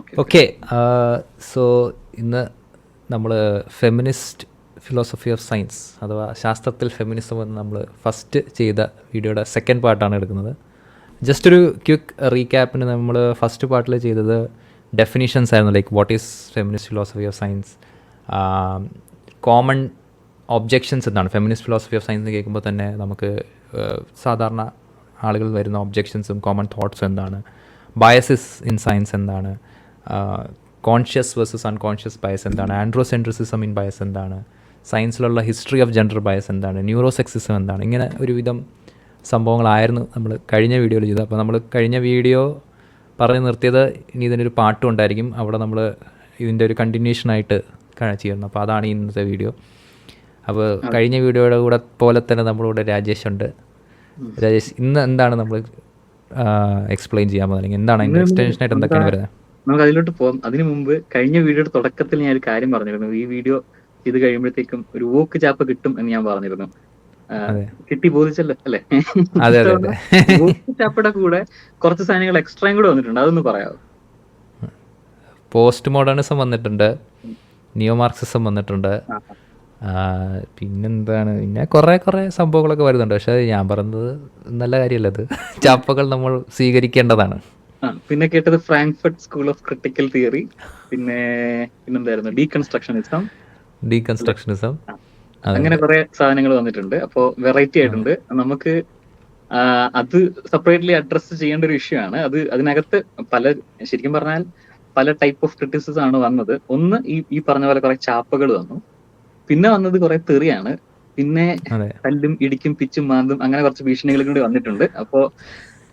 Okay okay. Okay. So ഇന്ന് നമ്മൾ feminist philosophy of science അഥവാ ശാസ്ത്രത്തിൽ ഫെമിനിസം എന്ന് നമ്മൾ ഫസ്റ്റ് ചെയ്ത വീഡിയോയുടെ സെക്കൻഡ് പാർട്ടാണ് എടുക്കുന്നത്. ജസ്റ്റ് ഒരു ക്വിക്ക് റീക്യാപ്പിന് നമ്മൾ ഫസ്റ്റ് പാർട്ടിൽ ചെയ്തത് ഡെഫിനിഷൻസ് ആയിരുന്നു. Like what is feminist philosophy of science, common objections എന്താണ്. ഫെമിനിസ്റ്റ് ഫിലോസഫി ഓഫ് സയൻസ് എന്ന് കേൾക്കുമ്പോൾ തന്നെ നമുക്ക് സാധാരണ ആളുകൾ വരുന്ന ഒബ്ജെക്ഷൻസും കോമൺ തോട്ട്സും എന്താണ്, ബയസസ് ഇൻ സയൻസ് എന്താണ്, കോൺഷ്യസ് വേഴ്സസ് അൺകോൺഷ്യസ് ബയസ് എന്താണ്, ആൻഡ്രോസെൻട്രിസിസം ഇൻ ബയസ് എന്താണ്, സയൻസിലുള്ള ഹിസ്റ്ററി ഓഫ് ജെൻഡർ ബയസ് എന്താണ്, ന്യൂറോസെക്സിസം എന്താണ്, ഇങ്ങനെ ഒരുവിധം സംഭവങ്ങളായിരുന്നു നമ്മൾ കഴിഞ്ഞ വീഡിയോയിൽ ചെയ്തത്. അപ്പോൾ നമ്മൾ കഴിഞ്ഞ വീഡിയോ പറഞ്ഞ് നിർത്തിയത് ഇനി ഇതിനൊരു പാട്ടും ഉണ്ടായിരിക്കും, അവിടെ നമ്മൾ ഇതിൻ്റെ ഒരു കണ്ടിന്യൂഷനായിട്ട് ചെയ്യുന്നു. അപ്പോൾ അതാണ് ഇന്നത്തെ വീഡിയോ. അപ്പോൾ കഴിഞ്ഞ വീഡിയോയുടെ കൂടെ പോലെ തന്നെ നമ്മളിവിടെ രാജേഷ് ഉണ്ട്. രാജേഷ്, ഇന്ന് എന്താണ് നമ്മൾ എക്സ്പ്ലെയിൻ ചെയ്യാൻ പോകുന്നത്, അല്ലെങ്കിൽ എന്താണ് അതിൻ്റെ എക്സ്റ്റൻഷനായിട്ട് എന്തൊക്കെയാണ് വരുന്നത്? നമുക്ക് അതിലോട്ട് പോകാം. അതിനു മുമ്പ് കഴിഞ്ഞ വീഡിയോയുടെ തുടക്കത്തിൽ ഞാൻ ഒരു കാര്യം പറഞ്ഞിരുന്നു. ഈ വീഡിയോ ഇത് കഴിയുമ്പോഴത്തേക്കും ഒരു വോക്ക് ചാപ്പ കിട്ടും എന്ന് ഞാൻ പറഞ്ഞിരുന്നു. കിട്ടി, ബോധിച്ചല്ലോ അല്ലേ? വോക്ക് ചാപ്പയുടെ കൂടെ കുറച്ച് സാധനങ്ങൾ എക്സ്ട്രായും കൂടെ വന്നിട്ടുണ്ട്, അതൊന്ന് പറയാമോ? പോസ്റ്റ് മോഡേണിസം വന്നിട്ടുണ്ട്, നിയോ മാർക്സിസം വന്നിട്ടുണ്ട്, പിന്നെന്താണ്, പിന്നെ കുറേ സംഭവങ്ങളൊക്കെ വരുന്നുണ്ട്. പക്ഷെ ഞാൻ പറയുന്നത് നല്ല കാര്യമല്ല, അത് ചാപ്പകൾ നമ്മൾ സ്വീകരിക്കേണ്ടതാണ്. പിന്നെ കേട്ടത് Frankfurt school of critical theory, പിന്നെന്തായിരുന്നു, ഡീകൺസ്ട്രക്ഷനിസം. അങ്ങനെ കുറെ സാധനങ്ങൾ വന്നിട്ടുണ്ട്. അപ്പോ വെറൈറ്റി ആയിട്ടുണ്ട്. നമുക്ക് അത് സെപ്പറേറ്റ്ലി അഡ്രസ് ചെയ്യേണ്ട ഒരു ഇഷ്യൂ ആണ്. അതിനകത്ത് ശരിക്കും പറഞ്ഞാൽ പല ടൈപ്പ് ഓഫ് ക്രിറ്റിസിസം ആണ് വന്നത്. ഒന്ന് ഈ പറഞ്ഞ പോലെ കുറെ ചാപ്പകൾ വന്നു. പിന്നെ വന്നത് കുറെ തെറിയാണ്. പിന്നെ കല്ലും ഇടിക്കും പിച്ചും മാന്തും അങ്ങനെ കുറച്ച് ഭീഷണികളും കൂടി വന്നിട്ടുണ്ട്. അപ്പോ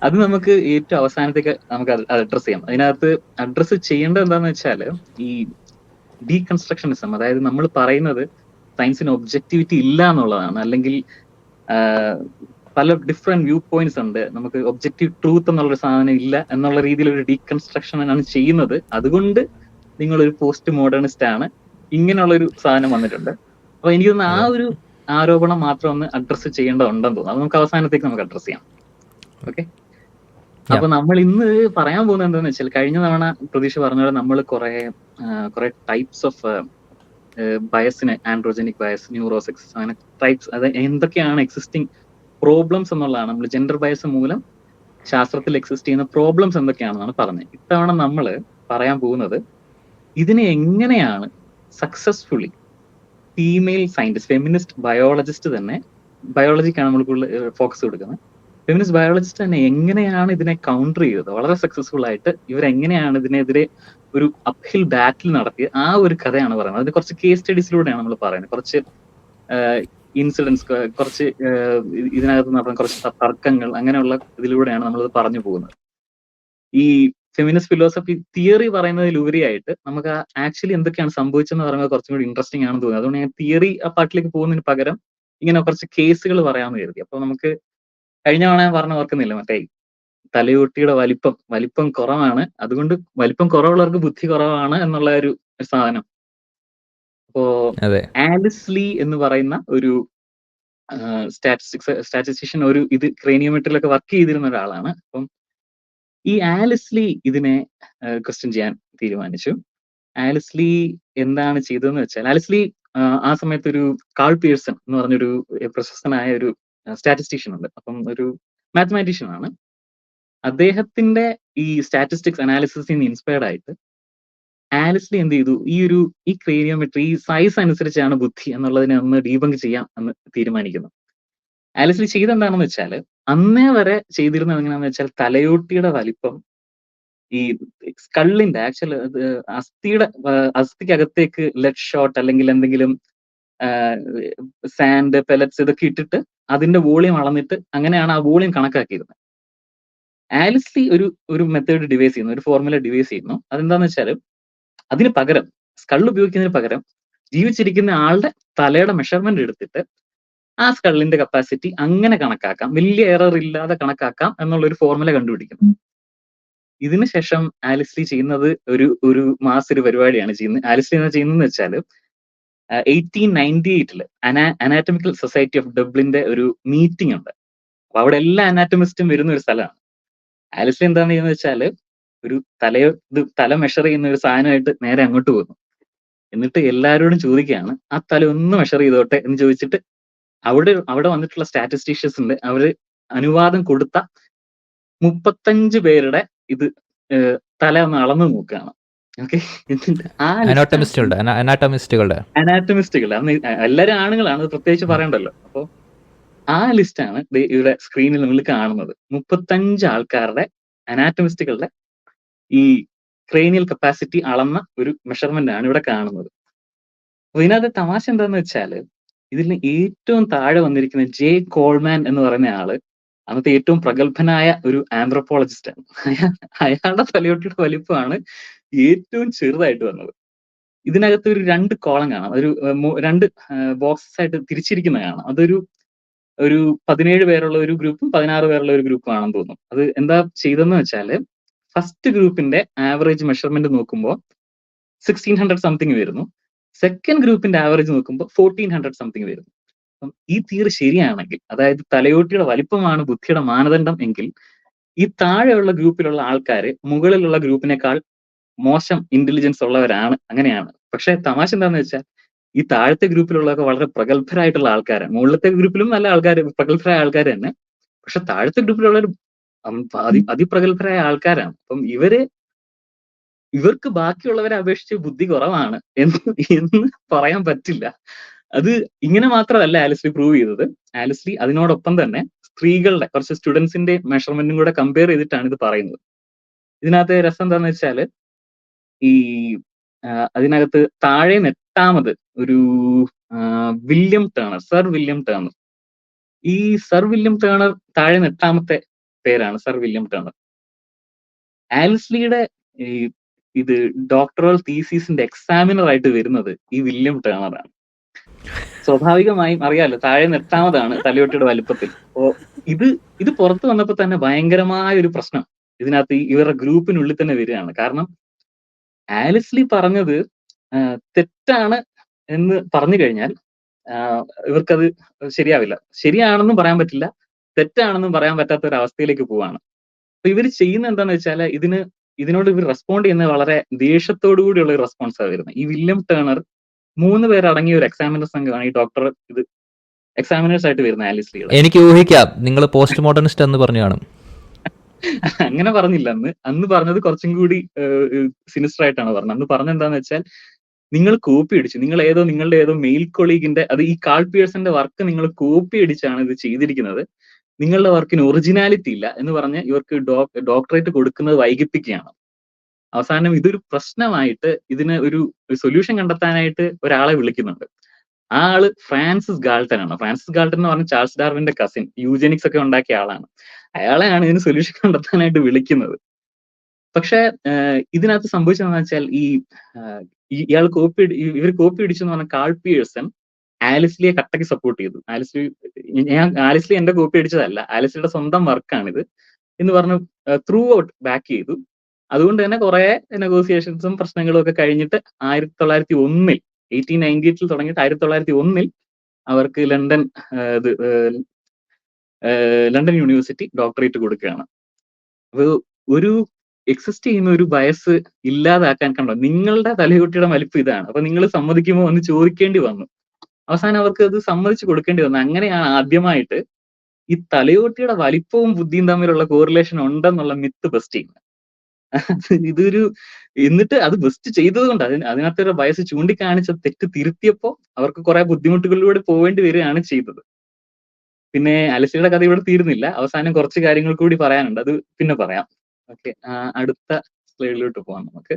അത് നമുക്ക് ഏറ്റവും അവസാനത്തേക്ക് നമുക്ക് അഡ്രസ് ചെയ്യാം. അതിനകത്ത് അഡ്രസ് ചെയ്യേണ്ടത് എന്താന്ന് വെച്ചാല് ഈ ഡീകൺസ്ട്രക്ഷനിസം, അതായത് നമ്മൾ പറയുന്നത് സയൻസിന് ഒബ്ജക്ടിവിറ്റി ഇല്ല എന്നുള്ളതാണ്. അല്ലെങ്കിൽ പല ഡിഫറെന്റ് വ്യൂ പോയിന്റ്സ് ഉണ്ട്, നമുക്ക് ഒബ്ജക്റ്റീവ് ട്രൂത്ത് എന്നുള്ളൊരു സാധനം ഇല്ല എന്നുള്ള രീതിയിൽ ഒരു ഡീകൺസ്ട്രക്ഷൻ ആണ് ചെയ്യുന്നത്. അതുകൊണ്ട് നിങ്ങളൊരു പോസ്റ്റ് മോഡേണിസ്റ്റ് ആണ്, ഇങ്ങനെയുള്ളൊരു സാധനം വന്നിട്ടുണ്ട്. അപ്പൊ എനിക്ക് തോന്നുന്നു ആ ഒരു ആരോപണം മാത്രം ഒന്ന് അഡ്രസ് ചെയ്യേണ്ടതുണ്ടെന്ന് തോന്നുന്നു. അത് നമുക്ക് അവസാനത്തേക്ക് നമുക്ക് അഡ്രസ് ചെയ്യാം. ഓക്കെ. അപ്പൊ നമ്മൾ ഇന്ന് പറയാൻ പോകുന്നത് എന്താണെന്ന് വെച്ചാൽ, കഴിഞ്ഞ തവണ പ്രതീക്ഷ പറഞ്ഞ പോലെ നമ്മൾ കുറെ ടൈപ്സ് ഓഫ് ബയസിന്, ആൻഡ്രോജനിക് ബയസ്, ന്യൂറോസെക്സ്, അങ്ങനെ ടൈപ്സ്, അത് എന്തൊക്കെയാണ് എക്സിസ്റ്റിംഗ് പ്രോബ്ലംസ് എന്നുള്ളതാണ്. നമ്മൾ ജെൻഡർ ബയസ് മൂലം ശാസ്ത്രത്തിൽ എക്സിസ്റ്റ് ചെയ്യുന്ന പ്രോബ്ലംസ് എന്തൊക്കെയാണെന്നാണ് പറഞ്ഞത്. ഇത്തവണ നമ്മൾ പറയാൻ പോകുന്നത് ഇതിനെ എങ്ങനെയാണ് successfully female scientist, feminist biologist തന്നെ, ബയോളജിക്കാണ് നമ്മൾ കൂടുതൽ ഫോക്കസ് കൊടുക്കുന്നത്, ഫെമിനിസ്റ്റ് ബയോളജിസ്റ്റ് തന്നെ എങ്ങനെയാണ് ഇതിനെ കൗണ്ടർ ചെയ്തത് വളരെ സക്സസ്ഫുൾ ആയിട്ട്, ഇവരെങ്ങനെയാണ് ഇതിനെതിരെ ഒരു അപ്ഹിൽ ബാറ്റിൽ നടത്തിയത്, ആ ഒരു കഥയാണ് പറയുന്നത്. അതിന് കുറച്ച് കേസ് സ്റ്റഡീസിലൂടെയാണ് നമ്മൾ പറയുന്നത്. കുറച്ച് ഇൻസിഡൻസ്, കുറച്ച് ഇതിനകത്ത് നടന്ന കുറച്ച് തർക്കങ്ങൾ, അങ്ങനെയുള്ള ഇതിലൂടെയാണ് നമ്മളത് പറഞ്ഞു പോകുന്നത്. ഈ ഫെമിനിസ്റ്റ് ഫിലോസഫി തിയറി പറയുന്നതിലുപരിയായിട്ട് നമുക്ക് ആക്ച്വലി എന്തൊക്കെയാണ് സംഭവിച്ചെന്ന് പറയുന്നത് കുറച്ചും കൂടി ഇൻട്രസ്റ്റിംഗ് ആണെന്ന് തോന്നുന്നു. അതുകൊണ്ട് ഞാൻ തിയറി ആ പാട്ടിലേക്ക് പോകുന്നതിന് പകരം ഇങ്ങനെ കുറച്ച് കേസുകൾ പറയാമെന്ന് കരുതി. അപ്പൊ നമുക്ക് കഴിഞ്ഞ തവണ ഞാൻ പറഞ്ഞ ഓർക്കുന്നില്ല, മറ്റേ തലയോട്ടിയുടെ വലിപ്പം കുറവാണ്, അതുകൊണ്ട് വലിപ്പം കുറവുള്ളവർക്ക് ബുദ്ധി കുറവാണ് എന്നുള്ള ഒരു സാധനം. അപ്പോ ആലിസ് ലീ എന്ന് പറയുന്ന ഒരു സ്റ്റാറ്റിസ്റ്റിഷ്യൻ, ഒരു ക്രേനിയോമെട്രിയിലൊക്കെ വർക്ക് ചെയ്തിരുന്ന ഒരാളാണ്. അപ്പം ഈ ആലിസ് ലീ ഇതിനെ ക്വസ്റ്റ്യൻ ചെയ്യാൻ തീരുമാനിച്ചു. ആലിസ് ലീ എന്താണ് ചെയ്തതെന്ന് വെച്ചാൽ, ആലിസ് ലീ ആ സമയത്ത് ഒരു കാൾ പിയേഴ്സൺ എന്ന് പറഞ്ഞൊരു പ്രശസ്തനായ ഒരു സ്റ്റാറ്റിസ്റ്റിഷ്യൻ ഉണ്ട്. അപ്പം ഒരു മാത്തമാറ്റീഷ്യൻ ആണ്. അദ്ദേഹത്തിന്റെ ഈ സ്റ്റാറ്റിസ്റ്റിക്സ് അനാലിസിസിൽ നിന്ന് ഇൻസ്പയർഡ് ആയിട്ട് ആലിസ് ലീ എന്ത് ചെയ്തു, ഈ ക്രേനിയോമെട്രി, ഈ സൈസ് അനുസരിച്ചാണ് ബുദ്ധി എന്നുള്ളതിനെ ഒന്ന് ഡീബങ്ക് ചെയ്യാം എന്ന് തീരുമാനിക്കുന്നു. ആലിസ് ലീ ചെയ്തെന്താണെന്ന് വെച്ചാൽ, അന്നേ വരെ ചെയ്തിരുന്നത് എങ്ങനെയാണെന്ന് വെച്ചാൽ, തലയോട്ടിയുടെ വലിപ്പം ഈ സ്കള്ളിന്റെ ആക്ച്വൽ അസ്ഥിക്കകത്തേക്ക് ലെഡ് ഷോട്ട് അല്ലെങ്കിൽ എന്തെങ്കിലും സാൻഡ്, പെലറ്റ്സ് ഇതൊക്കെ ഇട്ടിട്ട് അതിന്റെ വോളിയം അളന്നിട്ട് അങ്ങനെയാണ് ആ വോളിയം കണക്കാക്കിയിരുന്നത്. ആലിസ് ലീ ഒരു മെത്തേഡ് ഡിവൈസ് ചെയ്യുന്നു, ഒരു ഫോർമുല ഡിവൈസ് ചെയ്യുന്നു. അതെന്താന്ന് വെച്ചാൽ, അതിന് പകരം, സ്കൾ ഉപയോഗിക്കുന്നതിന് പകരം ജീവിച്ചിരിക്കുന്ന ആളുടെ തലയുടെ മെഷർമെന്റ് എടുത്തിട്ട് ആ സ്കള്ളിന്റെ കപ്പാസിറ്റി അങ്ങനെ കണക്കാക്കാം, വലിയ എറർ ഇല്ലാതെ കണക്കാക്കാം എന്നുള്ളൊരു ഫോർമുല കണ്ടുപിടിക്കുന്നു. ഇതിനുശേഷം ആലിസ് ലീ ചെയ്യുന്നത് ഒരു മാസൊരു പരിപാടിയാണ് ചെയ്യുന്നത്. ആലിസ് ലീ ചെയ്യുന്നതെന്ന് വെച്ചാൽ, 1898 അനാറ്റമിക്കൽ സൊസൈറ്റി ഓഫ് ഡബ്ലിന്റെ ഒരു മീറ്റിംഗ് ഉണ്ട്. അപ്പൊ അവിടെ എല്ലാ അനാറ്റമിസ്റ്റും വരുന്ന ഒരു സ്ഥലമാണ്. ആലിസ് ലീ എന്താണ് ചെയ്യുന്നത് വെച്ചാൽ, ഒരു തല മെഷർ ചെയ്യുന്ന ഒരു സാധനമായിട്ട് നേരെ അങ്ങോട്ട് പോകുന്നു. എന്നിട്ട് എല്ലാവരോടും ചോദിക്കുകയാണ്, ആ തല ഒന്ന് മെഷർ ചെയ്തോട്ടെ എന്ന് ചോദിച്ചിട്ട് അവിടെ വന്നിട്ടുള്ള സ്റ്റാറ്റിസ്റ്റീഷ്യൻസ് ഉണ്ട്. അവര് അനുവാദം കൊടുത്ത 35 പേരുടെ ഇത് തല ഒന്ന് അളന്നു നോക്കുകയാണ്. ഓക്കെ, എന്നിട്ട് ആ അനാട്ടമിസ്റ്റുകളുടെ അന്ന് എല്ലാവരും ആണുങ്ങളാണ്, അത് പ്രത്യേകിച്ച് പറയണ്ടല്ലോ. അപ്പൊ ആ ലിസ്റ്റാണ് ഇവിടെ സ്ക്രീനിൽ നിങ്ങൾ കാണുന്നത്. 35 ആൾക്കാരുടെ അനാറ്റമിസ്റ്റുകളുടെ ഈ ക്രേനിയൽ കപ്പാസിറ്റി അളന്ന ഒരു മെഷർമെന്റ് ആണ് ഇവിടെ കാണുന്നത്. അപ്പൊ ഇതിനകത്ത് തമാശ എന്താന്ന് വെച്ചാല്, ഇതിൽ ഏറ്റവും താഴെ വന്നിരിക്കുന്ന ജെ കോൾമാൻ എന്ന് പറയുന്ന ആള് അന്നത്തെ ഏറ്റവും പ്രഗത്ഭനായ ഒരു ആന്ത്രോപോളജിസ്റ്റ് ആണ്. അയാളുടെ തലയോട്ടിയുടെ വലിപ്പമാണ് ഏറ്റവും ചെറുതായിട്ട് വന്നത്. ഇതിനകത്ത് ഒരു 2 കോളം കാണാം, ഒരു 2 ബോക്സസ് ആയിട്ട് തിരിച്ചിരിക്കുന്ന കാണാം. അതൊരു 17 പേരുള്ള ഒരു ഗ്രൂപ്പും 16 പേരുള്ള ഒരു ഗ്രൂപ്പും ആണെന്ന് തോന്നുന്നു. അത് എന്താ ചെയ്തെന്ന് വെച്ചാല്, ഫസ്റ്റ് ഗ്രൂപ്പിന്റെ ആവറേജ് മെഷർമെന്റ് നോക്കുമ്പോൾ 1600 സംതിങ് വരുന്നു. സെക്കൻഡ് ഗ്രൂപ്പിന്റെ ആവറേജ് നോക്കുമ്പോൾ 1400 സംതിങ് വരുന്നു. അപ്പം ഈ തിയറി ശരിയാണെങ്കിൽ, അതായത് തലയോട്ടിയുടെ വലിപ്പമാണ് ബുദ്ധിയുടെ മാനദണ്ഡം എങ്കിൽ, ഈ താഴെയുള്ള ഗ്രൂപ്പിലുള്ള ആൾക്കാര് മുകളിലുള്ള ഗ്രൂപ്പിനേക്കാൾ മോശം ഇന്റലിജൻസ് ഉള്ളവരാണ്, അങ്ങനെയാണ്. പക്ഷെ തമാശ എന്താന്ന് വെച്ചാൽ, ഈ താഴത്തെ ഗ്രൂപ്പിലുള്ളതൊക്കെ വളരെ പ്രഗത്ഭരായിട്ടുള്ള ആൾക്കാരാണ്. മുകളിലത്തെ ഗ്രൂപ്പിലും നല്ല ആൾക്കാർ, പ്രഗത്ഭരായ ആൾക്കാർ തന്നെ. പക്ഷെ താഴത്തെ ഗ്രൂപ്പിലുള്ളവർ അതിപ്രഗത്ഭരായ ആൾക്കാരാണ്. അപ്പം ഇവർക്ക് ബാക്കിയുള്ളവരെ അപേക്ഷിച്ച് ബുദ്ധി കുറവാണ് എന്ന് പറയാൻ പറ്റില്ല. അത് ഇങ്ങനെ മാത്രമല്ല ആലിസ്ലി പ്രൂവ് ചെയ്തത്. ആലിസ്ലി അതിനോടൊപ്പം തന്നെ സ്ത്രീകളുടെ കുറച്ച് സ്റ്റുഡൻസിന്റെ മെഷർമെന്റും കൂടെ കമ്പയർ ചെയ്തിട്ടാണ് ഇത് പറയുന്നത്. ഇതിനകത്ത് രസം എന്താന്ന് വെച്ചാല്, ഈ അതിനകത്ത് താഴെ 8ാമത് ഒരു William turner, sir William turner. ഈ സർ വില്യം ടേണർ താഴെ 8ാമത്തെ പേരാണ് സർ വില്യം ടേണർ. ആലിസ്ലിയുടെ ഇത് ഡോക്ടറൽ തീസിസിന്റെ എക്സാമിനർ ആയിട്ട് വരുന്നത് ഈ വില്യം ടേണറാണ്. സ്വാഭാവികമായും അറിയാലോ, താഴെ 8ാമതാണ് തലയോട്ടിയുടെ വലുപ്പത്തിൽ. അപ്പോ ഇത് പുറത്തു വന്നപ്പോ തന്നെ ഭയങ്കരമായ ഒരു പ്രശ്നം ഇതിനകത്ത് ഇവരുടെ ഗ്രൂപ്പിനുള്ളിൽ തന്നെ വരികയാണ്. കാരണം ആലിസ്ലി പറഞ്ഞത് തെറ്റാണ് എന്ന് പറഞ്ഞു കഴിഞ്ഞാൽ ഇവർക്കത് ശരിയാവില്ല. ശരിയാണെന്നും പറയാൻ പറ്റില്ല, തെറ്റാണെന്നും പറയാൻ പറ്റാത്ത ഒരു അവസ്ഥയിലേക്ക് പോവാണ്. അപ്പൊ ഇവർ ചെയ്യുന്ന എന്താന്ന് വെച്ചാൽ, ഇതിനോട് ഇവർ റെസ്പോണ്ട് ചെയ്യുന്നത് വളരെ ദേഷ്യത്തോടു കൂടിയുള്ള ഒരു റെസ്പോൺസാണ് വരുന്നത്. ഈ വില്യം ടേണർ 3 പേരടങ്ങിയ ഒരു എക്സാമിനർ സംഘമാണ് ഈ ഡോക്ടർ എക്സാമിനേഴ്സ് ആയിട്ട് വരുന്ന ആലിസ്ലിയുടെ. എനിക്ക് ഊഹിക്കാം നിങ്ങൾ പോസ്റ്റ് മോഡേണിസ്റ്റ് എന്ന് പറഞ്ഞു കാണും. അങ്ങനെ പറഞ്ഞില്ല. അന്ന് പറഞ്ഞത് കുറച്ചും കൂടി സിനിസ്റ്റർ ആയിട്ടാണ് പറഞ്ഞത്. അന്ന് പറഞ്ഞ എന്താന്ന് വെച്ചാൽ, നിങ്ങൾ കോപ്പി അടിച്ചു, നിങ്ങളുടെ ഏതോ മെയിൽ കൊളീഗിന്റെ, അത് ഈ കാൾ പിയേഴ്സന്റെ വർക്ക് നിങ്ങൾ കോപ്പി അടിച്ചാണ് ഇത് ചെയ്തിരിക്കുന്നത്, നിങ്ങളുടെ വർക്കിന് ഒറിജിനാലിറ്റി ഇല്ല എന്ന് പറഞ്ഞ് ഇവർക്ക് ഡോക്ടറേറ്റ് കൊടുക്കുന്നത് വൈകിപ്പിക്കുകയാണ്. അവസാനം ഇതൊരു പ്രശ്നമായിട്ട് ഇതിന് ഒരു സൊല്യൂഷൻ കണ്ടെത്താനായിട്ട് ഒരാളെ വിളിക്കുന്നുണ്ട്. ആ ആള് ഫ്രാൻസിസ് ഗാൾട്ടൻ ആണ്. ഫ്രാൻസിസ് ഗാൾട്ടൻ എന്ന് പറഞ്ഞ ചാൾസ് ഡാർവിന്റെ കസിൻ, യൂജനിക്സ് ഒക്കെ ഉണ്ടാക്കിയ ആളാണ്. അയാളെയാണ് ഇതിന് സൊല്യൂഷൻ കണ്ടെത്താനായിട്ട് വിളിക്കുന്നത്. പക്ഷെ ഇതിനകത്ത് സംഭവിച്ചതെന്ന് വെച്ചാൽ, ഇവർ കോപ്പി അടിച്ചു എന്ന് പറഞ്ഞ കാൾ പിയേഴ്സൺ ആലിസ്ലിയെ കട്ടയ്ക്ക് സപ്പോർട്ട് ചെയ്തു. ആലിസ്ലി എന്റെ കോപ്പി അടിച്ചതല്ല, ആലിസ്ലിയുടെ സ്വന്തം വർക്കാണിത് എന്ന് പറഞ്ഞ് ത്രൂ ഔട്ട് ബാക്ക് ചെയ്തു. അതുകൊണ്ട് തന്നെ കുറെ നെഗോസിയേഷൻസും പ്രശ്നങ്ങളും ഒക്കെ കഴിഞ്ഞിട്ട് 1898 തുടങ്ങിയിട്ട് 1901 അവർക്ക് ലണ്ടൻ യൂണിവേഴ്സിറ്റി ഡോക്ടറേറ്റ് കൊടുക്കുകയാണ്. അപ്പൊ ഒരു എക്സിസ്റ്റ് ചെയ്യുന്ന ഒരു ബയസ് ഇല്ലാതാക്കാൻ കണ്ടോ, നിങ്ങളുടെ തലയോട്ടിയുടെ വലിപ്പം ഇതാണ്, അപ്പൊ നിങ്ങൾ സമ്മതിക്കുമോ എന്ന് ചോദിക്കേണ്ടി വന്നു. അവസാനം അവർക്ക് അത് സമ്മതിച്ചു കൊടുക്കേണ്ടി വന്നു. അങ്ങനെയാണ് ആദ്യമായിട്ട് ഈ തലയോട്ടിയുടെ വലിപ്പവും ബുദ്ധിയും തമ്മിലുള്ള കോറിലേഷൻ ഉണ്ടെന്നുള്ള മിത്ത് ബസ്റ്റ് ചെയ്യുന്നത്. എന്നിട്ട് അത് ബെസ്റ്റ് ചെയ്തത് കൊണ്ട് അതിനകത്തൊരു ബയസ് ചൂണ്ടിക്കാണിച്ച തെറ്റ് തിരുത്തിയപ്പോ അവർക്ക് കുറെ ബുദ്ധിമുട്ടുകളിലൂടെ പോവേണ്ടി വരികയാണ് ചെയ്തത്. പിന്നെ അലസിയുടെ കഥ ഇവിടെ തീരുന്നില്ല, അവസാനം കുറച്ച് കാര്യങ്ങൾ കൂടി പറയാനുണ്ട്, അത് പിന്നെ പറയാം. ഓക്കെ, അടുത്ത സ്ലൈഡിലോട്ട് പോകാം നമുക്ക്.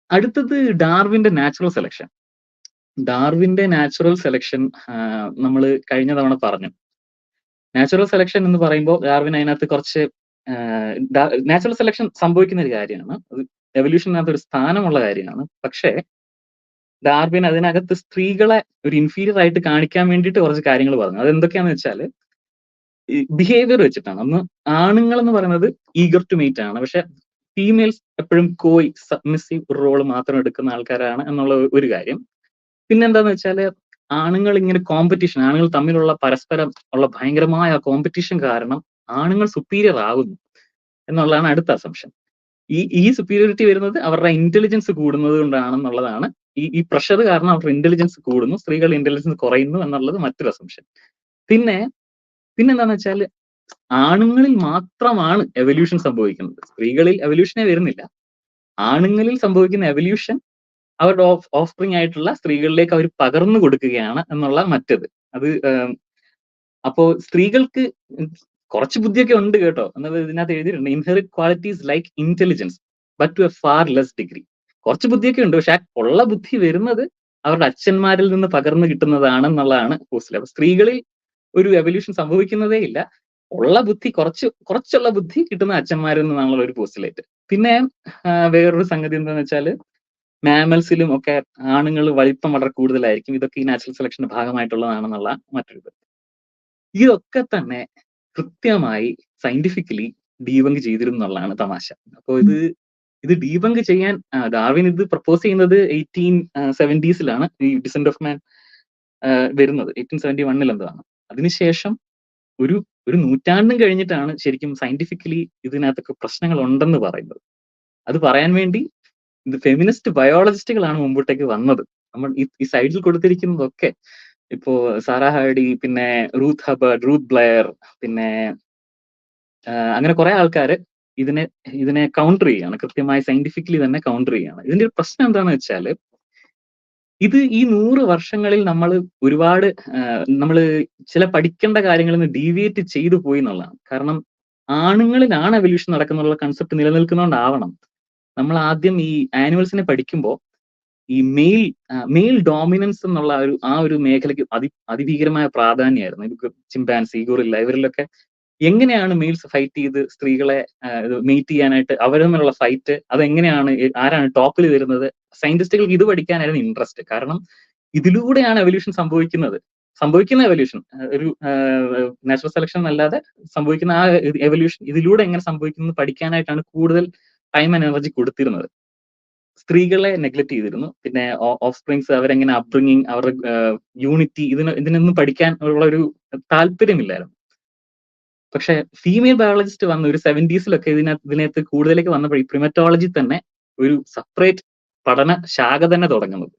അടുത്തത് ഡാർവിന്റെ നാച്ചുറൽ സെലക്ഷൻ. ഡാർവിന്റെ നാച്ചുറൽ സെലക്ഷൻ നമ്മൾ കഴിഞ്ഞ തവണ പറഞ്ഞു. നാച്ചുറൽ സെലക്ഷൻ എന്ന് പറയുമ്പോൾ ഡാർവിൻ അതിനകത്ത് കുറച്ച് നാച്ചുറൽ സെലക്ഷൻ സംഭവിക്കുന്ന ഒരു കാര്യമാണ്, അത് എവല്യൂഷനകത്ത് ഒരു സ്ഥാനമുള്ള കാര്യമാണ്. പക്ഷേ ഡാർവിൻ അതിനകത്ത് സ്ത്രീകളെ ഒരു ഇൻഫീരിയർ ആയിട്ട് കാണിക്കാൻ വേണ്ടിയിട്ട് കുറച്ച് കാര്യങ്ങൾ പറഞ്ഞു. അതെന്തൊക്കെയാന്ന് വെച്ചാൽ ബിഹേവിയർ വെച്ചിട്ടാണ്. അന്ന് ആണുങ്ങൾ എന്ന് പറയുന്നത് ഈഗർ ടു മീറ്റ് ആണ്, പക്ഷെ ഫീമെയിൽസ് എപ്പോഴും സബ്മിസീവ് റോള് മാത്രം എടുക്കുന്ന ആൾക്കാരാണ് എന്നുള്ള ഒരു കാര്യം. പിന്നെന്താന്ന് വെച്ചാല് ആണുങ്ങൾ ഇങ്ങനെ കോമ്പറ്റീഷൻ, ആണുങ്ങൾ തമ്മിലുള്ള പരസ്പരം ഉള്ള ഭയങ്കരമായ കോമ്പറ്റീഷൻ കാരണം ആണുങ്ങൾ സുപ്പീരിയർ ആകുന്നു എന്നുള്ളതാണ് അടുത്ത അസംഷൻ. ഈ സുപ്പീരിയോറിറ്റി വരുന്നത് അവരുടെ ഇന്റലിജൻസ് കൂടുന്നത് കൊണ്ടാണെന്നുള്ളതാണ്. ഈ പ്രഷർ കാരണം അവരുടെ ഇന്റലിജൻസ് കൂടുന്നു, സ്ത്രീകളുടെ ഇന്റലിജൻസ് കുറയുന്നു എന്നുള്ളത് മറ്റൊരു അസംഷൻ. പിന്നെന്താന്ന് വെച്ചാൽ ആണുങ്ങളിൽ മാത്രമാണ് എവല്യൂഷൻ സംഭവിക്കുന്നത്, സ്ത്രീകളിൽ എവല്യൂഷനെ വരുന്നില്ല. ആണുങ്ങളിൽ സംഭവിക്കുന്ന എവല്യൂഷൻ അവരുടെ ഓഫ് സ്പ്രിങ് ആയിട്ടുള്ള സ്ത്രീകളിലേക്ക് അവർ പകർന്നു കൊടുക്കുകയാണ് എന്നുള്ള മറ്റത്. അത് അപ്പോ സ്ത്രീകൾക്ക് കുറച്ച് ബുദ്ധിയൊക്കെ ഉണ്ട് കേട്ടോ, എന്നത് ഇതിനകത്ത് എഴുതിയിട്ടുണ്ട്. Inherit qualities like intelligence but to a far less degree. കുറച്ച് ബുദ്ധിയൊക്കെ ഉണ്ട്, പക്ഷെ ആ ഉള്ള ബുദ്ധി വരുന്നത് അവരുടെ അച്ഛന്മാരിൽ നിന്ന് പകർന്നു കിട്ടുന്നതാണെന്നുള്ളതാണ് പോസിറ്റീവ്. അപ്പൊ സ്ത്രീകളിൽ ഒരു എവല്യൂഷൻ സംഭവിക്കുന്നതേ ഇല്ല, ഉള്ള ബുദ്ധി കുറച്ചുള്ള ബുദ്ധി കിട്ടുന്ന അച്ഛന്മാരിൽ നിന്നുള്ള ഒരു പോസ്റ്റുലേറ്റ്. പിന്നെ വേറൊരു സംഗതി എന്താന്ന് വെച്ചാൽ മാമൽസിലും ഒക്കെ ആണുങ്ങൾ വലിപ്പം വളരെ കൂടുതലായിരിക്കും. ഇതൊക്കെ ഈ നാച്ചുറൽ സെലക്ഷന്റെ ഭാഗമായിട്ടുള്ളതാണെന്നുള്ള മറ്റൊരു ഇത്. ഇതൊക്കെ തന്നെ കൃത്യമായി സയന്റിഫിക്കലി ഡീബങ്ക് ചെയ്തിരുന്നു എന്നുള്ളതാണ് തമാശ. അപ്പോ ഇത് ഡീബങ്ക് ചെയ്യാൻ ഡാർവിൻ ഇത് പ്രപ്പോസ് ചെയ്യുന്നത് 1870s ഈ ഡിസെന്റ് ഓഫ് മാൻ വരുന്നത് 1871 എന്താണ്. അതിനുശേഷം ഒരു നൂറ്റാണ്ടും കഴിഞ്ഞിട്ടാണ് ശരിക്കും സയന്റിഫിക്കലി ഇതിനകത്തൊക്കെ പ്രശ്നങ്ങൾ ഉണ്ടെന്ന് പറയുന്നത്. അത് പറയാൻ വേണ്ടി ഇത് ഫെമിനിസ്റ്റ് ബയോളജിസ്റ്റുകളാണ് മുമ്പോട്ടേക്ക് വന്നത്. നമ്മൾ ഈ സൈഡിൽ കൊടുത്തിരിക്കുന്നതൊക്കെ ഇപ്പോ സാറാ ഹാർഡി, പിന്നെ റൂത്ത് ഹബർഡ്, റൂത്ത് ബ്ലെയർ, പിന്നെ അങ്ങനെ കുറെ ആൾക്കാര് ഇതിനെ കൗണ്ടർ ചെയ്യാണ്, കൃത്യമായി സയന്റിഫിക്കലി തന്നെ കൗണ്ടർ ചെയ്യാണ്. ഇതിന്റെ ഒരു പ്രശ്നം എന്താണെന്ന് വെച്ചാൽ ഇത് ഈ 100 വർഷങ്ങളിൽ നമ്മൾ ഒരുപാട് നമ്മൾ ചില പഠിക്കേണ്ട കാര്യങ്ങളിൽ നിന്ന് ഡീവിയേറ്റ് ചെയ്തു പോയി എന്നുള്ളതാണ്. കാരണം ആണുങ്ങളിലാണ് എവല്യൂഷൻ നടക്കുന്നുള്ള കൺസെപ്റ്റ് നിലനിൽക്കുന്നതുകൊണ്ടാവണം നമ്മൾ ആദ്യം ഈ ആനിമൽസിനെ പഠിക്കുമ്പോൾ ഈ മെയിൽ ഡോമിനൻസ് എന്നുള്ള ഒരു മേഖലയ്ക്ക് അതിഭീകരമായ പ്രാധാന്യമായിരുന്നു. ഇത് ചിമ്പാൻസി, ഗൊറില്ല ഇവരിലൊക്കെ എങ്ങനെയാണ് മെയിൽസ് ഫൈറ്റ് ചെയ്ത് സ്ത്രീകളെ മീറ്റ് ചെയ്യാനായിട്ട് അവർ തമ്മിലുള്ള ഫൈറ്റ്, അതെങ്ങനെയാണ്, ആരാണ് ടോപ്പിൽ വരുന്നത്, സയന്റിസ്റ്റുകൾക്ക് ഇത് പഠിക്കാനായിരുന്നു ഇൻട്രസ്റ്റ്. കാരണം ഇതിലൂടെയാണ് എവല്യൂഷൻ സംഭവിക്കുന്ന എവല്യൂഷൻ ഒരു നാച്ചുറൽ സെലക്ഷൻ അല്ലാതെ സംഭവിക്കുന്ന ആ എവല്യൂഷൻ ഇതിലൂടെ എങ്ങനെ സംഭവിക്കുന്നത് പഠിക്കാനായിട്ടാണ് കൂടുതൽ ടൈം ആൻഡ് എനർജി കൊടുത്തിരുന്നത്. സ്ത്രീകളെ നെഗ്ലക്ട് ചെയ്തിരുന്നു. പിന്നെ ഓഫ് സ്പ്രിങ്സ് അവരെങ്ങനെ അപ്ബ്രിങ്ങിങ്, അവരുടെ യൂണിറ്റി, ഇതിനൊന്നും പഠിക്കാൻ ഉള്ള ഒരു താല്പര്യമില്ലായിരുന്നു. പക്ഷെ ഫീമെയിൽ ബയോളജിസ്റ്റ് വന്ന ഒരു 70s ഇതിനകത്ത് കൂടുതലേക്ക് വന്നപ്പോൾ ഈ പ്രിമറ്റോളജി തന്നെ ഒരു സെപ്പറേറ്റ് പഠന ശാഖ തന്നെ തുടങ്ങുന്നത്.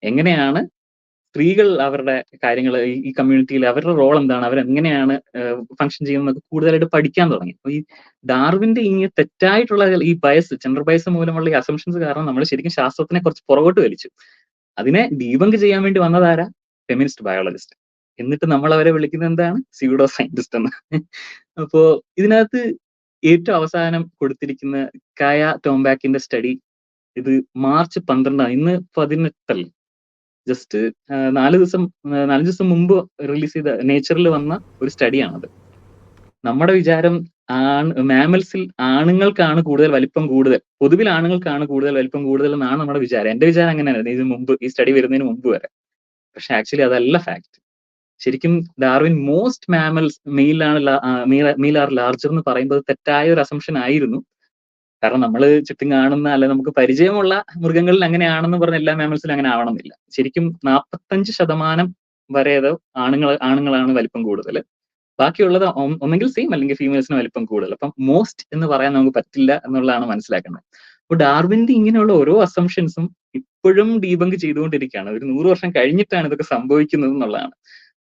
എങ്ങനെയാണ് സ്ത്രീകൾ അവരുടെ കാര്യങ്ങൾ ഈ കമ്മ്യൂണിറ്റിയിൽ അവരുടെ റോൾ എന്താണ്, അവരെങ്ങനെയാണ് ഫങ്ഷൻ ചെയ്യുന്നത് കൂടുതലായിട്ട് പഠിക്കാൻ തുടങ്ങി. അപ്പൊ ഈ ഡാർവിന്റെ ഈ തെറ്റായിട്ടുള്ള ഈ ബയസ്, ജെൻഡർ ബയസ് മൂലമുള്ള ഈ അസംഷൻസ് കാരണം നമ്മൾ ശരിക്കും ശാസ്ത്രത്തിനെ കുറച്ച് പുറകോട്ട് വലിച്ചു. അതിനെ ഡീബങ്ക് ചെയ്യാൻ വേണ്ടി വന്നതാരാ? Feminist biologist. എന്നിട്ട് നമ്മൾ അവരെ വിളിക്കുന്നത് എന്താണ്? സ്യൂഡോ സയന്റിസ്റ്റ് എന്ന്. അപ്പോ ഇതിനകത്ത് ഏറ്റവും അവസാനം കൊടുത്തിരിക്കുന്ന കായ ടോംബാക്കിന്റെ സ്റ്റഡി, ഇത് മാർച്ച് 12, ഇന്ന് 18 ജസ്റ്റ് 4 ദിവസം മുമ്പ് റിലീസ് ചെയ്ത നേച്ചറിൽ വന്ന ഒരു സ്റ്റഡിയാണത്. നമ്മുടെ വിചാരം മാമൽസിൽ ആണുങ്ങൾക്കാണ് കൂടുതൽ വലിപ്പം കൂടുതൽ, പൊതുവിൽ ആണുങ്ങൾക്കാണ് കൂടുതൽ വലിപ്പം കൂടുതൽ എന്നാണ് നമ്മുടെ വിചാരം. എന്റെ വിചാരം അങ്ങനെയായിരുന്നു ഈ സ്റ്റഡി വരുന്നതിന് മുമ്പ് വരെ. പക്ഷെ ആക്ച്വലി അതല്ല ഫാക്ട്. ശരിക്കും Darwin most mammals male are larger എന്ന് പറയുന്നത് തെറ്റായ ഒരു അസംഷൻ ആയിരുന്നു. കാരണം നമ്മൾ ചുറ്റും കാണുന്ന അല്ലെ നമുക്ക് പരിചയമുള്ള മൃഗങ്ങളിൽ അങ്ങനെയാണെന്ന് പറഞ്ഞ എല്ലാ മാമൽസിലും അങ്ങനെ ആവണമെന്നില്ല. ശരിക്കും 45% വരെ ആണുങ്ങളാണ് വലിപ്പം കൂടുതൽ, ബാക്കിയുള്ളത് ഒന്നെങ്കിൽ സെയിം അല്ലെങ്കിൽ ഫീമെയിൽസിന് വലിപ്പം കൂടുതൽ. അപ്പം മോസ്റ്റ് എന്ന് പറയാൻ നമുക്ക് പറ്റില്ല എന്നുള്ളതാണ് മനസ്സിലാക്കുന്നത്. അപ്പൊ ഡാർവിന്റെ ഇങ്ങനെയുള്ള ഓരോ അസംഷൻസും ഇപ്പോഴും ഡീബങ്ക് ചെയ്തുകൊണ്ടിരിക്കുകയാണ്. ഒരു 100 വർഷം കഴിഞ്ഞിട്ടാണ് ഇതൊക്കെ സംഭവിക്കുന്നത് എന്നുള്ളതാണ്.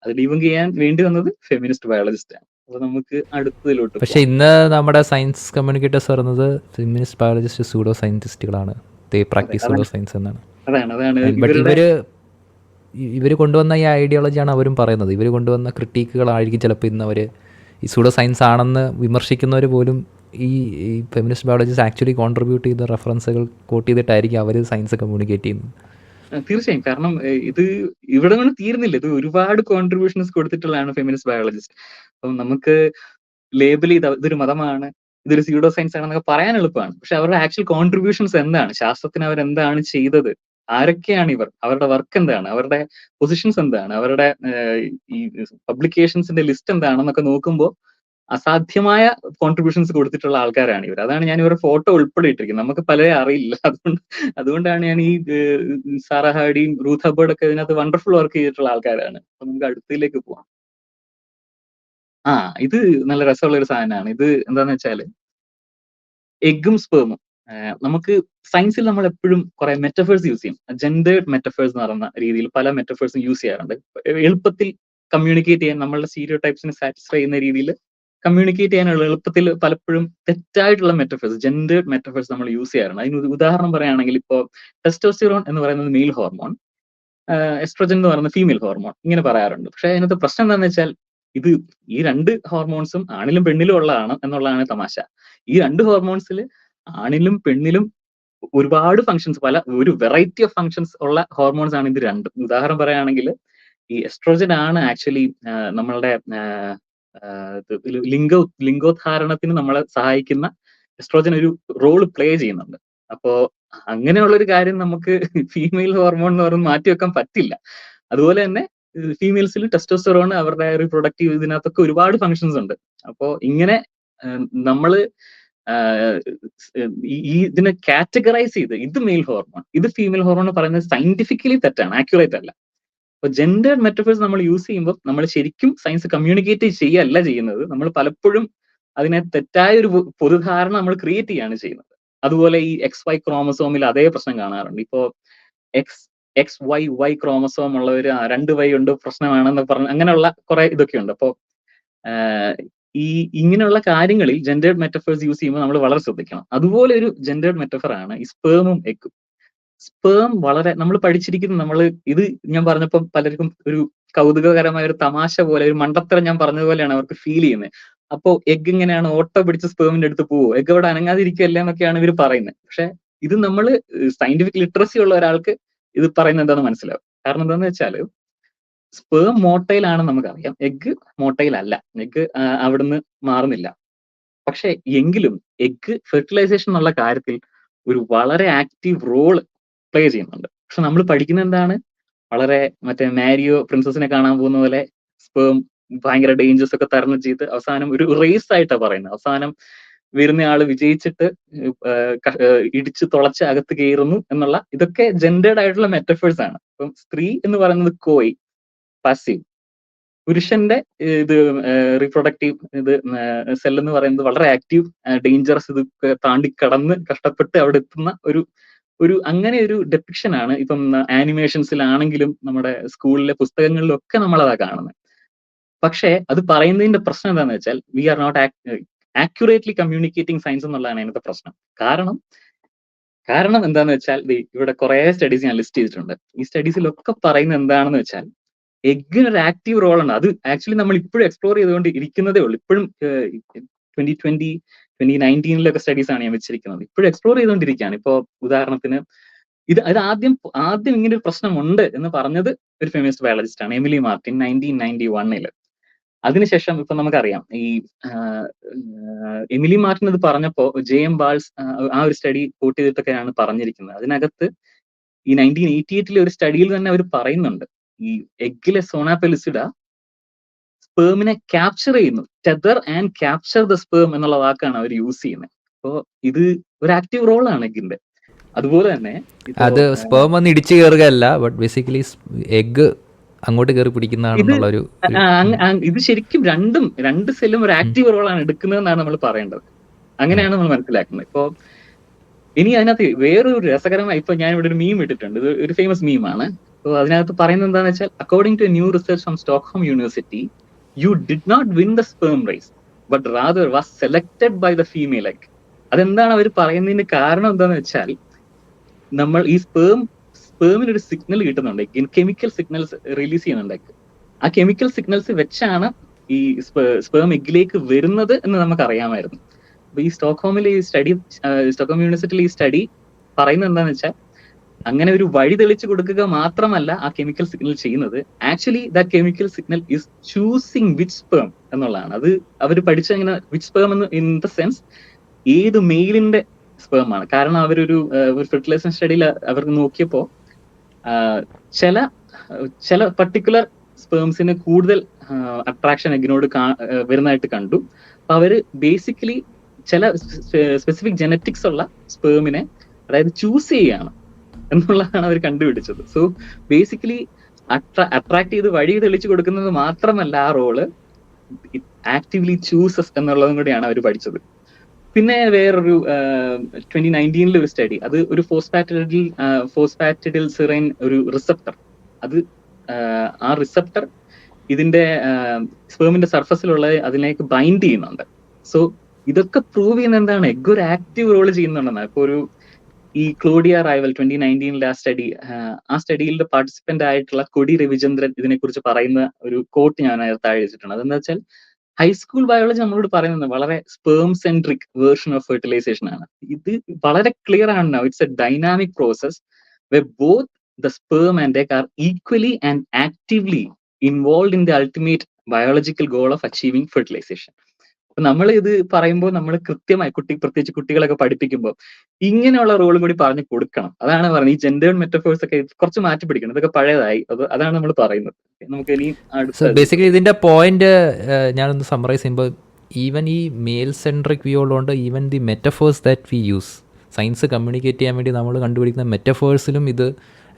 അത് ഡീബങ്ക് ചെയ്യാൻ വേണ്ടി വന്നത് ഫെമിനിസ്റ്റ് ബയോളജിസ്റ്റ് ആണ്. അപ്പൊ നമുക്ക് അടുത്തതിലോട്ട്. പക്ഷെ ഇന്ന് നമ്മുടെ സയൻസ് കമ്മ്യൂണിക്കേറ്റേഴ്സ് പറയുന്നത് ഫെമിനിസ്റ്റ് ബയോളജിസ്റ്റ് സൂഡോ സയന്റിസ്റ്റുകളാണ്, ദേ പ്രാക്ടീസ് സൂഡോ സയൻസ് എന്നാണ്. ബട്ട് ഇവർ കൊണ്ടുവന്ന ഈ ഐഡിയോളജിയാണ് അവരും പറയുന്നത്. ഇവർ കൊണ്ടുവന്ന ക്രിട്ടീക്കുകളായിരിക്കും ചിലപ്പോൾ ഇന്ന് അവർ ഈ സൂഡോ സയൻസ് ആണെന്ന് വിമർശിക്കുന്നവർ പോലും ഈ ഫെമിനിസ്റ്റ് ബയോളജിസ്റ്റ് ആക്ച്വലി കോൺട്രിബ്യൂട്ട് ചെയ്ത റെഫറൻസുകൾ കോട്ട് ചെയ്തിട്ടായിരിക്കും അവർ സയൻസ് കമ്മ്യൂണിക്കേറ്റ് ചെയ്യുന്നത്. തീർച്ചയായും. കാരണം ഇത് ഇവിടെ കൊണ്ട് തീരുന്നില്ല. ഇത് ഒരുപാട് കോൺട്രിബ്യൂഷൻസ് കൊടുത്തിട്ടുള്ളതാണ് ഫെമിനിസ്റ്റ് ബയോളജിസ്റ്റ്. അപ്പം നമുക്ക് ലേബൽ ചെയ്ത് ഇതൊരു മതമാണ്, ഇതൊരു സ്യൂഡോ സയൻസ് ആണെന്നൊക്കെ പറയാൻ എളുപ്പമാണ്. പക്ഷെ അവരുടെ ആക്ച്വൽ കോൺട്രിബ്യൂഷൻസ് എന്താണ്, ശാസ്ത്രത്തിന് അവരെന്താണ് ചെയ്തത്, ആരൊക്കെയാണ് ഇവർ, അവരുടെ വർക്ക് എന്താണ്, അവരുടെ പൊസിഷൻസ് എന്താണ്, അവരുടെ ഈ പബ്ലിക്കേഷൻസിന്റെ ലിസ്റ്റ് എന്താണെന്നൊക്കെ നോക്കുമ്പോൾ അസാധ്യമായ കോൺട്രിബ്യൂഷൻസ് കൊടുത്തിട്ടുള്ള ആൾക്കാരാണ് ഇവർ. അതാണ് ഞാൻ ഇവരുടെ ഫോട്ടോ ഉൾപ്പെടെ ഇട്ടിരിക്കുന്നത്. നമുക്ക് പലരെ അറിയില്ല. അതുകൊണ്ടാണ് ഞാൻ ഈ സാറാ ഹാർഡിയും റൂത്ത് ഹബർഡ് ഒക്കെ ഇതിനകത്ത് വണ്ടർഫുൾ വർക്ക് ചെയ്തിട്ടുള്ള ആൾക്കാരാണ്. അപ്പൊ നമുക്ക് അടുത്തതിലേക്ക് പോവാം. ഇത് നല്ല രസമുള്ള ഒരു സാധനമാണ്. ഇത് എന്താന്ന് വെച്ചാല് എഗ്ഗും സ്പേമും നമുക്ക് സയൻസിൽ നമ്മൾ എപ്പോഴും കുറെ മെറ്റഫേഴ്സ് യൂസ് ചെയ്യും. ജെൻഡേർഡ് മെറ്റഫേഴ്സ് എന്ന് പറയുന്ന രീതിയിൽ പല മെറ്റഫേഴ്സും യൂസ് ചെയ്യാറുണ്ട്. എളുപ്പത്തിൽ കമ്മ്യൂണിക്കേറ്റ് ചെയ്യാൻ, നമ്മളുടെ സ്റ്റീരിയോ ടൈപ്സിനെ സാറ്റിസ്ഫൈ ചെയ്യുന്ന രീതിയിൽ കമ്മ്യൂണിക്കേറ്റ് ചെയ്യാനുള്ള എളുപ്പത്തിൽ പലപ്പോഴും തെറ്റായിട്ടുള്ള മെറ്റഫേഴ്സ്, ജെൻഡേർഡ് മെറ്റഫേഴ്സ് നമ്മൾ യൂസ് ചെയ്യാറുണ്ട്. അതിന് ഉദാഹരണം പറയുകയാണെങ്കിൽ ഇപ്പോൾ ടെസ്റ്റോസ്റ്റിറോൺ എന്ന് പറയുന്നത് മെയിൽ ഹോർമോൺ, എസ്ട്രോജൻ എന്ന് പറയുന്ന ഫീമെയിൽ ഹോർമോൺ, ഇങ്ങനെ പറയാറുണ്ട്. പക്ഷെ അതിനകത്ത് പ്രശ്നം എന്താണെന്ന് വെച്ചാൽ ഈ രണ്ട് ഹോർമോൺസും ആണിലും പെണ്ണിലും ഉള്ളതാണ് എന്നുള്ളതാണ് തമാശ. ഈ രണ്ട് ഹോർമോൺസിൽ ആണിലും പെണ്ണിലും ഒരുപാട് ഫങ്ഷൻസ്, ഒരു വെറൈറ്റി ഓഫ് ഫങ്ഷൻസ് ഉള്ള ഹോർമോൺസ് ആണ് ഇത് രണ്ടും. ഉദാഹരണം പറയുകയാണെങ്കിൽ ഈ എസ്ട്രോജൻ ആണ് ആക്ച്വലി നമ്മളുടെ ലിംഗോദ്ധാരണത്തിന് നമ്മളെ സഹായിക്കുന്ന എസ്ട്രോജൻ ഒരു റോൾ പ്ലേ ചെയ്യുന്നുണ്ട്. അപ്പോ അങ്ങനെയുള്ള ഒരു കാര്യം നമുക്ക് ഫീമെയിൽ ഹോർമോൺ എന്ന് പറയുന്നത് മാറ്റിവെക്കാൻ പറ്റില്ല. അതുപോലെ തന്നെ ഫീമെയിൽസിൽ ടെസ്റ്റോസ്റ്റെറോൺ അവരുടെ റീപ്രൊഡക്റ്റീവ് ഇതിനകത്തൊക്കെ ഒരുപാട് ഫങ്ഷൻസ് ഉണ്ട്. അപ്പോ ഇങ്ങനെ നമ്മള് ഇതിനെ കാറ്റഗറൈസ് ചെയ്ത് ഇത് മെയിൽ ഹോർമോൺ, ഇത് ഫീമെയിൽ ഹോർമോൺ എന്ന് പറയുന്നത് സയന്റിഫിക്കലി തെറ്റാണ്, ആക്യുറേറ്റ് അല്ല. അപ്പൊ ജെൻഡേർഡ് മെറ്റഫേഴ്സ് നമ്മൾ യൂസ് ചെയ്യുമ്പോൾ നമ്മൾ ശരിക്കും സയൻസ് കമ്മ്യൂണിക്കേറ്റ് ചെയ്യല്ല ചെയ്യുന്നത്, നമ്മൾ പലപ്പോഴും അതിനെ തെറ്റായ ഒരു പൊതുധാരണ നമ്മൾ ക്രിയേറ്റ് ചെയ്യാണ് ചെയ്യുന്നത്. അതുപോലെ ഈ XY ക്രോമസോമിൽ അതേ പ്രശ്നം കാണാറുണ്ട്. ഇപ്പോ XY ക്രോമസോം ഉള്ളവർ 2 Y ഉണ്ട് പ്രശ്നമാണെന്ന് പറഞ്ഞ് അങ്ങനെയുള്ള കുറെ ഇതൊക്കെ ഉണ്ട്. അപ്പോ ഇങ്ങനെയുള്ള കാര്യങ്ങളിൽ ജെൻഡേർഡ് മെറ്റഫേഴ്സ് യൂസ് ചെയ്യുമ്പോൾ നമ്മൾ വളരെ ശ്രദ്ധിക്കണം. അതുപോലെ ഒരു ജെൻഡേർഡ് മെറ്റഫർ ആണ് ഈ സ്പേമും എഗ്ഗും. സ്പേം വളരെ നമ്മൾ പഠിച്ചിരിക്കുന്നത്, ഇത് ഞാൻ പറഞ്ഞപ്പോൾ പലർക്കും ഒരു കൗതുകകരമായ ഒരു തമാശ പോലെ, ഒരു മണ്ടത്തരം ഞാൻ പറഞ്ഞതുപോലെയാണ് അവർക്ക് ഫീൽ ചെയ്യുന്നത്. അപ്പോ എഗ്ഗ് ഇങ്ങനെയാണ് ഓട്ടോ പിടിച്ച് സ്പേമിന്റെ അടുത്ത് പോവോ, എഗ്ഗ് അവിടെ അനങ്ങാതിരിക്കുകയല്ല എന്നൊക്കെയാണ് ഇവർ പറയുന്നത്. പക്ഷെ ഇത് നമ്മൾ സയന്റിഫിക് ലിറ്ററസി ഉള്ള ഒരാൾക്ക് ഇത് പറയുന്നത് എന്താണെന്ന് മനസ്സിലാവും. കാരണം എന്താണെന്ന് വെച്ചാൽ സ്പേം മോട്ടൈൽ ആണെന്ന് നമുക്കറിയാം, എഗ്ഗ് മോട്ടൈൽ അല്ല, എഗ്ഗ് അവിടുന്ന് മാറുന്നില്ല. പക്ഷെ എങ്കിലും എഗ്ഗ് ഫെർട്ടിലൈസേഷൻ എന്നുള്ള കാര്യത്തിൽ ഒരു വളരെ ആക്റ്റീവ് റോൾ പ്ലേ ചെയ്യുന്നുണ്ട്. പക്ഷെ നമ്മൾ പഠിക്കുന്ന എന്താണ്, വളരെ മറ്റേ മാരിയോ പ്രിൻസസിനെ കാണാൻ പോകുന്ന പോലെ സ്പേം ഭയങ്കര ഡേഞ്ചേഴ്സ് ഒക്കെ തരണം ചെയ്ത് അവസാനം ഒരു റേസ് ആയിട്ടാണ് പറയുന്നത്. അവസാനം വരുന്നയാള് വിജയിച്ചിട്ട് ഇടിച്ച് തുളച്ച് അകത്ത് കയറുന്നു എന്നുള്ള, ഇതൊക്കെ ജെൻഡേർഡ് ആയിട്ടുള്ള മെറ്റഫേഴ്സ് ആണ്. ഇപ്പം സ്ത്രീ എന്ന് പറയുന്നത് കോയ്, പാസീവ്. പുരുഷന്റെ ഇത് റീപ്രൊഡക്റ്റീവ് ഇത് സെൽ എന്ന് പറയുന്നത് വളരെ ആക്റ്റീവ്, ഡേഞ്ചറസ്, ഇത് താണ്ടിക്കടന്ന് കഷ്ടപ്പെട്ട് അവിടെ എത്തുന്ന ഒരു അങ്ങനെ ഒരു ഡെപ്പിക്ഷൻ ആണ് ഇപ്പം ആനിമേഷൻസിലാണെങ്കിലും നമ്മുടെ സ്കൂളിലെ പുസ്തകങ്ങളിലും ഒക്കെ നമ്മളതാ കാണുന്നത്. പക്ഷേ അത് പറയുന്നതിന്റെ പ്രശ്നം എന്താണെന്ന് വെച്ചാൽ we are not accurately communicating science എന്നുള്ളതാണ് അതിനകത്തെ പ്രശ്നം. കാരണം എന്താന്ന് വെച്ചാൽ ഇവിടെ കുറെ സ്റ്റഡീസ് ഞാൻ ലിസ്റ്റ് ചെയ്തിട്ടുണ്ട്. ഈ സ്റ്റഡീസിലൊക്കെ പറയുന്നത് എന്താണെന്ന് വെച്ചാൽ എഗ്ഗിന് ഒരു ആക്റ്റീവ് റോൾ ഉണ്ട്. അത് ആക്ച്വലി നമ്മൾ ഇപ്പോഴും എക്സ്പ്ലോർ ചെയ്തുകൊണ്ട് ഇരിക്കുന്നതേ ഉള്ളൂ. ഇപ്പോഴും 2019 സ്റ്റഡീസ് ആണ് ഞാൻ വെച്ചിരിക്കുന്നത്. ഇപ്പോഴും എക്സ്പ്ലോർ ചെയ്തുകൊണ്ടിരിക്കുകയാണ്. ഇപ്പോ ഉദാഹരണത്തിന് ഇത് ആദ്യം ഇങ്ങനെ ഒരു പ്രശ്നമുണ്ട് എന്ന് പറഞ്ഞത് ഒരു ഫെമിനിസ്റ്റ് ബയോളജിസ്റ്റ് ആണ്, എമിലി മാർട്ടിൻ, 1991. അതിനുശേഷം ഇപ്പൊ നമുക്കറിയാം ഈ എമിലി മാർട്ടിൻ ഇത് പറഞ്ഞപ്പോ JM ബാൾസ് ആ ഒരു സ്റ്റഡി കോട്ട് ചെയ്തിട്ടൊക്കെയാണ് പറഞ്ഞിരിക്കുന്നത്. അതിനകത്ത് ഈ 1988 ഒരു സ്റ്റഡിയിൽ തന്നെ അവർ പറയുന്നുണ്ട്, ഈ എഗ്ഗിലെ സോണാപെലിസിഡ സ്പേമിനെ ക്യാപ്ചർ ചെയ്യുന്നു, tether and capture the sperm എന്നുള്ള വാക്കാണ് അവർ യൂസ് ചെയ്യുന്നത്. അപ്പോ ഇത് ഒരു ആക്റ്റീവ് റോളാണ് എഗ്ഗിന്റെ. അതുപോലെ തന്നെ അത് സ്പേം വന്ന് ഇടിച്ചു കയറുകയല്ല, ബട്ട് ബേസിക്കലി എഗ്ഗ് അങ്ങോട്ട് കയറി പിടിക്കുന്നതാണെന്നുള്ളൊരു, ഇത് ശരിക്കും രണ്ട് സെല്ലും ഒരു ആക്റ്റീവ് റോളാണ് എടുക്കുന്നതെന്നാണ് നമ്മൾ പറയേണ്ടത്. അങ്ങനെയാണ് നമ്മൾ മനസ്സിലാക്കുന്നത്. ഇപ്പോ ഇനി അതിനകത്ത് വേറൊരു രസകരമായി, ഇപ്പൊ ഞാൻ ഇവിടെ ഒരു മീം ഇട്ടിട്ടുണ്ട്, ഇത് ഒരു ഫേമസ് മീമാണ്. അപ്പോൾ അതിനകത്ത് പറയുന്നത് എന്താണെന്ന് വെച്ചാൽ, according to a new research from Stockholm University, you did not win the sperm race but rather was selected by the female egg. അതെന്താണ് അവർ പറയുന്നതിന്റെ കാരണം എന്താണെന്ന് വെച്ചാൽ, നമ്മൾ ഈ സ്പേമിന് ഒരു സിഗ്നൽ കിട്ടുന്നുണ്ട്, കെമിക്കൽ സിഗ്നൽസ് റിലീസ് ചെയ്യുന്നുണ്ട്. ആ കെമിക്കൽ സിഗ്നൽസ് വെച്ചാണ് ഈ സ്പേം എഗ്ഗിലേക്ക് വരുന്നത് എന്ന് നമുക്ക് അറിയാമായിരുന്നു. അപ്പൊ ഈ സ്റ്റോക്ക്ഹോം യൂണിവേഴ്സിറ്റിയിലെ ഈ സ്റ്റഡി പറയുന്നത് എന്താണെന്ന് വെച്ചാൽ, അങ്ങനെ ഒരു വഴി തെളിച്ചു കൊടുക്കുക മാത്രമല്ല ആ കെമിക്കൽ സിഗ്നൽ ചെയ്യുന്നത്, actually that chemical signal is choosing which sperm എന്നുള്ളതാണ്. അത് അവർ പഠിച്ചങ്ങനെ വിച്ച് സ്പേം എന്ന് ഇൻ ദ സെൻസ് ഏത് മെയിലിന്റെ സ്പേം ആണ്. കാരണം അവരൊരു ഫെർട്ടിലൈസേഷൻ സ്റ്റഡിയിൽ അവർക്ക് നോക്കിയപ്പോ ചില പർട്ടിക്കുലർ സ്പേംസിന് കൂടുതൽ അട്രാക്ഷൻ എഗ്ഗിനോട് വരുന്നതായിട്ട് കണ്ടു. അപ്പൊ അവര് ബേസിക്കലി ചില സ്പെസിഫിക് ജനറ്റിക്സ് ഉള്ള സ്പേമിനെ അതായത് ചൂസ് ചെയ്യാണ് എന്നുള്ളതാണ് അവർ കണ്ടുപിടിച്ചത്. സോ ബേസിക്കലി അട്രാക്ട് ചെയ്ത് വഴി തെളിച്ചു കൊടുക്കുന്നത് മാത്രമല്ല ആ റോള് ആക്റ്റീവ്ലി ചൂസസ് എന്നുള്ളതും കൂടിയാണ് അവർ പഠിച്ചത്. പിന്നെ വേറൊരു 2019 ഒരു സ്റ്റഡി, അത് ഒരു ഫോസ്ഫാറ്റിഡിൽ സിറൈൻ ഒരു റിസപ്റ്റർ, അത് ആ റിസപ്റ്റർ ഇതിന്റെ സ്പേമിന്റെ സർഫസിലുള്ള അതിലേക്ക് ബൈൻഡ് ചെയ്യുന്നുണ്ട്. സോ ഇതൊക്കെ പ്രൂവ് ചെയ്യുന്ന എന്താണ്, എഗ് ഒരു ആക്റ്റീവ് റോൾ ചെയ്യുന്നുണ്ടെന്നാണ്. ഇപ്പൊ ഒരു ഈ ക്ലോഡിയ റൈവൽ 2019 ആ സ്റ്റഡിയിലെ പാർട്ടിസിപ്പന്റ് ആയിട്ടുള്ള കൊടി രവിചന്ദ്രൻ ഇതിനെക്കുറിച്ച് പറയുന്ന ഒരു കോട്ട് ഞാൻ താഴെ വെച്ചിട്ടുണ്ട്. അതെന്താ വെച്ചാൽ ഹൈസ്കൂൾ ബയോളജി നമ്മളോട് പറയുന്നത് വളരെ sperm centric version of fertilisation ആണ്. ഇത് വളരെ ക്ലിയർ ആണ്. Now it's a dynamic process where both the sperm and egg are equally and actively involved in the ultimate biological goal of achieving fertilization. അപ്പൊ നമ്മൾ ഇത് പറയുമ്പോൾ നമ്മൾ കൃത്യമായി പ്രത്യേകിച്ച് കുട്ടികളൊക്കെ പഠിപ്പിക്കുമ്പോൾ ഇങ്ങനെയുള്ള റോളും കൂടി പറഞ്ഞു കൊടുക്കണം. അതാണ് പറയുന്നത്. ഈ ജെൻഡേർഡ് മെറ്റഫേഴ്സ് ഒക്കെ കുറച്ച് മാറ്റി പിടിക്കണം. ഇതൊക്കെ പഴയതായി. അതാണ് നമ്മൾ പറയുന്നത്. നമുക്ക് ഇനി ബേസിക്കലി ഇതിന്റെ പോയിന്റ് ഞാനൊന്ന് സമ്മറൈസ് ചെയ്യുമ്പോൾ, ഈവൻ ഈ മെയിൽ സെൻട്രിക് വ്യൂ ഉള്ളതുകൊണ്ട് even the metaphors that we use, science communicate ചെയ്യാൻ വേണ്ടി നമ്മൾ കണ്ടുപിടിക്കുന്ന മെറ്റഫേഴ്സിലും ഇത്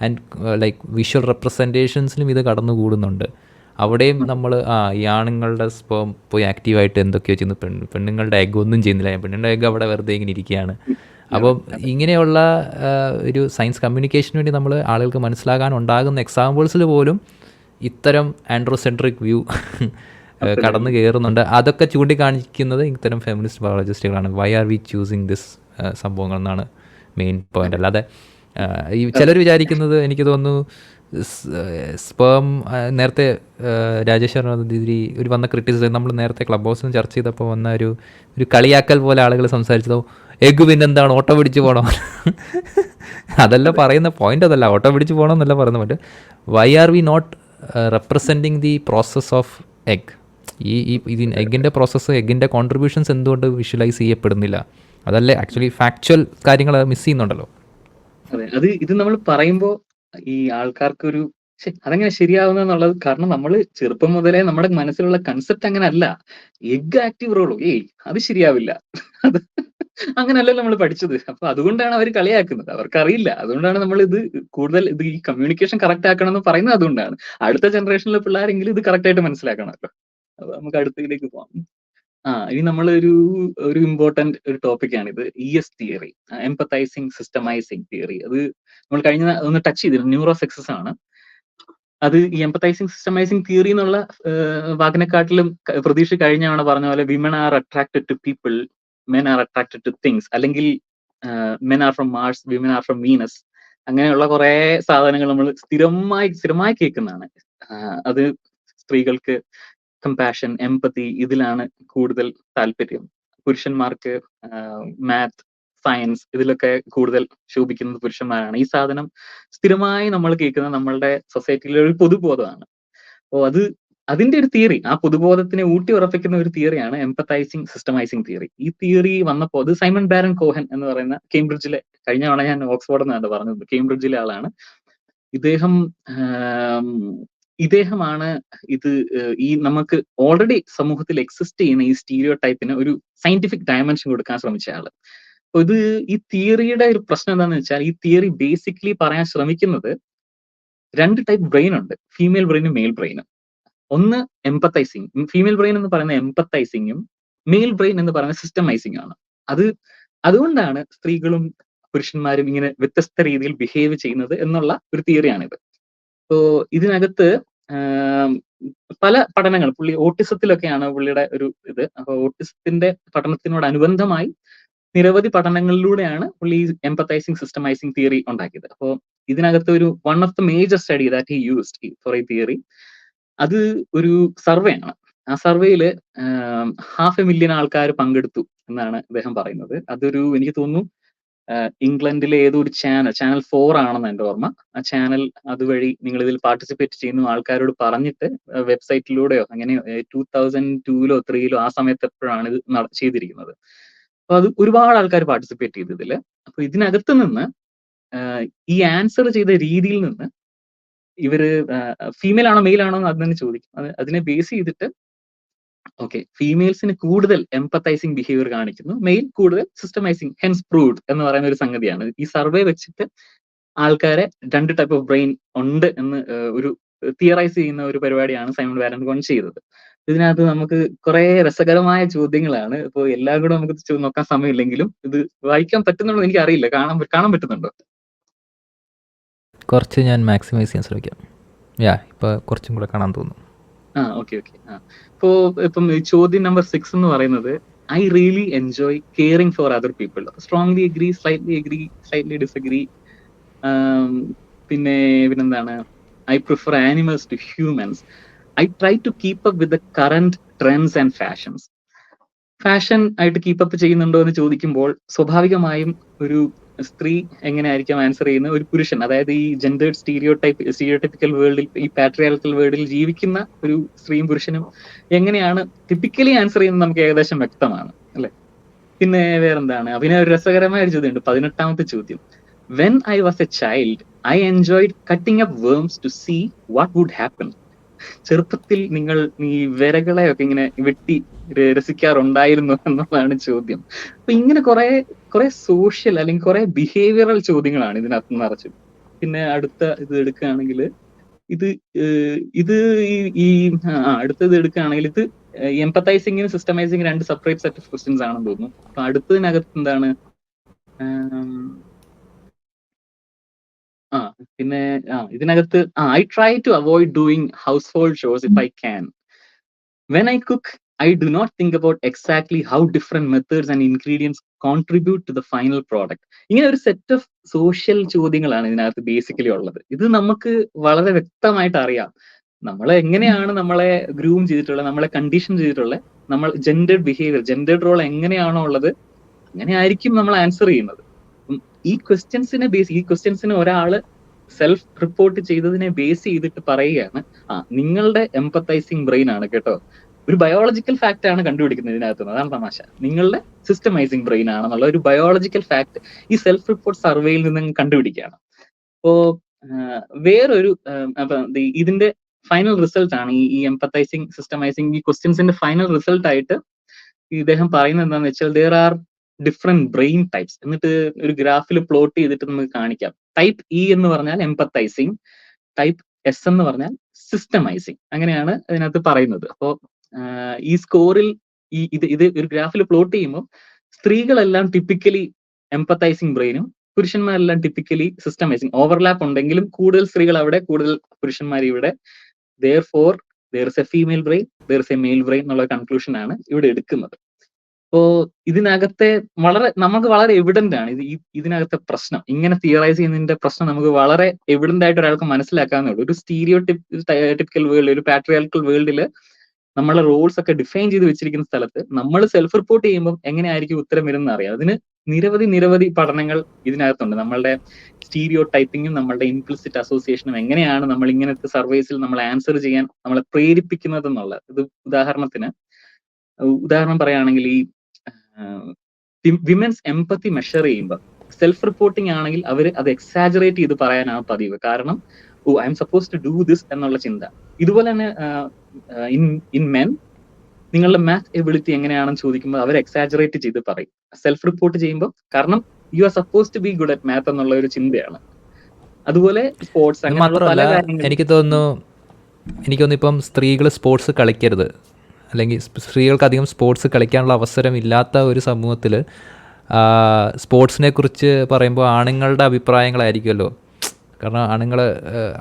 ആൻഡ് ലൈക്ക് വിഷ്വൽ റെപ്രസെൻറ്റേഷൻസിലും ഇത് കടന്നുകൂടുന്നുണ്ട്. അവിടെയും നമ്മൾ ഈ ആണുങ്ങളുടെ സ്പേം പോയി ആക്റ്റീവായിട്ട് എന്തൊക്കെയോ ചെയ്യുന്നു, പെണ്ണുങ്ങളുടെ എഗ് ഒന്നും ചെയ്യുന്നില്ല, പെണ്ണുങ്ങളുടെ എഗ് അവിടെ വെറുതെ ഇങ്ങനെ ഇരിക്കുകയാണ്. അപ്പം ഇങ്ങനെയുള്ള ഒരു സയൻസ് കമ്മ്യൂണിക്കേഷന് വേണ്ടി നമ്മൾ ആളുകൾക്ക് മനസ്സിലാകാൻ ഉണ്ടാകുന്ന എക്സാമ്പിൾസിൽ പോലും ഇത്തരം ആൻഡ്രോസെൻട്രിക് വ്യൂ കടന്നു കയറുന്നുണ്ട്. അതൊക്കെ ചൂണ്ടിക്കാണിക്കുന്നത് ഇത്തരം ഫെമിനിസ്റ്റ് ബയോളജിസ്റ്റുകളാണ്. Why are we choosing this സംഭവങ്ങൾ എന്നാണ് മെയിൻ പോയിന്റ്. അല്ലാതെ ഈ ചിലർ വിചാരിക്കുന്നത്, എനിക്ക് തോന്നുന്നു സ്പേം നേരത്തെ രാജേഷ് ദീദി ഒരു വന്ന ക്രിറ്റിസിസം നമ്മൾ നേരത്തെ ക്ലബ് ഹൗസിൽ ചർച്ച ചെയ്തപ്പോൾ വന്ന ഒരു കളിയാക്കൽ പോലെ ആളുകൾ സംസാരിച്ചതോ, എഗ് പിന്നെന്താണ് ഓട്ടോ പിടിച്ച് പോകണോ, അതല്ല പറയുന്ന പോയിന്റ്. അതല്ല ഓട്ടോ പിടിച്ച് പോകണം എന്നല്ല പറയുന്ന point. Why are we not representing the process of egg? ഈ എഗിൻ്റെ പ്രോസസ്സ്, എഗിൻ്റെ കോൺട്രിബ്യൂഷൻസ് എന്തുകൊണ്ട് വിഷ്വലൈസ് ചെയ്യപ്പെടുന്നില്ല? അതല്ലേ ആക്ച്വലി ഫാക്ച്വൽ കാര്യങ്ങൾ മിസ് ചെയ്യുന്നുണ്ടല്ലോ. അതെ, ഇത് നമ്മൾ പറയുമ്പോൾ ഈ ആൾക്കാർക്കൊരു അതെങ്ങനെ ശരിയാവുന്നുള്ളത്, കാരണം നമ്മൾ ചെറുപ്പം മുതലേ നമ്മുടെ മനസ്സിലുള്ള കൺസെപ്റ്റ് അങ്ങനെ അല്ല. എഗ് ആക്റ്റീവ് റോളോ അത് ശരിയാവില്ല, അത് അങ്ങനെയല്ലല്ലോ നമ്മൾ പഠിച്ചത്. അപ്പൊ അതുകൊണ്ടാണ് അവർ കളിയാക്കുന്നത്. അവർക്കറിയില്ല. അതുകൊണ്ടാണ് നമ്മൾ ഇത് കൂടുതൽ ഈ കമ്മ്യൂണിക്കേഷൻ കറക്റ്റ് ആക്കണം എന്ന് പറയുന്നത്. അതുകൊണ്ടാണ് അടുത്ത ജനറേഷനിലെ പിള്ളേരെങ്കിലും ഇത് കറക്റ്റ് ആയിട്ട് മനസ്സിലാക്കണമല്ലോ. അപ്പൊ നമുക്ക് അടുത്തതിലേക്ക് പോവാം. ഇനി നമ്മൾ ഒരു ഇമ്പോർട്ടന്റ് ഒരു ടോപ്പിക്കാണ് ഇത്, ES തിയറി, എംപത്തൈസിങ് സിസ്റ്റമൈസിങ് തിയറി. അത് നമ്മൾ ഒന്ന് ടച്ച് ചെയ്തിരുന്നു. ന്യൂറോ സെക്സസ് ആണ് അത്. ഈ എംപത്തൈസിങ് സിസ്റ്റമൈസിങ് തിയറി എന്നുള്ള വാക്കിനെക്കാട്ടിലും പ്രതീക്ഷ കഴിഞ്ഞാണ് പറഞ്ഞ പോലെ women are attracted to people, men are attracted to things, അല്ലെങ്കിൽ men are from Mars, women are from Venus. അങ്ങനെയുള്ള കുറെ സാധനങ്ങൾ നമ്മൾ സ്ഥിരമായി കേൾക്കുന്നതാണ്. അത് സ്ത്രീകൾക്ക് കമ്പാഷൻ, എംപതി ഇതിലാണ് കൂടുതൽ താല്പര്യം. പുരുഷന്മാർക്ക് മാത്ത്, സയൻസ് ഇതിലൊക്കെ കൂടുതൽ ശോഭിക്കുന്നത് പുരുഷന്മാരാണ്. ഈ സാധനം സ്ഥിരമായി നമ്മൾ കേൾക്കുന്ന നമ്മളുടെ സൊസൈറ്റിയിലെ ഒരു പൊതുബോധമാണ്. അപ്പോൾ അതിന്റെ ഒരു തിയറി, ആ പൊതുബോധത്തിനെ ഊട്ടി ഉറപ്പിക്കുന്ന ഒരു തിയറിയാണ് എംപത്തൈസിങ് സിസ്റ്റമൈസിങ് തിയറി. ഈ തിയറി വന്നപ്പോൾ അത് സൈമൺ ബാരൺ കോഹൻ എന്ന് പറയുന്ന കേംബ്രിഡ്ജിലെ, കഴിഞ്ഞ തവണ ഞാൻ ഓക്സ്ഫോർഡ് എന്നാണ് പറഞ്ഞത്, കേംബ്രിഡ്ജിലെ ആളാണ് ഇദ്ദേഹമാണ് ഇത് ഈ നമുക്ക് ഓൾറെഡി സമൂഹത്തിൽ എക്സിസ്റ്റ് ചെയ്യുന്ന ഈ സ്റ്റീരിയോ ടൈപ്പിന് ഒരു സയന്റിഫിക് ഡയമെൻഷൻ കൊടുക്കാൻ ശ്രമിച്ച ആള്. അപ്പൊ ഈ തിയറിയുടെ ഒരു പ്രശ്നം എന്താണെന്ന് വെച്ചാൽ, ഈ തിയറി ബേസിക്കലി പറയാൻ ശ്രമിക്കുന്നത് 2 ടൈപ്പ് ബ്രെയിൻ ഉണ്ട്, ഫീമെയിൽ ബ്രെയിനും മെയിൽ ബ്രെയിനും. ഒന്ന് എംപത്തൈസിങ്, ഫീമെയിൽ ബ്രെയിൻ എന്ന് പറയുന്ന എംപത്തൈസിങ്ങും മെയിൽ ബ്രെയിൻ എന്ന് പറയുന്ന സിസ്റ്റമൈസിങ് ആണ്. അതുകൊണ്ടാണ് സ്ത്രീകളും പുരുഷന്മാരും ഇങ്ങനെ വ്യത്യസ്ത രീതിയിൽ ബിഹേവ് ചെയ്യുന്നത് എന്നുള്ള ഒരു തിയറിയാണിത്. സോ ഇതിനകത്ത് പല പഠനങ്ങൾ, പുള്ളി ഓട്ടിസത്തിലൊക്കെയാണ് പുള്ളിയുടെ ഒരു ഇത്. അപ്പൊ ഓട്ടിസത്തിന്റെ പഠനത്തിനോടനുബന്ധമായി നിരവധി പഠനങ്ങളിലൂടെയാണ് പുള്ളി എംപത്തൈസിങ് സിസ്റ്റമൈസിങ് തിയറി ഉണ്ടാക്കിയത്. അപ്പോൾ ഇതിനകത്ത് one of the major study that he used for ഈ തിയറി, അത് ഒരു സർവേ ആണ്. ആ സർവേയില് 500,000 ആൾക്കാർ പങ്കെടുത്തു എന്നാണ് അദ്ദേഹം പറയുന്നത്. എനിക്ക് തോന്നുന്നു ഇംഗ്ലണ്ടിലെ ഏതോ ഒരു ചാനൽ 4 ആണെന്ന് എന്റെ ഓർമ്മ. ആ ചാനൽ അതുവഴി നിങ്ങൾ ഇതിൽ പാർട്ടിസിപ്പേറ്റ് ചെയ്യുന്ന ആൾക്കാരോട് പറഞ്ഞിട്ട് വെബ്സൈറ്റിലൂടെയോ അങ്ങനെ 2002-ലോ 2003-ലോ ആ സമയത്ത് എപ്പോഴാണ് ഇത് ചെയ്തിരിക്കുന്നത്. അപ്പൊ അത് ഒരുപാട് ആൾക്കാർ പാർട്ടിസിപ്പേറ്റ് ചെയ്തു ഇതില്. അപ്പൊ ഇതിനകത്ത് നിന്ന് ഈ ആൻസർ ചെയ്ത രീതിയിൽ നിന്ന് ഇവര് ഫീമെയിൽ ആണോ മെയിൽ ആണോ എന്ന് അതിനെ ചോദിക്കും. അതിനെ ബേസ് ചെയ്തിട്ട് ഫീമെയിൽസിന് കൂടുതൽ എംപത്തൈസിങ് ബിഹേവിയർ കാണിക്കുന്നു, മെയിൽ കൂടുതൽ സിസ്റ്റമൈസിങ്, ഹെൻസ് പ്രൂവ്ഡ് എന്ന് പറയുന്ന ഒരു സംഗതിയാണ്. ഈ സർവേ വെച്ചിട്ട് ആൾക്കാരെ 2 ടൈപ്പ് ഓഫ് ബ്രെയിൻ ഉണ്ട് എന്ന് ഒരു തിയറൈസ് ചെയ്യുന്ന ഒരു പരിപാടിയാണ് സൈമൺ ബാരൺ കോഹൻ ചെയ്തത്. ഇതിനകത്ത് നമുക്ക് കുറെ രസകരമായ ചോദ്യങ്ങളാണ്. ഇപ്പൊ എല്ലാം കൂടെ നമുക്ക് നോക്കാൻ സമയമില്ലെങ്കിലും ഇത് വായിക്കാൻ പറ്റുന്നുണ്ടോ എനിക്ക് അറിയില്ല. കാണാൻ പറ്റുന്നുണ്ടോ? കുറച്ച് ഞാൻ മാക്സിമൈസ് ചെയ്യാൻ ശ്രമിക്കാം. ഇപ്പോൾ കുറച്ചും കൂടെ കാണാൻ തോന്നുന്നു. ഓക്കെ. ഇപ്പം ഈ ചോദ്യം നമ്പർ 6 എന്ന് പറയുന്നത്, I really enjoy caring for other people. Strongly agree, slightly disagree. പിന്നെന്താണ്, I prefer animals to humans. I try to keep up with the current trends and fashions. Fashion ആയിട്ട് കീപ്പപ്പ് ചെയ്യുന്നുണ്ടോ എന്ന് ചോദിക്കുമ്പോൾ സ്വാഭാവികമായും ഒരു സ്ത്രീ എങ്ങനെയായിരിക്കും ആൻസർ ചെയ്യുന്നത്? ഒരു പുരുഷൻ, അതായത് ഈ ജെൻഡേർഡ് സ്റ്റീരിയോടൈപ്പിക്കൽ വേൾഡിൽ, ഈ പാട്രിയാർക്കൽ വേൾഡിൽ ജീവിക്കുന്ന ഒരു സ്ത്രീയും പുരുഷനും എങ്ങനെയാണ് ടിപ്പിക്കലി ആൻസർ ചെയ്യുന്നത് നമുക്ക് ഏകദേശം വ്യക്തമാണ് അല്ലെ? പിന്നെ വേറെന്താണ്, പിന്നെ ഒരു രസകരമായ ഒരു ചോദ്യമുണ്ട്, 18ാമത്തെ ചോദ്യം. When I was a child I enjoyed cutting up worms to see what would happen. ചെറുപ്പത്തിൽ നിങ്ങൾ ഈ വിരകളെയൊക്കെ ഇങ്ങനെ വെട്ടി രസിക്കാറുണ്ടായിരുന്നു എന്നുള്ളതാണ് ചോദ്യം. അപ്പൊ ഇങ്ങനെ കുറെ സോഷ്യൽ അല്ലെങ്കിൽ കുറെ ബിഹേവിയറൽ ചോദ്യങ്ങളാണ് ഇതിനകത്ത് നിറച്ചത്. പിന്നെ അടുത്ത ഇത് എടുക്കുകയാണെങ്കിൽ ഇത് അടുത്തത് എടുക്കുകയാണെങ്കിൽ ഇത് എംപത്തൈസിംഗും സിസ്റ്റമൈസിംഗും 2 സെപ്പറേറ്റ് സെറ്റ് ഓഫ് ക്വസ്റ്റ്യൻസ് ആണെന്ന് തോന്നുന്നു. അപ്പൊ അടുത്തതിനകത്ത് എന്താണ്, പിന്നെ ഇതിനകത്ത് I try to avoid doing household ഷോസ് if I can. When I cook I do not think about exactly how different methods and ingredients contribute to the final product. ഇങ്ങനെ ഒരു സെറ്റ് ഓഫ് സോഷ്യൽ ചോദ്യങ്ങളാണ് ഇതിനകത്ത് basically ഉള്ളത്. ഇത് നമുക്ക് വളരെ വ്യക്തമായിട്ട് അറിയാം നമ്മളെ എങ്ങനെയാണ് നമ്മളെ ഗ്രൂം ചെയ്തിട്ടുള്ളത്, നമ്മളെ കണ്ടീഷൻ ചെയ്തിട്ടുള്ളത്, നമ്മൾ ജെൻഡേർഡ് ബിഹേവിയർ, ജെൻഡേർഡ് റോൾ എങ്ങനെയാണോ ഉള്ളത് അങ്ങനെ ആയിരിക്കും നമ്മൾ ആൻസർ ചെയ്യുന്നത്. ഈ ക്വസ്റ്റ്യൻസിന് ഒരാള് സെൽഫ് റിപ്പോർട്ട് ചെയ്തതിനെ ബേസ് ചെയ്തിട്ട് പറയുകയാണ്, നിങ്ങളുടെ എംപത്തൈസിങ് ബ്രെയിൻ ആണ് കേട്ടോ, ഒരു ബയോളജിക്കൽ ഫാക്ട് ആണ് കണ്ടുപിടിക്കുന്നത് ഇതിനകത്ത്. അതാണ് തമാശ. നിങ്ങളുടെ സിസ്റ്റമൈസിങ് ബ്രെയിൻ ആണെന്നുള്ള ഒരു ബയോളജിക്കൽ ഫാക്ട് ഈ സെൽഫ് റിപ്പോർട്ട് സർവേയിൽ നിന്ന് കണ്ടുപിടിക്കുകയാണ്. അപ്പോ വേറൊരു ഇതിന്റെ ഫൈനൽ റിസൾട്ട് ആണ് ഈ എംപത്തൈസിങ്, സിസ്റ്റമൈസിങ്, ഈ ക്വസ്റ്റ്യൻസിന്റെ ഫൈനൽ റിസൾട്ട് ആയിട്ട് ഇദ്ദേഹം പറയുന്നത് എന്താണെന്ന് വെച്ചാൽ, there are different brain types. എന്നിട്ട് ഒരു ഗ്രാഫിൽ പ്ലോട്ട് ചെയ്തിട്ട് നമുക്ക് കാണിക്കാം. ടൈപ്പ് ഇ എന്ന് പറഞ്ഞാൽ എംപത്തൈസിങ്, ടൈപ്പ് എസ് എന്ന് പറഞ്ഞാൽ സിസ്റ്റമൈസിങ്. അങ്ങനെയാണ് അതിനകത്ത് പറയുന്നത്. അപ്പോ ഈ സ്കോറിൽ ഇത് ഒരു ഗ്രാഫിൽ പ്ലോട്ട് ചെയ്യുമ്പോൾ സ്ത്രീകളെല്ലാം ടിപ്പിക്കലി എംപത്തൈസിങ് ബ്രെയിനും പുരുഷന്മാരെല്ലാം ടിപ്പിക്കലി സിസ്റ്റമൈസിങ്. ഓവർലാപ്പ് ഉണ്ടെങ്കിലും കൂടുതൽ സ്ത്രീകൾ അവിടെ, കൂടുതൽ പുരുഷന്മാർ ഇവിടെ. therefore there is a female brain, there is a male brain എന്നുള്ള കൺക്ലൂഷൻ ആണ് ഇവിടെ എടുക്കുന്നത്. അപ്പോ ഇതിനകത്തെ നമുക്ക് വളരെ എവിഡന്റ് ആണ് ഇതിനകത്തെ പ്രശ്നം. ഇങ്ങനെ തിയറൈസ് ചെയ്യുന്നതിന്റെ പ്രശ്നം നമുക്ക് വളരെ എവിഡന്റ് ആയിട്ട് ഒരാൾക്ക് മനസ്സിലാക്കാവുന്നേ ഉള്ളൂ. ഒരു ടിപ്പിക്കൽ വേൾഡ്, ഒരു പാട്രിയാർക്കൽ വേൾഡില് നമ്മളെ റോൾസ് ഒക്കെ ഡിഫൈൻ ചെയ്ത് വെച്ചിരിക്കുന്ന സ്ഥലത്ത് നമ്മൾ സെൽഫ് റിപ്പോർട്ട് ചെയ്യുമ്പോൾ എങ്ങനെയായിരിക്കും ഉത്തരം വരുന്നത് അറിയാം. അതിന് നിരവധി പഠനങ്ങൾ ഇതിനകത്തുണ്ട്. നമ്മളുടെ സ്റ്റീരിയോ ടൈപ്പിങ്ങും നമ്മളുടെ ഇംപ്ലിസിറ്റ് അസോസിയേഷനും എങ്ങനെയാണ് നമ്മൾ ഇങ്ങനത്തെ സർവേസിൽ നമ്മൾ ആൻസർ ചെയ്യാൻ നമ്മളെ പ്രേരിപ്പിക്കുന്നത് എന്നുള്ളത്. ഇത് ഉദാഹരണം പറയുകയാണെങ്കിൽ, ഈ വിമൻസ് എംപത്തി മെഷർ ചെയ്യുമ്പോൾ സെൽഫ് റിപ്പോർട്ടിംഗ് ആണെങ്കിൽ അവർ അത് എക്സാജറേറ്റ് ചെയ്ത് പറയാനാണ് പതിവ്. കാരണം I'm suppose to do this എന്നുള്ള ചിന്ത. ഇതുപോലെ തന്നെ ഇൻ മെൻ നിങ്ങളുടെ മാത്ത് എബിലിറ്റി എങ്ങനെയാണെന്ന് ചോദിക്കുമ്പോൾ അവർ എക്സാജറേറ്റ് ചെയ്ത് പറയും സെൽഫ് റിപ്പോർട്ട് ചെയ്യുമ്പോൾ. കാരണം you are suppose to be good at math എന്നുള്ള ഒരു ചിന്തയാണ്. അതുപോലെ സ്പോർട്സ്, എനിക്ക് തോന്നുന്നു ഇപ്പം സ്ത്രീകൾ സ്പോർട്സ് കളിക്കരുത്, അല്ലെങ്കിൽ സ്ത്രീകൾക്ക് അധികം സ്പോർട്സ് കളിക്കാനുള്ള അവസരം ഇല്ലാത്ത ഒരു സമൂഹത്തിൽ സ്പോർട്സിനെ കുറിച്ച് പറയുമ്പോൾ ആണുങ്ങളുടെ അഭിപ്രായങ്ങളായിരിക്കുമല്ലോ. കാരണം ആണുങ്ങൾ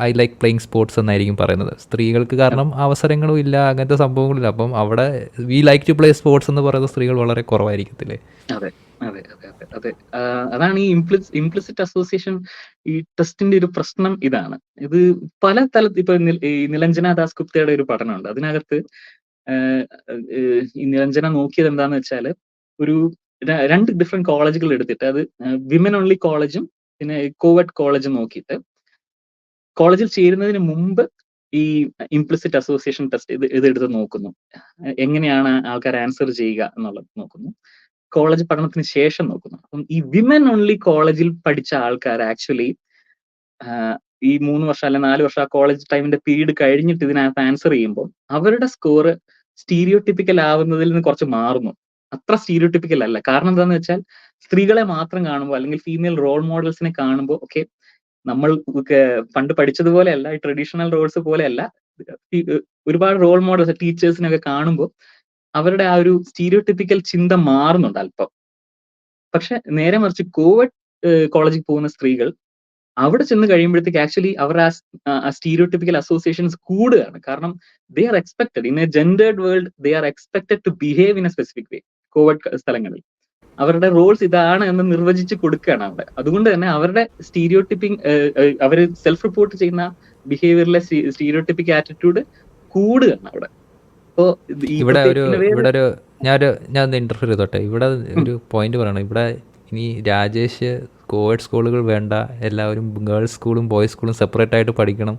ഐ ലൈക്ക് പ്ലേയിങ് സ്പോർട്സ് എന്നായിരിക്കും പറയുന്നത്. സ്ത്രീകൾക്ക് കാരണം അവസരങ്ങളും ഇല്ല, അങ്ങനത്തെ സംഭവങ്ങളില്ല. അപ്പം അവിടെ we like to play sports എന്ന് പറയുന്ന സ്ത്രീകൾ വളരെ കുറവായിരിക്കത്തില്ലേ? അതെ. അതാണ് ഈ ഇംപ്ലിസിറ്റ് അസോസിയേഷൻ, ഈ ടെസ്റ്റിന്റെ ഒരു പ്രശ്നം ഇതാണ്. ഇത് പല തലത്തിൽ, ഇപ്പൊ ഈ നിലഞ്ജന ദാസ് ഗുപ്തയുടെ ഒരു പഠനമുണ്ട്. അതിനകത്ത് ഈ നിരഞ്ജന നോക്കിയത് എന്താന്ന് വെച്ചാൽ, ഒരു 2 ഡിഫറെന്റ് കോളേജുകൾ എടുത്തിട്ട്, അത് വിമൻ ഓൺലി കോളേജും പിന്നെ കോവെഡ് കോളേജും നോക്കിയിട്ട് കോളേജിൽ ചേരുന്നതിന് മുമ്പ് ഈ ഇംപ്ലിസിറ്റ് അസോസിയേഷൻ ടെസ്റ്റ് ഇതെടുത്ത് നോക്കുന്നു. എങ്ങനെയാണ് ആൾക്കാർ ആൻസർ ചെയ്യുക എന്നുള്ളത് നോക്കുന്നു. കോളേജ് പഠനത്തിന് ശേഷം നോക്കുന്നു. അപ്പം ഈ വിമൻ ഓൺലി കോളേജിൽ പഠിച്ച ആൾക്കാർ ആക്ച്വലി ഈ 3 വർഷം അല്ലെ 4 വർഷം ആ കോളേജ് ടൈമിന്റെ പീരീഡ് കഴിഞ്ഞിട്ട് ഇതിനകത്ത് ആൻസർ ചെയ്യുമ്പോൾ അവരുടെ സ്കോർ സ്റ്റീരിയോടിപ്പിക്കൽ ആവുന്നതിൽ നിന്ന് കുറച്ച് മാറുന്നു. അത്ര സ്റ്റീരിയോടിപ്പിക്കൽ അല്ല. കാരണം എന്താണെന്ന് വെച്ചാൽ, സ്ത്രീകളെ മാത്രം കാണുമ്പോൾ അല്ലെങ്കിൽ ഫീമെയിൽ റോൾ മോഡൽസിനെ കാണുമ്പോൾ, ഓക്കെ നമ്മൾ പണ്ട് പഠിച്ചതുപോലെയല്ല, ഈ ട്രഡീഷണൽ റോൾസ് പോലെയല്ല, ഒരുപാട് റോൾ മോഡൽസ് ടീച്ചേഴ്സിനൊക്കെ കാണുമ്പോൾ അവരുടെ ആ ഒരു സ്റ്റീരിയോടിപ്പിക്കൽ ചിന്ത മാറുന്നുണ്ട് അല്പം. പക്ഷെ നേരെ മറിച്ച് കോവെഡ് കോളേജിൽ പോകുന്ന സ്ത്രീകൾ അവിടെ ചെന്ന് കഴിയുമ്പോഴത്തേക്ക് ആക്ച്വലി അവരുടെ ആ സ്റ്റീരിയോടിപ്പിക്കൽ അസോസിയേഷൻസ് കൂടുകയാണ്. കാരണം they are expected in a gendered world, they are expected to behave in a specific way. Covid സ്ഥലങ്ങളിൽ അവരുടെ റോൾസ് ഇതാണ് എന്ന് നിർവചിച്ച് കൊടുക്കുകയാണ് അവിടെ. അതുകൊണ്ട് തന്നെ അവരുടെ സ്റ്റീരിയോടിപ്പിംഗ് അവർ സെൽഫ് റിപ്പോർട്ട് ചെയ്യുന്ന ബിഹേവിയറിലെ സ്റ്റീരിയോടിപ്പിക് ആറ്റിറ്റ്യൂഡ് കൂടുകയാണ് അവിടെ. അപ്പോ ഈ ഇവിടെ ഒരു പ്രത്യേക ഞാൻ ഒന്ന് ഇന്റർഫിയർ ചെയ്തോട്ടെ. ഇവിടെ ഒരു പോയിന്റ് പറയണം. ഇവിടെ ഇനി രാജേഷ് കോവിഡ് സ്കൂളുകൾ വേണ്ട, എല്ലാവരും ഗേൾസ് സ്കൂളും ബോയ്സ് സ്കൂളും സെപ്പറേറ്റ് ആയിട്ട് പഠിക്കണം,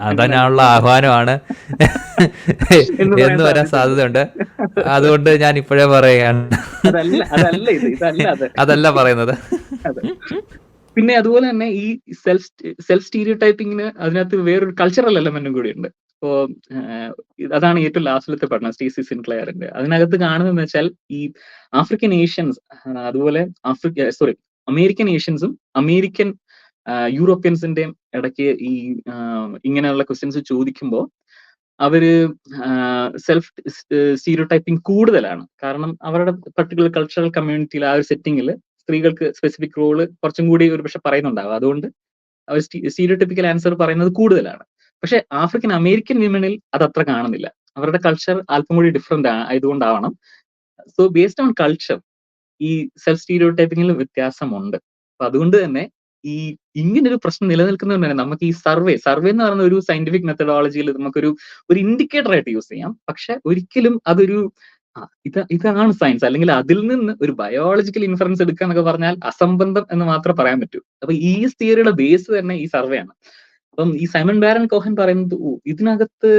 അതിനുള്ള ആഹ്വാനമാണ് എന്ന് വരാൻ സാധ്യതയുണ്ട്. അതുകൊണ്ട് ഞാൻ ഇപ്പോഴേ പറയുകയാണ്, അതല്ല പറയുന്നത്. പിന്നെ അതുപോലെ തന്നെ ഈ സെൽഫ് സ്റ്റീരിയോടൈപ്പിങ്ങിന് അതിനകത്ത് വേറൊരു കൾച്ചറൽ എലമെന്റും കൂടി ഉണ്ട്. ഇപ്പോ അതാണ് ഏറ്റവും ലാസ്റ്റിലത്തെ പഠനം സ്റ്റീസി സിൻക്ലെയറിന്റെ. അതിനകത്ത് കാണുന്നതെന്ന് വെച്ചാൽ ഈ ആഫ്രിക്കൻ ഏഷ്യൻസ്, അതുപോലെ അമേരിക്കൻ ഏഷ്യൻസും അമേരിക്കൻ യൂറോപ്യൻസിന്റെയും ഇടയ്ക്ക് ഈ ഇങ്ങനെയുള്ള ക്വസ്റ്റ്യൻസ് ചോദിക്കുമ്പോൾ അവര് സെൽഫ് സ്റ്റീരിയോടൈപ്പിംഗ് കൂടുതലാണ്. കാരണം അവരുടെ പർട്ടിക്കുലർ കൾച്ചറൽ കമ്മ്യൂണിറ്റിയിൽ ആ ഒരു സെറ്റിംഗിൽ സ്ത്രീകൾക്ക് സ്പെസിഫിക് റോള് കുറച്ചും കൂടി ഒരു പക്ഷെ പറയുന്നുണ്ടാവും. അതുകൊണ്ട് അവർ സ്റ്റീരിയോടിപ്പിക്കൽ ആൻസർ പറയുന്നത് കൂടുതലാണ്. പക്ഷെ ആഫ്രിക്കൻ അമേരിക്കൻ വിമനിൽ അത് അത്ര കാണുന്നില്ല. അവരുടെ കൾച്ചർ അല്പം കൂടി ഡിഫറെന്റ് ആയതുകൊണ്ടാവണം. സോ ബേസ്ഡ് ഓൺ കൾച്ചർ ഈ സെൽഫ് സ്റ്റീരിയോടൈപ്പിംഗിൽ വ്യത്യാസമുണ്ട്. അപ്പൊ അതുകൊണ്ട് തന്നെ ഈ ഇങ്ങനൊരു പ്രശ്നം നിലനിൽക്കുന്നതുകൊണ്ട് തന്നെ നമുക്ക് ഈ സർവേ എന്ന് പറയുന്ന ഒരു സയന്റിഫിക് മെത്തഡോളജിയിൽ നമുക്കൊരു ഇൻഡിക്കേറ്റർ ആയിട്ട് യൂസ് ചെയ്യാം. പക്ഷെ ഒരിക്കലും അതൊരു ഇതാണ് സയൻസ്, അല്ലെങ്കിൽ അതിൽ നിന്ന് ഒരു ബയോളജിക്കൽ ഇൻഫറൻസ് എടുക്കുക എന്നൊക്കെ പറഞ്ഞാൽ അസംബന്ധം എന്ന് മാത്രമേ പറയാൻ പറ്റൂ. അപ്പൊ ഈ തിയറിയുടെ ബേസ് തന്നെ ഈ സർവേ ആണ്. അപ്പം ഈ സൈമൺ ബാരൻ കോഹൻ പറയുന്നത് ഇതിനകത്ത്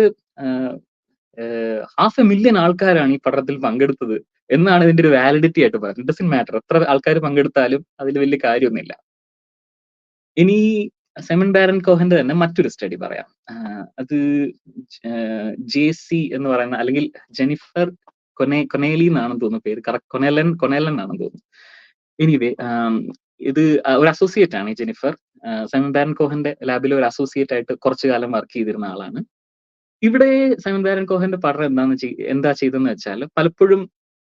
500,000 ആൾക്കാരാണ് ഈ പഠനത്തിൽ പങ്കെടുത്തത് എന്നാണ് ഇതിന്റെ ഒരു വാലിഡിറ്റി ആയിട്ട് പറയുന്നത്. ഇറ്റ് ഡസന്റ് മാറ്റർ എത്ര ആൾക്കാർ പങ്കെടുത്താലും അതിൽ വലിയ കാര്യമൊന്നുമില്ല. ഇനി സൈമൺ ബാരൻ കോഹന്റെ തന്നെ മറ്റൊരു സ്റ്റഡി പറയാം. അത് JC എന്ന് പറയുന്ന, അല്ലെങ്കിൽ ജെനിഫർ കൊനേലി എന്നാണെന്ന് തോന്നുന്നു പേര്, കറക്റ്റ് കൊനേലൻ ആണെന്ന് തോന്നുന്നു. എനിവേ ഇത് ഒരു അസോസിയേറ്റ് ആണ് ഈ ജെനിഫർ. സൈമൺ ബാരൻ കോഹന്റെ ലാബിൽ ഒരു അസോസിയേറ്റ് ആയിട്ട് കുറച്ചു കാലം വർക്ക് ചെയ്തിരുന്ന ആളാണ്. ഇവിടെ സൈമൺ ബാരൻ കോഹന്റെ പഠനം എന്താ ചെയ്തെന്ന് വെച്ചാൽ, പലപ്പോഴും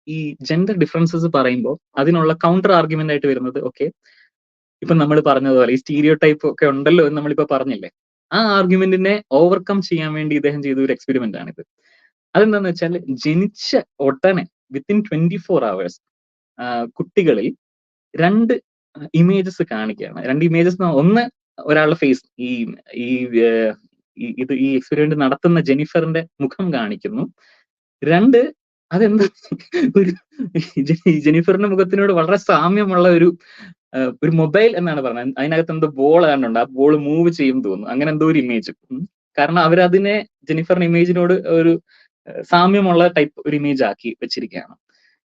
ഈ ജെൻഡർ ഡിഫറൻസസ് പറയുമ്പോൾ അതിനുള്ള കൗണ്ടർ ആർഗ്യുമെന്റ് ആയിട്ട് വരുന്നത്, ഓക്കെ ഇപ്പൊ നമ്മൾ പറഞ്ഞതുപോലെ ഈ സ്റ്റീരിയോ ടൈപ്പ് ഒക്കെ ഉണ്ടല്ലോ എന്ന് നമ്മളിപ്പോ പറഞ്ഞില്ലേ, ആ ആർഗ്യുമെന്റിനെ ഓവർകം ചെയ്യാൻ വേണ്ടി ഇദ്ദേഹം ചെയ്ത ഒരു എക്സ്പെരിമെന്റ് ആണിത്. അതെന്താന്ന് വെച്ചാൽ, ജനിച്ച ഉടനെ വിത്തിൻ 24 hours കുട്ടികളിൽ 2 ഇമേജസ് കാണിക്കുകയാണ്. 2 ഇമേജസ്, ഒന്ന് ഒരാളുടെ ഫേസ്, ഈ എക്സ്പെരിമെന്റ് നടത്തുന്ന ജെനിഫറിന്റെ മുഖം കാണിക്കുന്നു. 2 അതെന്താ ഒരു ജെനിഫറിന്റെ മുഖത്തിനോട് വളരെ സാമ്യമുള്ള ഒരു മൊബൈൽ എന്നാണ് പറഞ്ഞത്. അതിനകത്ത് എന്തോ ബോൾ കണ്ടുണ്ട്, ആ ബോൾ മൂവ് ചെയ്യും തോന്നുന്നു, അങ്ങനെ എന്തോ ഒരു ഇമേജ്. കാരണം അവരതിനെ ജെനിഫറിന്റെ ഇമേജിനോട് ഒരു സാമ്യമുള്ള ടൈപ്പ് ഒരു ഇമേജ് ആക്കി വെച്ചിരിക്കുകയാണ്.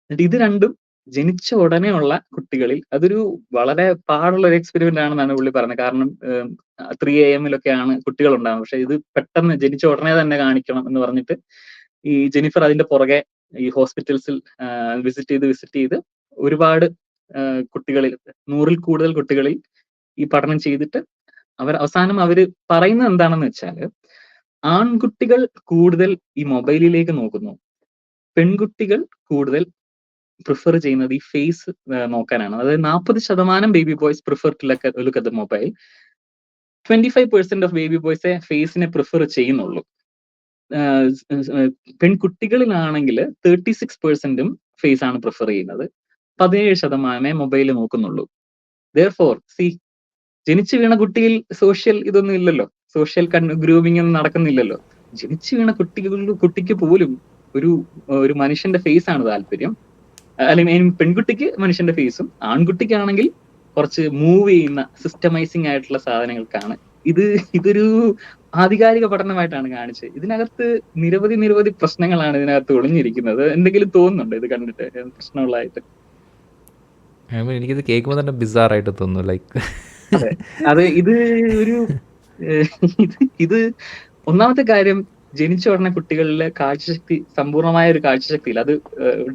എന്നിട്ട് ഇത് രണ്ടും ജനിച്ച ഉടനെ ഉള്ള കുട്ടികളിൽ, അതൊരു വളരെ പാടുള്ള ഒരു എക്സ്പെരിമെന്റ് ആണെന്നാണ് പുള്ളി പറഞ്ഞത്. കാരണം 3 AM കുട്ടികൾ ഉണ്ടാകുന്നത്. പക്ഷെ ഇത് പെട്ടെന്ന് ജനിച്ച ഉടനെ തന്നെ കാണിക്കണം എന്ന് പറഞ്ഞിട്ട് ഈ ജെനിഫർ അതിന്റെ പുറകെ ഈ ഹോസ്പിറ്റൽസിൽ വിസിറ്റ് ചെയ്ത് ഒരുപാട് കുട്ടികളിൽ, 100-ൽ കൂടുതൽ കുട്ടികളിൽ ഈ പഠനം ചെയ്തിട്ട് അവസാനം അവര് പറയുന്നത് എന്താണെന്ന് വെച്ചാല്, ആൺകുട്ടികൾ കൂടുതൽ ഈ മൊബൈലിലേക്ക് നോക്കുന്നു, പെൺകുട്ടികൾ കൂടുതൽ പ്രിഫർ ചെയ്യുന്നത് ഈ ഫേസ് നോക്കാനാണ്. അതായത് 40% baby boys prefer to look at the mobile, 25% of baby ബോയ്സെ ഫേസിനെ പ്രിഫർ ചെയ്യുന്നുള്ളൂ. പെൺകുട്ടികളിലാണെങ്കിൽ 36% ഫേസ് ആണ് പ്രിഫർ ചെയ്യുന്നത്, 17% മൊബൈൽ നോക്കുന്നുള്ളൂ. Therefore, ജനിച്ചു വീണ കുട്ടിയിൽ സോഷ്യൽ ഇതൊന്നും ഇല്ലല്ലോ, സോഷ്യൽ ഗ്രൂമിംഗ് ഒന്നും നടക്കുന്നില്ലല്ലോ. ജനിച്ചു വീണ കുട്ടിക്ക് പോലും ഒരു മനുഷ്യന്റെ ഫേസ് ആണ് താല്പര്യം. അല്ലെങ്കിൽ പെൺകുട്ടിക്ക് മനുഷ്യന്റെ ഫേസും, ആൺകുട്ടിക്കാണെങ്കിൽ കുറച്ച് മൂവ് ചെയ്യുന്ന സിസ്റ്റമൈസിങ് ആയിട്ടുള്ള സാധനങ്ങൾക്കാണ്. ഇതൊരു ആധികാരിക പഠനമായിട്ടാണ് കാണിച്ചത്. ഇതിനകത്ത് നിരവധി പ്രശ്നങ്ങളാണ് ഇതിനകത്ത് ഒളിഞ്ഞിരിക്കുന്നത്. എന്തെങ്കിലും തോന്നുന്നുണ്ടോ ഇത് കണ്ടിട്ട് പ്രശ്നമുള്ളതായിട്ട്? എനിക്കിത് കേൾക്കുമ്പോൾ തന്നെ ബിസാറായിട്ട് തോന്നുന്നു. ലൈക്ക് അതെ, ഇത് ഒന്നാമത്തെ കാര്യം, ജനിച്ച ഉടനെ കുട്ടികളിലെ കാഴ്ചശക്തി, സമ്പൂർണമായ ഒരു കാഴ്ചശക്തി ഇല്ല. അത്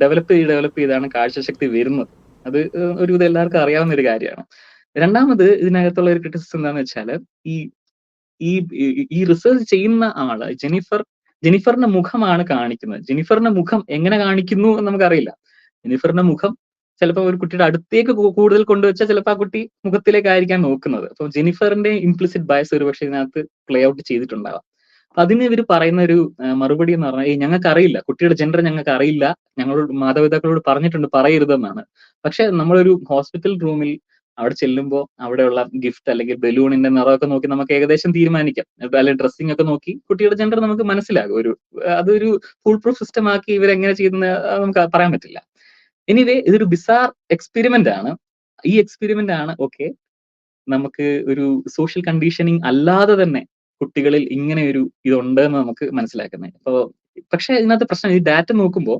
ഡെവലപ്പ് ചെയ്താണ് കാഴ്ചശക്തി വരുന്നത്. അത് ഒരുവിധം എല്ലാവർക്കും അറിയാവുന്ന ഒരു കാര്യമാണ്. രണ്ടാമത്, ഇതിനകത്തുള്ള ഒരു ക്രിറ്റിസിസം എന്താണെന്ന് വെച്ചാൽ, ഈ ഈ ഈ റിസർച്ച് ചെയ്യുന്ന ആള് ജെനിഫറിന്റെ മുഖമാണ് കാണിക്കുന്നത്. ജെനിഫറിന്റെ മുഖം എങ്ങനെ കാണിക്കുന്നു എന്ന് നമുക്കറിയില്ല. ജെനിഫറിന്റെ മുഖം ചിലപ്പോൾ ഒരു കുട്ടിയുടെ അടുത്തേക്ക് കൂടുതൽ കൊണ്ടുവച്ചാൽ ചിലപ്പോൾ ആ കുട്ടി മുഖത്തിലേക്കായിരിക്കാം നോക്കുന്നത്. അപ്പൊ ജെനിഫറിന്റെ ഇംപ്ലിസിറ്റ് ബയസ് ഒരുപക്ഷെ ഇതിനകത്ത് പ്ലേ ഔട്ട് ചെയ്തിട്ടുണ്ടാവാം. അപ്പൊ അതിന് ഇവർ പറയുന്ന ഒരു മറുപടി എന്ന് പറഞ്ഞാൽ, ഞങ്ങൾക്ക് അറിയില്ല, കുട്ടിയുടെ ജെൻഡർ ഞങ്ങൾക്ക് അറിയില്ല, ഞങ്ങളോട് മാതാപിതാക്കളോട് പറഞ്ഞിട്ടുണ്ട് പറയരുതെന്നാണ്. പക്ഷെ നമ്മളൊരു ഹോസ്പിറ്റൽ റൂമിൽ അവിടെ ചെല്ലുമ്പോൾ അവിടെയുള്ള ഗിഫ്റ്റ് അല്ലെങ്കിൽ ബലൂണിന്റെ നിറമൊക്കെ നോക്കി നമുക്ക് ഏകദേശം തീരുമാനിക്കാം. അല്ലെങ്കിൽ ഡ്രസ്സിംഗ് ഒക്കെ നോക്കി കുട്ടിയുടെ ജെൻഡർ നമുക്ക് മനസ്സിലാകും. അതൊരു ഫുൾ പ്രൂഫ് സിസ്റ്റം ആക്കി ഇവരെങ്ങനെ ചെയ്യുന്ന നമുക്ക് പറയാൻ പറ്റില്ല. എനിവേ ഇതൊരു ബിസാർ എക്സ്പെരിമെന്റ് ആണ്. ഈ എക്സ്പെരിമെന്റ് ആണ് നമുക്ക് ഒരു സോഷ്യൽ കണ്ടീഷനിങ് അല്ലാതെ തന്നെ കുട്ടികളിൽ ഇങ്ങനെ ഒരു ഇതുണ്ട് എന്ന് നമുക്ക് മനസ്സിലാക്കുന്നത്. പക്ഷെ ഇതിനകത്ത് പ്രശ്നം, ഈ ഡാറ്റ നോക്കുമ്പോൾ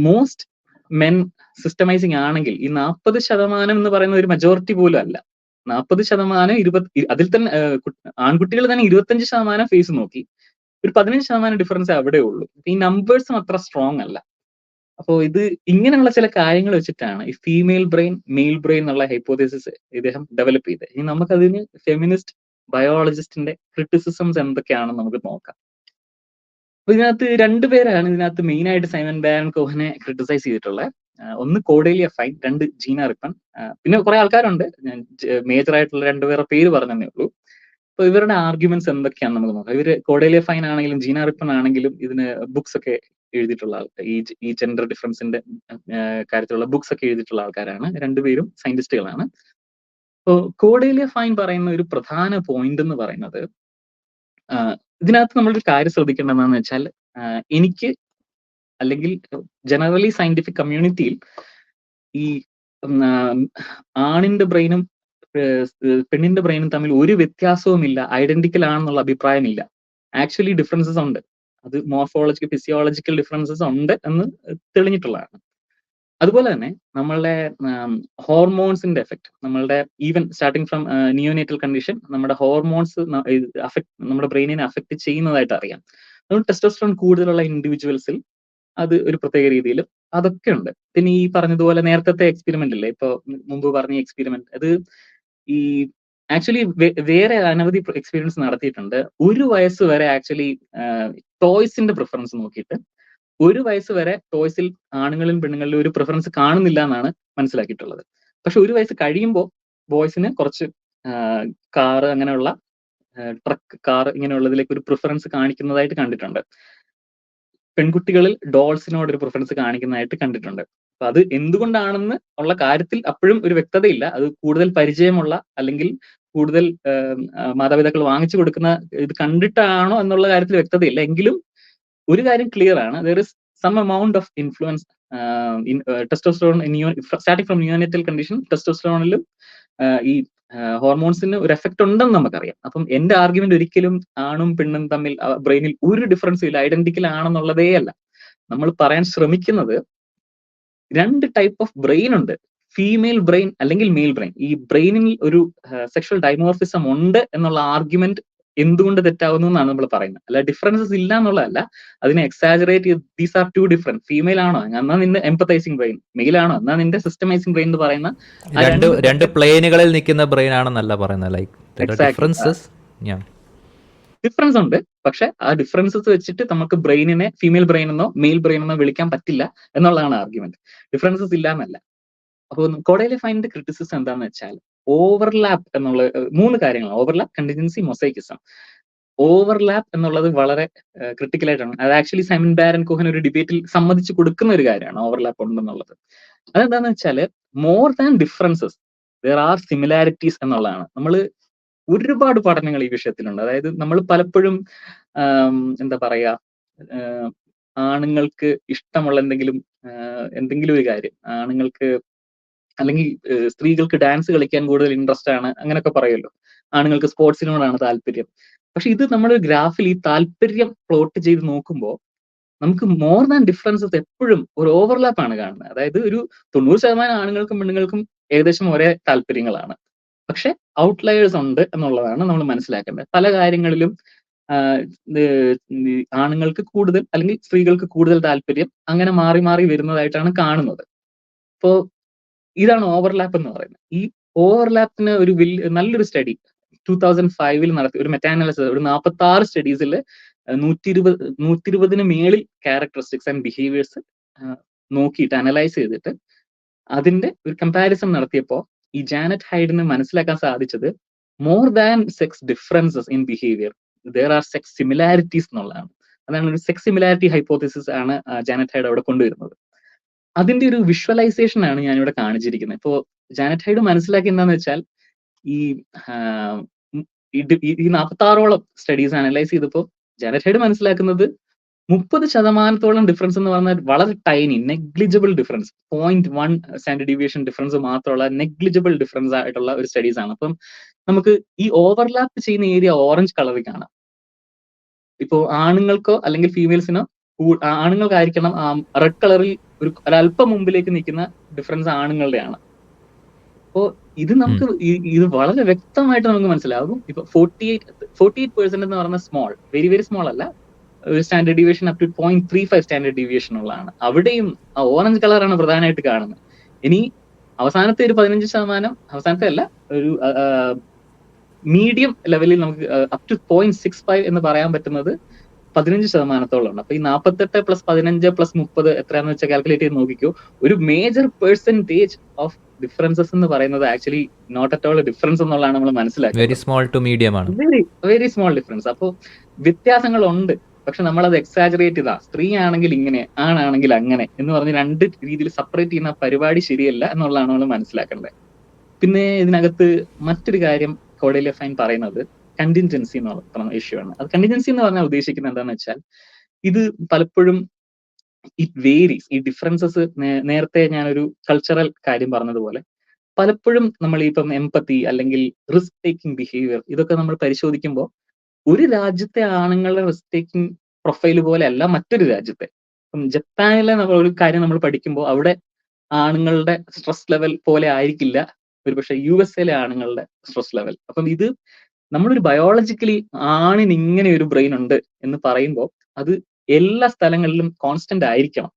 മോസ്റ്റ് മെൻ സിസ്റ്റമൈസിങ് ആണെങ്കിൽ ഈ 40% എന്ന് പറയുന്ന ഒരു മെജോറിറ്റി പോലും അല്ല. 40% അതിൽ തന്നെ ആൺകുട്ടികൾ തന്നെ 25% ഫേസ് നോക്കി, ഒരു 15% ഡിഫറൻസ് അവിടെ ഉള്ളൂ. ഈ നമ്പേഴ്സും അത്ര സ്ട്രോങ് അല്ല. അപ്പോൾ ഇത് ഇങ്ങനെയുള്ള ചില കാര്യങ്ങൾ വെച്ചിട്ടാണ് ഈ ഫീമെയിൽ ബ്രെയിൻ മെയിൽ ബ്രെയിൻ എന്നുള്ള ഹൈപ്പോത്തസിസ് ഇദ്ദേഹം ഡെവലപ്പ് ചെയ്തത്. ഇനി നമുക്കതിന് ഫെമിനിസ്റ്റ് ബയോളജിസ്റ്റിന്റെ ക്രിറ്റിസിസംസ് എന്തൊക്കെയാണെന്ന് നമുക്ക് നോക്കാം. അപ്പൊ ഇതിനകത്ത് രണ്ടുപേരാണ് ഇതിനകത്ത് മെയിൻ ആയിട്ട് സൈമൺ ബാരൺ കോഹനെ ക്രിട്ടിസൈസ് ചെയ്തിട്ടുള്ളത്. ഒന്ന് കോഡേലിയ ഫൈൻ, രണ്ട് ജീന റിപ്പൺ. പിന്നെ കുറെ ആൾക്കാരുണ്ട്, ഞാൻ മേജർ ആയിട്ടുള്ള രണ്ടുപേരുടെ പേര് പറഞ്ഞതേ ഉള്ളൂ. അപ്പൊ ഇവരുടെ ആർഗ്യുമെന്റ്സ് എന്തൊക്കെയാണെന്ന് നമുക്ക് നോക്കാം. ഇവര് കോഡേലിയ ഫൈൻ ആണെങ്കിലും ജീന റിപ്പൺ ആണെങ്കിലും ഇതിന് ബുക്സ് ഒക്കെ എഴുതിയിട്ടുള്ള ആൾക്കാർ, ഈ ജെൻഡർ ഡിഫറൻസിന്റെ കാര്യത്തിലുള്ള ബുക്സ് ഒക്കെ എഴുതിയിട്ടുള്ള ആൾക്കാരാണ്. രണ്ടുപേരും സയന്റിസ്റ്റുകളാണ്. അപ്പോൾ കോഡേലിയ ഫൈൻ പറയുന്ന ഒരു പ്രധാന പോയിന്റ് എന്ന് പറയുന്നത്, ഇതിനകത്ത് നമ്മളൊരു കാര്യം ശ്രദ്ധിക്കേണ്ടതെന്ന് വെച്ചാൽ, എനിക്ക് അല്ലെങ്കിൽ ജനറലി സയന്റിഫിക് കമ്മ്യൂണിറ്റിയിൽ ഈ ആണിന്റെ ബ്രെയിനും പെണ്ണിന്റെ ബ്രെയിനും തമ്മിൽ ഒരു വ്യത്യാസവുമില്ല, ഐഡന്റിക്കൽ ആണെന്നുള്ള അഭിപ്രായമില്ല. ആക്ച്വലി ഡിഫറൻസസ് ഉണ്ട്. അത് മോർഫോളജിക്കൽ ഫിസിയോളജിക്കൽ ഡിഫറൻസസ് ഉണ്ട് എന്ന് തെളിഞ്ഞിട്ടുള്ളതാണ്. അതുപോലെ തന്നെ നമ്മളുടെ ഹോർമോൺസിന്റെ എഫക്ട്, നമ്മളുടെ even starting from neonatal condition നമ്മുടെ ഹോർമോൺസ് നമ്മുടെ ബ്രെയിനിനെ അഫക്ട് ചെയ്യുന്നതായിട്ട് അറിയാം. അതുകൊണ്ട് ടെസ്റ്റോസ്റ്ററോൺ കൂടുതലുള്ള ഇൻഡിവിജ്വൽസിൽ അത് ഒരു പ്രത്യേക രീതിയിൽ അതൊക്കെ ഉണ്ട്. പിന്നെ ഈ പറഞ്ഞതുപോലെ നേരത്തെ എക്സ്പെരിമെന്റ് ഇല്ലേ, ഇപ്പൊ മുമ്പ് പറഞ്ഞ എക്സ്പെരിമെന്റ്, അത് ഈ ആക്ച്വലി വേറെ അനവധി എക്സ്പീരിയൻസ് നടത്തിയിട്ടുണ്ട്. 1 വയസ്സ് വരെ ആക്ച്വലി ടോയ്സിന്റെ പ്രിഫറൻസ് നോക്കിയിട്ട് 1 വയസ്സ് വരെ ടോയ്സിൽ ആണുങ്ങളിലും പെണ്ണുങ്ങളിലും ഒരു പ്രിഫറൻസ് കാണുന്നില്ല എന്നാണ് മനസ്സിലാക്കിയിട്ടുള്ളത്. പക്ഷെ 1 വയസ്സ് കഴിയുമ്പോൾ ബോയ്സിന് കുറച്ച് കാറ്, അങ്ങനെയുള്ള ട്രക്ക്, കാർ ഇങ്ങനെയുള്ളതിലേക്ക് ഒരു പ്രിഫറൻസ് കാണിക്കുന്നതായിട്ട് കണ്ടിട്ടുണ്ട്. പെൺകുട്ടികളിൽ ഡോൾസിനോട് ഒരു പ്രിഫറൻസ് കാണിക്കുന്നതായിട്ട് കണ്ടിട്ടുണ്ട്. അപ്പൊ അത് എന്തുകൊണ്ടാണെന്ന് ഉള്ള കാര്യത്തിൽ അപ്പോഴും ഒരു വ്യക്തതയില്ല. അത് കൂടുതൽ പരിചയമുള്ള അല്ലെങ്കിൽ കൂടുതൽ മാതാപിതാക്കൾ വാങ്ങിച്ചു കൊടുക്കുന്ന ഇത് കണ്ടിട്ടാണോ എന്നുള്ള കാര്യത്തിൽ വ്യക്തതയില്ല. എങ്കിലും ഒരു കാര്യം ക്ലിയർ ആണ്, there is some amount of influence in testosterone starting from neonatal condition. ടെസ്റ്റോസ്റ്ററോണിലും ഈ ഹോർമോൺസിന് ഒരു എഫക്ട് ഉണ്ടെന്ന് നമുക്കറിയാം. അപ്പം എന്റെ ആർഗ്യുമെന്റ് ഒരിക്കലും ആണും പെണ്ണും തമ്മിൽ ബ്രെയിനിൽ ഒരു ഡിഫറൻസും ഇല്ല, ഐഡന്റിക്കൽ ആണെന്നുള്ളതേ അല്ല. നമ്മൾ പറയാൻ ശ്രമിക്കുന്നത് 2 ടൈപ്പ് ഓഫ് ബ്രെയിൻ ഉണ്ട്, ഫീമെയിൽ ബ്രെയിൻ അല്ലെങ്കിൽ മെയിൽ ബ്രെയിൻ. ഈ ബ്രെയിനിൽ ഒരു സെക്ഷൽ ഡൈമോർഫിസം ഉണ്ട് എന്നുള്ള ആർഗ്യുമെന്റ് എന്തുകൊണ്ട് തെറ്റാവുന്നു എന്നാണ് നമ്മൾ പറയുന്നത്. അല്ല ഡിഫറൻസസ് ഇല്ല എന്നുള്ളതല്ല, അതിനെ എക്സാജറേറ്റ് ചെയ്ത് these are two different. Female ആണോ എന്നാ നിന്റെ എംപത്തൈസിങ് ബ്രെയിൻ, മെയിൽ ആണോ എന്നാ നിന്റെ സിസ്റ്റമൈസിങ് ബ്രെയിൻ എന്ന് പറയുന്ന രണ്ട് പ്ലെയിനുകളിൽ നിൽക്കുന്ന ബ്രെയിൻ ആണെന്നല്ല പറയുന്നത്. ഡിഫറൻസ് ഉണ്ട്, പക്ഷെ ആ ഡിഫറൻസസ് വെച്ചിട്ട് നമുക്ക് ബ്രെയിനിനെ ഫീമെയിൽ ബ്രെയിൻ എന്നോ മെയിൽ ബ്രെയിൻ എന്നോ വിളിക്കാൻ പറ്റില്ല എന്നുള്ളതാണ് ആർഗ്യുമെന്റ്. ഡിഫറൻസസ് ഇല്ല എന്നല്ല. അപ്പോൾ കോഡേലിയ ഫൈനിന്റെ ക്രിറ്റിസിസം എന്താണെന്ന് വെച്ചാൽ, ഓവർലാപ്പ് എന്നുള്ള 3 കാര്യങ്ങളാണ്. Overlap, contingency, മൊസൈക്കിസം. ഓവർലാപ്പ് എന്നുള്ളത് വളരെ ക്രിട്ടിക്കൽ ആയിട്ടാണ്. അത് ആക്ച്വലി സൈമൺ ബാരൺ കോഹൻ ഒരു ഡിബേറ്റിൽ സമ്മതിച്ചു കൊടുക്കുന്ന ഒരു കാര്യമാണ്, ഓവർലാപ്പ് ഉണ്ടെന്നുള്ളത്. അതെന്താന്ന് വെച്ചാൽ, more than differences there are similarities എന്നുള്ളതാണ്. നമ്മൾ ഒരുപാട് പഠനങ്ങൾ ഈ വിഷയത്തിലുണ്ട്. അതായത് നമ്മൾ പലപ്പോഴും എന്താ പറയാ, ആണുങ്ങൾക്ക് ഇഷ്ടമുള്ള എന്തെങ്കിലും ഒരു കാര്യം, ആണുങ്ങൾക്ക് അല്ലെങ്കിൽ സ്ത്രീകൾക്ക് ഡാൻസ് കളിക്കാൻ കൂടുതൽ ഇൻട്രസ്റ്റ് ആണ്, അങ്ങനെയൊക്കെ പറയുമല്ലോ. ആണുങ്ങൾക്ക് സ്പോർട്സിനോടാണ് താല്പര്യം. പക്ഷെ ഇത് നമ്മൾ ഗ്രാഫിൽ ഈ താല്പര്യം പ്ലോട്ട് ചെയ്ത് നോക്കുമ്പോൾ നമുക്ക് മോർ ദാൻ ഡിഫറൻസസ് എപ്പോഴും ഒരു ഓവർലാപ്പ് ആണ് കാണുന്നത്. അതായത് ഒരു 90% ആണുങ്ങൾക്കും പെണ്ണുങ്ങൾക്കും ഏകദേശം ഒരേ താല്പര്യങ്ങളാണ്. പക്ഷെ ഔട്ട്ലയേഴ്സ് ഉണ്ട് എന്നുള്ളതാണ് നമ്മൾ മനസ്സിലാക്കേണ്ടത്. പല കാര്യങ്ങളിലും ആണുങ്ങൾക്ക് കൂടുതൽ അല്ലെങ്കിൽ സ്ത്രീകൾക്ക് കൂടുതൽ താല്പര്യം അങ്ങനെ മാറി മാറി വരുന്നതായിട്ടാണ് കാണുന്നത്. അപ്പോൾ ഇതാണ് ഓവർലാപ്പ് എന്ന് പറയുന്നത്. ഈ ഓവർലാപ്പിന് ഒരു നല്ലൊരു സ്റ്റഡി 2005 നടത്തിയ ഒരു മെറ്റാ അനാലിസിസ്, ഒരു 46 സ്റ്റഡീസിൽ 120 മേളിൽ ക്യാരക്ടറിസ്റ്റിക്സ് ആൻഡ് ബിഹേവിയേഴ്സ് നോക്കിയിട്ട് അനലൈസ് ചെയ്തിട്ട് അതിന്റെ ഒരു കമ്പാരിസൺ നടത്തിയപ്പോൾ ഈ ജാനറ്റ് ഹൈഡിന് മനസ്സിലാക്കാൻ സാധിച്ചത് more than sex differences in behaviour there are sex similarities എന്നുള്ളതാണ്. അതാണ് ഒരു സെക്സ് സിമിലാരിറ്റി ഹൈപ്പോത്തിസിസ് ആണ് ജാനറ്റ് ഹൈഡ് അവിടെ കൊണ്ടുവരുന്നത്. അതിന്റെ ഒരു വിഷ്വലൈസേഷൻ ആണ് ഞാനിവിടെ കാണിച്ചിരിക്കുന്നത്. ഇപ്പോ ജാനറ്റ് ഹൈഡ് മനസ്സിലാക്കി എന്താന്ന് വെച്ചാൽ ഈ 46ഓളം സ്റ്റഡീസ് അനലൈസ് ചെയ്തപ്പോൾ ജാനറ്റ് ഹൈഡ് മനസ്സിലാക്കുന്നത് 30% ഡിഫറൻസ് എന്ന് പറഞ്ഞാൽ വളരെ tiny negligible difference, 0.1 standard deviation difference മാത്രമുള്ള നെഗ്ലിജിബിൾ ഡിഫറൻസ് ആയിട്ടുള്ള ഒരു സ്റ്റഡീസ് ആണ്. അപ്പം നമുക്ക് ഈ ഓവർലാപ്പ് ചെയ്യുന്ന ഏരിയ ഓറഞ്ച് കളറിൽ കാണാം. ഇപ്പോ ആണുങ്ങൾക്കോ അല്ലെങ്കിൽ ഫീമെയിൽസിനോ ആണുങ്ങൾക്കായിരിക്കണം റെഡ് കളറിൽ ഒരല്പം മുമ്പിലേക്ക് നിൽക്കുന്ന ഡിഫറൻസ് ആണുങ്ങളുടെയാണ്. അപ്പോ ഇത് നമുക്ക് ഇത് വളരെ വ്യക്തമായിട്ട് നമുക്ക് മനസ്സിലാകും. ഇപ്പൊ 48% എന്ന് പറഞ്ഞ സ്മോൾ, വെരി വെരി സ്മോൾ അല്ല, ഒരു standard deviation up to 0.35 standard deviation ഉള്ളതാണ്. അവിടെയും ആ ഓറഞ്ച് കളറാണ് പ്രധാനമായിട്ട് കാണുന്നത്. ഇനി അവസാനത്തെ ഒരു 15%, അവസാനത്തെ അല്ല, ഒരു മീഡിയം ലെവലിൽ നമുക്ക് അപ് ടു 0.65 എന്ന് പറയാൻ പറ്റുന്നത് 15%-ഓളം ഉണ്ട്. അപ്പൊ ഈ 48 + 15 + 30 എത്രയാന്ന് വെച്ചാൽ കാൽക്കുലേറ്റ് ചെയ്ത് നോക്കിക്കോ. ഒരു മേജർ പെർസെന്റേജ് ഓഫ് ഡിഫറൻസസ് എന്ന് പറയുന്നത് actually not at all difference എന്നുള്ളതാണ് നമ്മൾ മനസ്സിലാക്കുന്നത്. വെരി സ്മോൾ ടു മീഡിയം ആണ്, വെരി സ്മോൾ ഡിഫറൻസ്. അപ്പോൾ വ്യത്യാസങ്ങളുണ്ട്, പക്ഷെ നമ്മളത് എക്സാജറേറ്റ് ചെയ്താ സ്ത്രീ ആണെങ്കിൽ ഇങ്ങനെ, ആണാണെങ്കിൽ അങ്ങനെ എന്ന് പറഞ്ഞ് രണ്ട് രീതിയിൽ സെപ്പറേറ്റ് ചെയ്യുന്ന പരിപാടി ശരിയല്ല എന്നുള്ളതാണ് നമ്മൾ മനസ്സിലാക്കേണ്ടത്. പിന്നെ ഇതിനകത്ത് മറ്റൊരു കാര്യം കോർഡേലിയ ഫൈൻ പറയുന്നത് കണ്ടിൻജൻസി എന്ന് പറഞ്ഞ ഇഷ്യൂ ആണ്. അത് കണ്ടിൻജൻസി എന്ന് പറഞ്ഞാൽ ഉദ്ദേശിക്കുന്നത് എന്താണെന്ന് വെച്ചാൽ ഇത് പലപ്പോഴും ഇറ്റ് വേരീസ്. ഈ ഡിഫറൻസസ് നേരത്തെ ഞാനൊരു കൾച്ചറൽ കാര്യം പറഞ്ഞതുപോലെ പലപ്പോഴും നമ്മൾ ഇപ്പം എംപത്തി അല്ലെങ്കിൽ റിസ്ക് ടേക്കിംഗ് ബിഹേവിയർ ഇതൊക്കെ നമ്മൾ പരിശോധിക്കുമ്പോൾ ഒരു രാജ്യത്തെ ആണുങ്ങളുടെ റിസ്ക് ടേക്കിംഗ് പ്രൊഫൈൽ പോലെ അല്ല മറ്റൊരു രാജ്യത്തെ. ഇപ്പം ജപ്പാനിലെ ഒരു കാര്യം നമ്മൾ പഠിക്കുമ്പോൾ അവിടെ ആണുങ്ങളുടെ സ്ട്രെസ് ലെവൽ പോലെ ആയിരിക്കില്ല ഒരുപക്ഷെ USA ആണുങ്ങളുടെ സ്ട്രെസ് ലെവൽ. അപ്പം ഇത് നമ്മളൊരു ബയോളജിക്കലി ആണിന് ഇങ്ങനെ ഒരു ബ്രെയിൻ ഉണ്ട് എന്ന് പറയുമ്പോൾ അത് എല്ലാ സ്ഥലങ്ങളിലും കോൺസ്റ്റന്റ് ആയിരിക്കണം.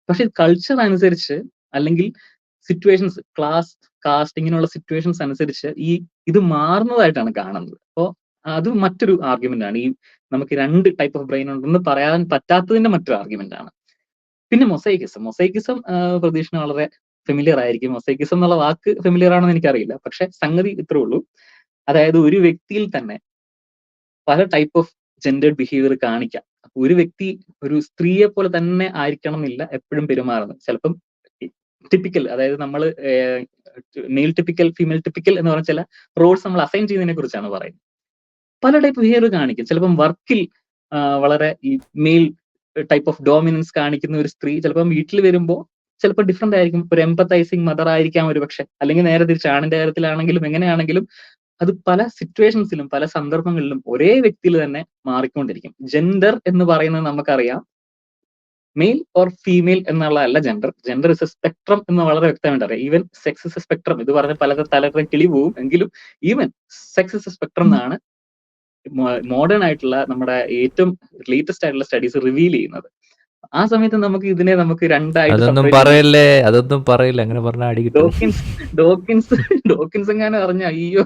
പക്ഷെ കൾച്ചർ അനുസരിച്ച് അല്ലെങ്കിൽ സിറ്റുവേഷൻസ്, ക്ലാസ്, കാസ്റ്റ് ഇങ്ങനെയുള്ള സിറ്റുവേഷൻസ് അനുസരിച്ച് ഇത് മാറുന്നതായിട്ടാണ് കാണുന്നത്. അപ്പോൾ അത് മറ്റൊരു ആർഗ്യുമെന്റ് ആണ്. ഈ നമുക്ക് 2 ടൈപ്പ് ഓഫ് ബ്രെയിൻ ഉണ്ടെന്ന് പറയാൻ പറ്റാത്തതിന്റെ മറ്റൊരു ആർഗ്യുമെന്റ് ആണ്. പിന്നെ മൊസൈക്കിസം പ്രതീക്ഷന് വളരെ ഫെമിലിയർ ആയിരിക്കും. മൊസൈക്കിസം എന്നുള്ള വാക്ക് ഫെമിലിയർ ആണെന്ന് എനിക്കറിയില്ല. പക്ഷെ സംഗതി ഇത്രേ ഉള്ളൂ. അതായത് ഒരു വ്യക്തിയിൽ തന്നെ പല ടൈപ്പ് ഓഫ് ജെൻഡേർഡ് ബിഹേവിയർ കാണിക്കാം. അപ്പൊ ഒരു വ്യക്തി ഒരു സ്ത്രീയെ പോലെ തന്നെ ആയിരിക്കണം എന്നില്ല എപ്പോഴും പെരുമാറുന്നത്. ചിലപ്പം ടിപ്പിക്കൽ, അതായത് നമ്മൾ മെയിൽ ടിപ്പിക്കൽ, ഫീമെയിൽ ടിപ്പിക്കൽ എന്ന് പറഞ്ഞ ചില റോൾസ് നമ്മൾ അസൈൻ ചെയ്യുന്നതിനെ കുറിച്ചാണ് പറയുന്നത്. പല ടൈപ്പ് ബിഹേവിയർ കാണിക്കും. ചിലപ്പം വർക്കിൽ വളരെ ഈ മെയിൽ ടൈപ്പ് ഓഫ് ഡോമിനൻസ് കാണിക്കുന്ന ഒരു സ്ത്രീ ചിലപ്പം വീട്ടിൽ വരുമ്പോൾ ചിലപ്പോൾ ഡിഫറെന്റ് ആയിരിക്കും. ഒരു എംപത്തൈസിങ് മദർ ആയിരിക്കാം ഒരു പക്ഷെ, അല്ലെങ്കിൽ നേരെ തിരിച്ച് ആണിന്റെ കാര്യത്തിലാണെങ്കിലും എങ്ങനെയാണെങ്കിലും അത് പല സിറ്റുവേഷൻസിലും പല സന്ദർഭങ്ങളിലും ഒരേ വ്യക്തിയിൽ തന്നെ മാറിക്കൊണ്ടിരിക്കും. ജെൻഡർ എന്ന് പറയുന്നത് നമുക്കറിയാം, മെയിൽ ഓർ ഫീമെയിൽ എന്നുള്ളതല്ല gender. Gender is A spectrum എന്ന് വളരെ വ്യക്തമായിട്ട് അറിയാം. Even sex is A spectrum. ഇത് പറഞ്ഞ പല തലക്കും കിളി പോവും, എങ്കിലും even sex is A spectrum എന്നാണ് മോഡേൺ ആയിട്ടുള്ള നമ്മുടെ ഏറ്റവും ലേറ്റസ്റ്റ് ആയിട്ടുള്ള സ്റ്റഡീസ് റിവീൽ ചെയ്യുന്നത്. ആ സമയത്ത് നമുക്ക് രണ്ടായിട്ട് അതൊന്നും പറയില്ല അങ്ങനെ പറഞ്ഞ അടി കിട്ടും. ഡോക്കിൻസ് എങ്ങനെ അറിഞ്ഞ അയ്യോ.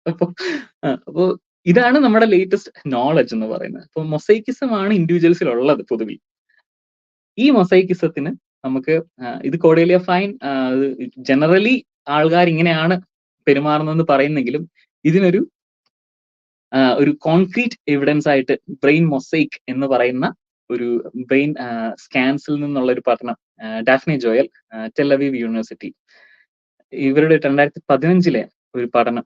അപ്പൊ ഇതാണ് നമ്മുടെ ലേറ്റസ്റ്റ് നോളജ് എന്ന് പറയുന്നത്. അപ്പൊ മൊസൈക്കിസം ആണ് ഇൻഡിവിജ്വൽസിൽ ഉള്ളത് പൊതുവിൽ. ഈ മൊസൈക്കിസത്തിന് നമുക്ക് ഇത് കോർഡേലിയ ഫൈൻ ജനറലി ആൾക്കാർ ഇങ്ങനെയാണ് പെരുമാറുന്നതെന്ന് പറയുന്നെങ്കിലും ഇതിനൊരു കോൺക്രീറ്റ് എവിഡൻസ് ആയിട്ട് ബ്രെയിൻ മൊസൈക്ക് എന്ന് പറയുന്ന ഒരു ബ്രെയിൻ സ്കാൻസിൽ നിന്നുള്ള ഒരു പഠനം ഡാഫ്നെ ജോയൽ, ടെൽ-അവീവ് യൂണിവേഴ്സിറ്റി, ഇവരുടെ 2015 ഒരു പഠനം,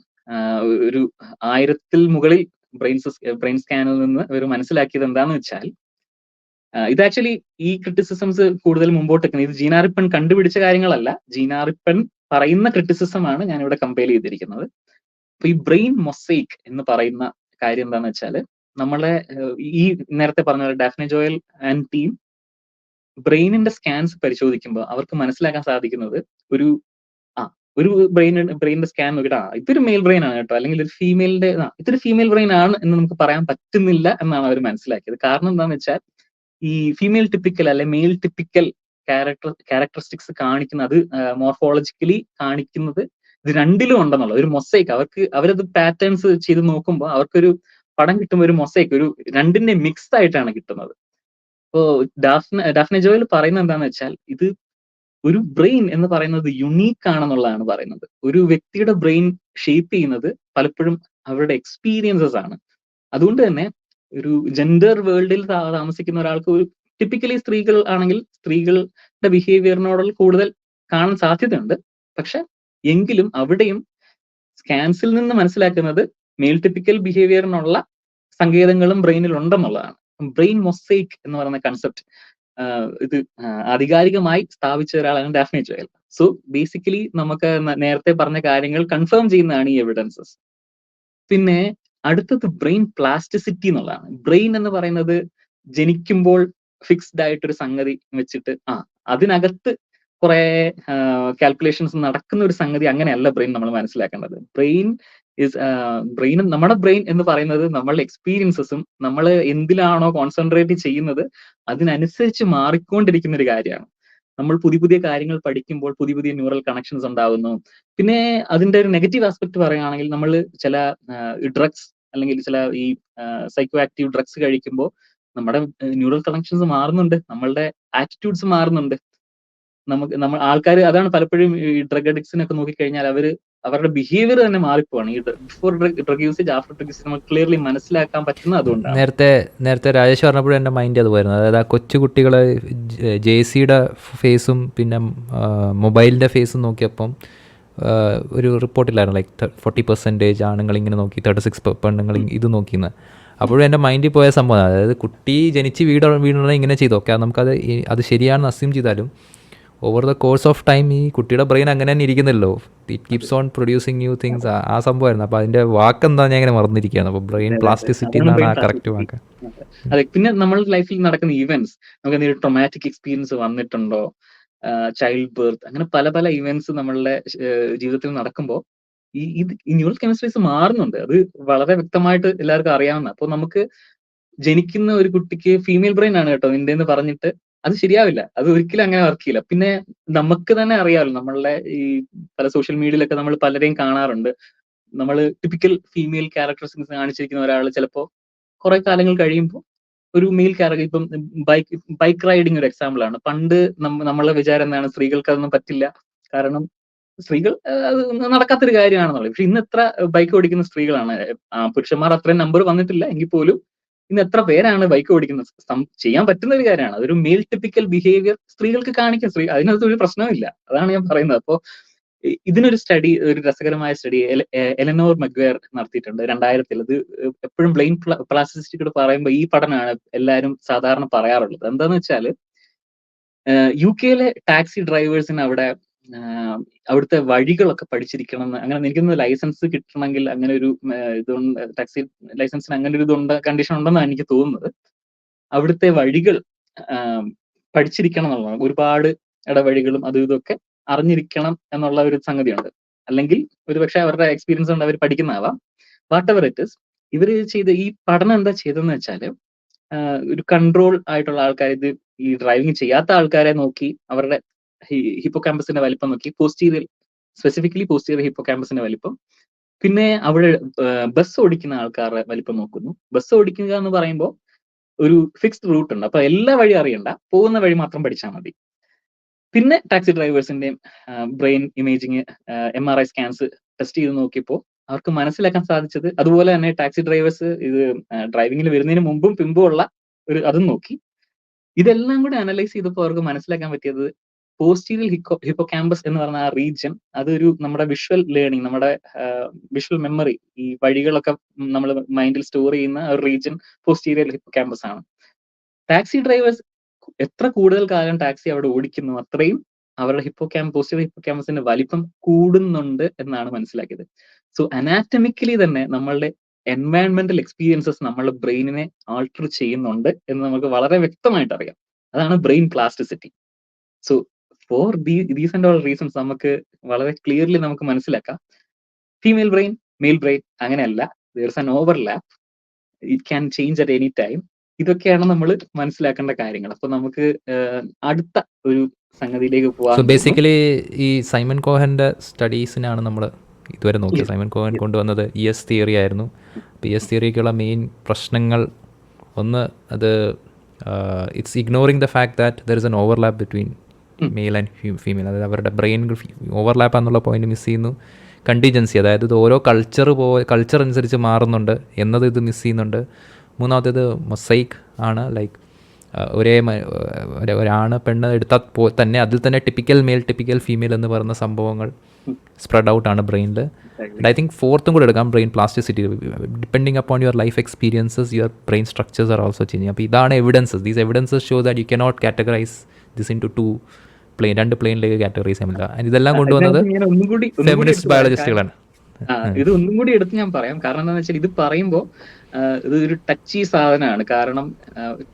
ഒരു 1000-ൽ മുകളിൽ ബ്രെയിൻ സ്കാനിൽ നിന്ന് ഇവർ മനസ്സിലാക്കിയത് എന്താന്ന് വെച്ചാൽ, ഇത് ആക്ച്വലി ഈ ക്രിറ്റിസിസംസ് കൂടുതൽ മുമ്പോട്ട് വെക്കുന്നത്, ഇത് ജീന റിപ്പൺ കണ്ടുപിടിച്ച കാര്യങ്ങളല്ല, ജീന റിപ്പൺ പറയുന്ന ക്രിറ്റിസിസം ആണ് ഞാൻ ഇവിടെ കമ്പയർ ചെയ്തിരിക്കുന്നത്. അപ്പൊ ഈ ബ്രെയിൻ മൊസൈക്ക് എന്ന് പറയുന്ന കാര്യം എന്താന്ന് വെച്ചാൽ, നമ്മളെ ഈ നേരത്തെ പറഞ്ഞ daphnia Joel and team ബ്രെയിനിന്റെ scans പരിശോധിക്കുമ്പോൾ അവർക്ക് മനസ്സിലാക്കാൻ സാധിക്കുന്നത് ഒരു ബ്രെയിനിന്റെ സ്കാൻ നോക്കിയിട്ട് ഇതൊരു മെയിൽ ബ്രെയിൻ ആണ് കേട്ടോ, അല്ലെങ്കിൽ ഒരു ഫീമെയിലിന്റെ ഇതൊരു ഫീമെയിൽ ബ്രെയിൻ ആണ് എന്ന് നമുക്ക് പറയാൻ പറ്റുന്നില്ല എന്നാണ് അവർ മനസ്സിലാക്കിയത്. കാരണം എന്താണെന്ന് വെച്ചാൽ ഈ ഫീമെയിൽ ടിപ്പിക്കൽ അല്ലെ മെയിൽ ടിപ്പിക്കൽ ക്യാരക്ടറിസ്റ്റിക്സ് കാണിക്കുന്നത്, മോർഫോളജിക്കലി കാണിക്കുന്നത് ഇത് രണ്ടിലും ഉണ്ടെന്നുള്ള ഒരു മൊസൈക്ക്. അവരത് പാറ്റേൺസ് ചെയ്ത് നോക്കുമ്പോൾ അവർക്കൊരു പടം കിട്ടുമ്പോൾ ഒരു മൊസൈക്ക്, ഒരു രണ്ടിന്റെ മിക്സ് ആയിട്ടാണ് കിട്ടുന്നത്. ഇപ്പോ ഡാഫ്നെ ജോയൽ പറയുന്നത് എന്താന്ന് വെച്ചാൽ, ഇത് ഒരു ബ്രെയിൻ എന്ന് പറയുന്നത് യുണീക്ക് ആണെന്നുള്ളതാണ് പറയുന്നത്. ഒരു വ്യക്തിയുടെ ബ്രെയിൻ ഷേപ്പ് ചെയ്യുന്നത് പലപ്പോഴും അവരുടെ എക്സ്പീരിയൻസസ് ആണ്. അതുകൊണ്ട് തന്നെ ഒരു ജെൻഡർ വേൾഡിൽ താമസിക്കുന്ന ഒരാൾക്ക്, ഒരു ടിപ്പിക്കലി സ്ത്രീകൾ ആണെങ്കിൽ സ്ത്രീകളുടെ ബിഹേവിയറിനോട് കൂടുതൽ കാണാൻ സാധ്യതയുണ്ട്. പക്ഷെ എങ്കിലും അവിടെയും സ്കാൻസിൽ നിന്ന് മനസ്സിലാക്കുന്നത് മെയിൽ ടിപ്പിക്കൽ ബിഹേവിയറിനുള്ള സങ്കേതങ്ങളും ബ്രെയിനിൽ ഉണ്ടെന്നുള്ളതാണ്. ബ്രെയിൻ മൊസൈക്ക് എന്ന് പറയുന്ന കൺസെപ്റ്റ് ഇത് ആധികാരികമായി സ്ഥാപിച്ച ഒരാളാണ് ഡാഫ്നെ ജോയൽ. സോ ബേസിക്കലി നമുക്ക് നേരത്തെ പറഞ്ഞ കാര്യങ്ങൾ കൺഫേം ചെയ്യുന്നതാണ് ഈ എവിഡൻസസ്. പിന്നെ അടുത്തത് ബ്രെയിൻ പ്ലാസ്റ്റിസിറ്റി എന്നുള്ളതാണ്. ബ്രെയിൻ എന്ന് പറയുന്നത് ജനിക്കുമ്പോൾ ഫിക്സ്ഡ് ആയിട്ടൊരു സംഗതി വെച്ചിട്ട് അതിനകത്ത് കുറെ കാൽക്കുലേഷൻസ് നടക്കുന്ന ഒരു സംഗതി അങ്ങനെയല്ല ബ്രെയിൻ നമ്മൾ മനസ്സിലാക്കേണ്ടത്. നമ്മുടെ ബ്രെയിൻ എന്ന് പറയുന്നത് നമ്മളുടെ എക്സ്പീരിയൻസസും നമ്മൾ എന്തിലാണോ കോൺസെൻട്രേറ്റ് ചെയ്യുന്നത് അതിനനുസരിച്ച് മാറിക്കൊണ്ടിരിക്കുന്ന ഒരു കാര്യമാണ്. നമ്മൾ പുതിയ പുതിയ കാര്യങ്ങൾ പഠിക്കുമ്പോൾ പുതിയ പുതിയ ന്യൂറൽ കണക്ഷൻസ് ഉണ്ടാകുന്നു. പിന്നെ അതിന്റെ ഒരു നെഗറ്റീവ് ആസ്പെക്ട് പറയുകയാണെങ്കിൽ, നമ്മൾ ചില ഡ്രഗ്സ് അല്ലെങ്കിൽ ചില ഈ സൈക്കോ ആക്റ്റീവ് ഡ്രഗ്സ് കഴിക്കുമ്പോൾ നമ്മുടെ ന്യൂറൽ കണക്ഷൻസ് മാറുന്നുണ്ട്, നമ്മളുടെ ആറ്റിറ്റ്യൂഡ്സ് മാറുന്നുണ്ട്. നമ്മൾ ആൾക്കാർ അതാണ് പലപ്പോഴും ഈ ഡ്രഗ് അഡിക്ട്സിനൊക്കെ നോക്കിക്കഴിഞ്ഞാൽ അവരുടെ ബിഹേവിയർ തന്നെ മാറിപ്പോവാണ്. ഈ before drug usage, after drug usage നമുക്ക് ക്ലിയർലി മനസ്സിലാക്കാൻ പറ്റുന്നത് അതുകൊണ്ടാണ്. നേരത്തെ രാജേഷ് പറഞ്ഞപ്പോഴും എൻ്റെ മൈൻഡ് അത് വരുന്നത്. അതായത് ആ കൊച്ചു കുട്ടികളെ ജേസിയുടെ ഫേസും പിന്നെ മൊബൈലിൻ്റെ ഫേസും നോക്കിയപ്പം ഒരു റിപ്പോർട്ടില്ലായിരുന്നു, ലൈക്ക് 40% ആണുങ്ങൾ ഇങ്ങനെ നോക്കി, 36 പെണ്ണുങ്ങൾ ഇത് നോക്കിയെന്ന്. അപ്പോഴും എൻ്റെ മൈൻഡിൽ പോയ സംഭവം, അതായത് കുട്ടി ജനിച്ച് വീടുള്ള ഇങ്ങനെ ചെയ്തു. ഓക്കെ, അത് ശരിയാണെന്ന് അസ്യൂം ചെയ്താലും over the course of time ഈ കുട്ടിയുടെ ബ്രെയിൻ അങ്ങനെ തന്നെ ഇരിക്കുന്നില്ലോ. It keeps on producing new things. ആ സംഭവമായിരുന്നു. അപ്പോൾ അതിൻ്റെ വാക്കെന്താ ഞാൻ ഇങ്ങനെ മറന്നിരിക്കുകയാണ്. അപ്പോൾ ബ്രെയിൻ പ്ലാസ്റ്റിസിറ്റി എന്നാണ് ആ കറക്റ്റ് വാക്ക്. അതെ. പിന്നെ നമ്മളുടെ ലൈഫിൽ നടക്കുന്ന ഇവന്റ്സ്, നമുക്ക് എന്തെങ്കിലും ട്രോമാറ്റിക് എക്സ്പീരിയൻസ് വന്നിട്ടുണ്ടോ, ചൈൽഡ് ബർത്ത്, അങ്ങനെ പല പല ഇവന്റ്സ് നമ്മളുടെ ജീവിതത്തിൽ നടക്കുമ്പോൾ ഈ ന്യൂറൽ കെമിസ്ട്രീസ് മാറുന്നുണ്ട്. അത് വളരെ വ്യക്തമായിട്ട് എല്ലാവർക്കും അറിയാവുന്ന. അപ്പോൾ നമുക്ക് ജനിക്കുന്ന ഒരു കുട്ടിക്ക് ഫീമെയിൽ ബ്രെയിൻ ആണ് കേട്ടോ നിന്റെ എന്ന് പറഞ്ഞിട്ട് അത് ശരിയാവില്ല. അത് ഒരിക്കലും അങ്ങനെ വർക്ക് ചെയ്യില്ല. പിന്നെ നമുക്ക് തന്നെ അറിയാമല്ലോ, നമ്മളുടെ ഈ പല സോഷ്യൽ മീഡിയയിലൊക്കെ നമ്മൾ പലരെയും കാണാറുണ്ട്. നമ്മൾ ടിപ്പിക്കൽ ഫീമെയിൽ ക്യാരക്ടറിസ്റ്റിക്സ് കാണിച്ചിരിക്കുന്ന ഒരാൾ ചിലപ്പോൾ കുറെ കാലങ്ങൾ കഴിയുമ്പോൾ ഒരു മെയിൽ ക്യാരക്ടർ, ഇപ്പം ബൈക്ക് റൈഡിങ് ഒരു എക്സാമ്പിൾ ആണ്. പണ്ട് നമ്മളെ വിചാരം എന്താണ്, സ്ത്രീകൾക്ക് അതൊന്നും പറ്റില്ല, കാരണം സ്ത്രീകൾ അത് നടക്കാത്തൊരു കാര്യമാണെന്നുള്ളത്. പക്ഷെ ഇന്ന് എത്ര ബൈക്ക് ഓടിക്കുന്ന സ്ത്രീകളാണ്. പുരുഷന്മാർ അത്രയും നമ്പർ വന്നിട്ടില്ല എങ്കിൽ പോലും ഇന്ന് എത്ര പേരാണ് ബൈക്ക് ഓടിക്കുന്നത്. ചെയ്യാൻ പറ്റുന്ന ഒരു കാര്യമാണ്. അതൊരു മെയിൽ ടിപ്പിക്കൽ ബിഹേവിയർ സ്ത്രീകൾക്ക് കാണിക്കും. അതിനകത്ത് ഒരു പ്രശ്നമില്ല. അതാണ് ഞാൻ പറയുന്നത്. അപ്പോ ഇതിനൊരു സ്റ്റഡി, ഒരു രസകരമായ സ്റ്റഡി എലനോർ മക്വയർ നടത്തിയിട്ടുണ്ട് 2000. അത് എപ്പോഴും ബ്രെയിൻ പ്ലാസ്റ്റിസിറ്റിയോട് പറയുമ്പോൾ ഈ പഠനമാണ് എല്ലാവരും സാധാരണ പറയാറുള്ളത്. എന്താന്ന് വെച്ചാൽ, UK ടാക്സി ഡ്രൈവേഴ്സിന് അവിടുത്തെ വഴികളൊക്കെ പഠിച്ചിരിക്കണം എന്ന്, അങ്ങനെ എനിക്കൊന്ന് ലൈസൻസ് കിട്ടണമെങ്കിൽ അങ്ങനെ ഒരു ഇതുണ്ട്, ടാക്സി ലൈസൻസിന് അങ്ങനെ ഒരു കണ്ടീഷൻ ഉണ്ടെന്നാണ് എനിക്ക് തോന്നുന്നത്. അവിടുത്തെ വഴികൾ പഠിച്ചിരിക്കണം എന്നുള്ളതാണ്. ഒരുപാട് ഇടവഴികളും അതും ഇതൊക്കെ അറിഞ്ഞിരിക്കണം എന്നുള്ള ഒരു സംഗതിയുണ്ട്. അല്ലെങ്കിൽ ഒരുപക്ഷെ അവരുടെ എക്സ്പീരിയൻസ് കൊണ്ട് അവർ പഠിക്കുന്നതാവാം. വാട്ട് എവർ ഇറ്റ് ഇസ്, ഇവര് ചെയ്ത ഈ പഠനം എന്താ ചെയ്തതെന്ന് വെച്ചാല്, ഒരു കൺട്രോൾ ആയിട്ടുള്ള ആൾക്കാർ, ഇത് ഈ ഡ്രൈവിംഗ് ചെയ്യാത്ത ആൾക്കാരെ നോക്കി അവരുടെ ഹിപ്പോകാമ്പസിന്റെ വലിപ്പം നോക്കി, സ്പെസിഫിക്കലി പോസ്റ്റീരിയർ ഹിപ്പോകാമ്പസിന്റെ വലിപ്പം. പിന്നെ അവിടെ ബസ് ഓടിക്കുന്ന ആൾക്കാരുടെ വലിപ്പം നോക്കുന്നു. ബസ് ഓടിക്കുക എന്ന് പറയുമ്പോൾ ഒരു ഫിക്സ്ഡ് റൂട്ട് ഉണ്ട്. അപ്പൊ എല്ലാ വഴി അറിയണ്ട, പോകുന്ന വഴി മാത്രം പഠിച്ചാൽ മതി. പിന്നെ ടാക്സി ഡ്രൈവേഴ്സിന്റെയും brain imaging, MRI scans test ചെയ്ത് നോക്കിയപ്പോൾ അവർക്ക് മനസ്സിലാക്കാൻ സാധിച്ചത്, അതുപോലെ തന്നെ ടാക്സി ഡ്രൈവേഴ്സ് ഇത് ഡ്രൈവിംഗിൽ വരുന്നതിന് മുമ്പും പിമ്പും ഉള്ള അതും നോക്കി. ഇതെല്ലാം കൂടെ അനലൈസ് ചെയ്തപ്പോൾ അവർക്ക് മനസ്സിലാക്കാൻ പറ്റിയത്, പോസ്റ്റീരിയൽ ഹിപ്പോകാമ്പസ് എന്ന് പറഞ്ഞ ആ റീജിയൻ, അതൊരു നമ്മുടെ വിഷ്വൽ ലേണിംഗ്, നമ്മുടെ വിഷ്വൽ മെമ്മറി, ഈ വഴികളൊക്കെ നമ്മൾ മൈൻഡിൽ സ്റ്റോർ ചെയ്യുന്ന ഒരു റീജിയൻ പോസ്റ്റീരിയൽ ഹിപ്പോകാമ്പസ് ആണ്. ടാക്സി ഡ്രൈവേഴ്സ് എത്ര കൂടുതൽ കാലം ടാക്സി അവിടെ ഓടിക്കുന്നു അത്രയും അവരുടെ പോസ്റ്റീരിയർ ഹിപ്പോകാമ്പസിന്റെ വലിപ്പം കൂടുന്നുണ്ട് എന്നാണ് മനസ്സിലാക്കിയത്. സോ അനാറ്റമിക്കലി തന്നെ നമ്മളുടെ എൻവയൺമെന്റൽ എക്സ്പീരിയൻസസ് നമ്മളുടെ ബ്രെയിനിനെ ആൾട്ടർ ചെയ്യുന്നുണ്ട് എന്ന് നമുക്ക് വളരെ വ്യക്തമായിട്ട് അറിയാം. അതാണ് brain plasticity. So for these and all reasons നമുക്ക് വളരെ ക്ലിയർലി നമുക്ക് മനസ്സിലാക്കാം, ഫീമെയിൽ ബ്രെയിൻ, മെയിൽ ബ്രെയിൻ അങ്ങനെയല്ല. There is an overlap, it can change at any time. ഇതൊക്കെയാണ് നമ്മൾ മനസ്സിലാക്കേണ്ട കാര്യങ്ങൾ. അപ്പൊ നമുക്ക് അടുത്ത ഒരു സംഗതിയിലേക്ക് സോ പോകാൻ തോന്നുന്നു. ബേസിക്കലി ഈ സൈമൺ കോഹൻ്റെ സ്റ്റഡീസിനാണ് നമ്മൾ ഇതുവരെ നോക്കിയത്. സൈമൺ കോഹൻ കൊണ്ടുവന്നത് ഇഎസ് തിയറി ആയിരുന്നു. അപ്പോൾ ഇഎസ് തിയറിക്കുള്ള മെയിൻ പ്രശ്നങ്ങൾ ഒന്ന്, അത് it's ignoring the fact that there is an overlap between male and female. അതായത് അവരുടെ ബ്രെയിനുകൾ ഓവർലാപ്പ് എന്നുള്ള പോയിന്റ് മിസ് ചെയ്യുന്നു. കണ്ടിജൻസി, അതായത് ഇത് ഓരോ കൾച്ചർ അനുസരിച്ച് മാറുന്നുണ്ട് എന്നത് ഇത് മിസ് ചെയ്യുന്നുണ്ട്. മൂന്നാമത്തേത് മൊസൈക്ക് ആണ്. ലൈക്ക് ഒരാണ് പെണ്ണ് എടുത്താൽ തന്നെ അതിൽ തന്നെ ടിപ്പിക്കൽ മെയിൽ ടിപ്പിക്കൽ ഫീമെയിൽ എന്ന് പറയുന്ന സംഭവങ്ങൾ സ്പ്രെഡ് ഔട്ട് ആണ് ബ്രെയിനിൽ. ആൻഡ് ഐ തിങ്ക് ഫോർത്തും കൂടെ എടുക്കാം, brain plasticity. Depending upon your life experiences your brain structures are also changing. അപ്പോൾ ഇതാണ് evidences. These evidences show that you cannot categorise this into രണ്ട് പ്ലെയിനിലേക്ക് കാറ്റഗറൈസ് ചെയ്യാൻ. ആൻഡ് ഇതെല്ലാം കൊണ്ടുവന്നത് ഫെമിനിസ്റ്റ് ബയോളജിസ്റ്റുകളാണ്. ഇത് ഒന്നും കൂടി എടുത്ത് ഞാൻ പറയാം. കാരണം എന്താണെന്ന് വെച്ചാൽ ഇത് പറയുമ്പോൾ ഇത് ഒരു ടച്ചി സാധനമാണ്. കാരണം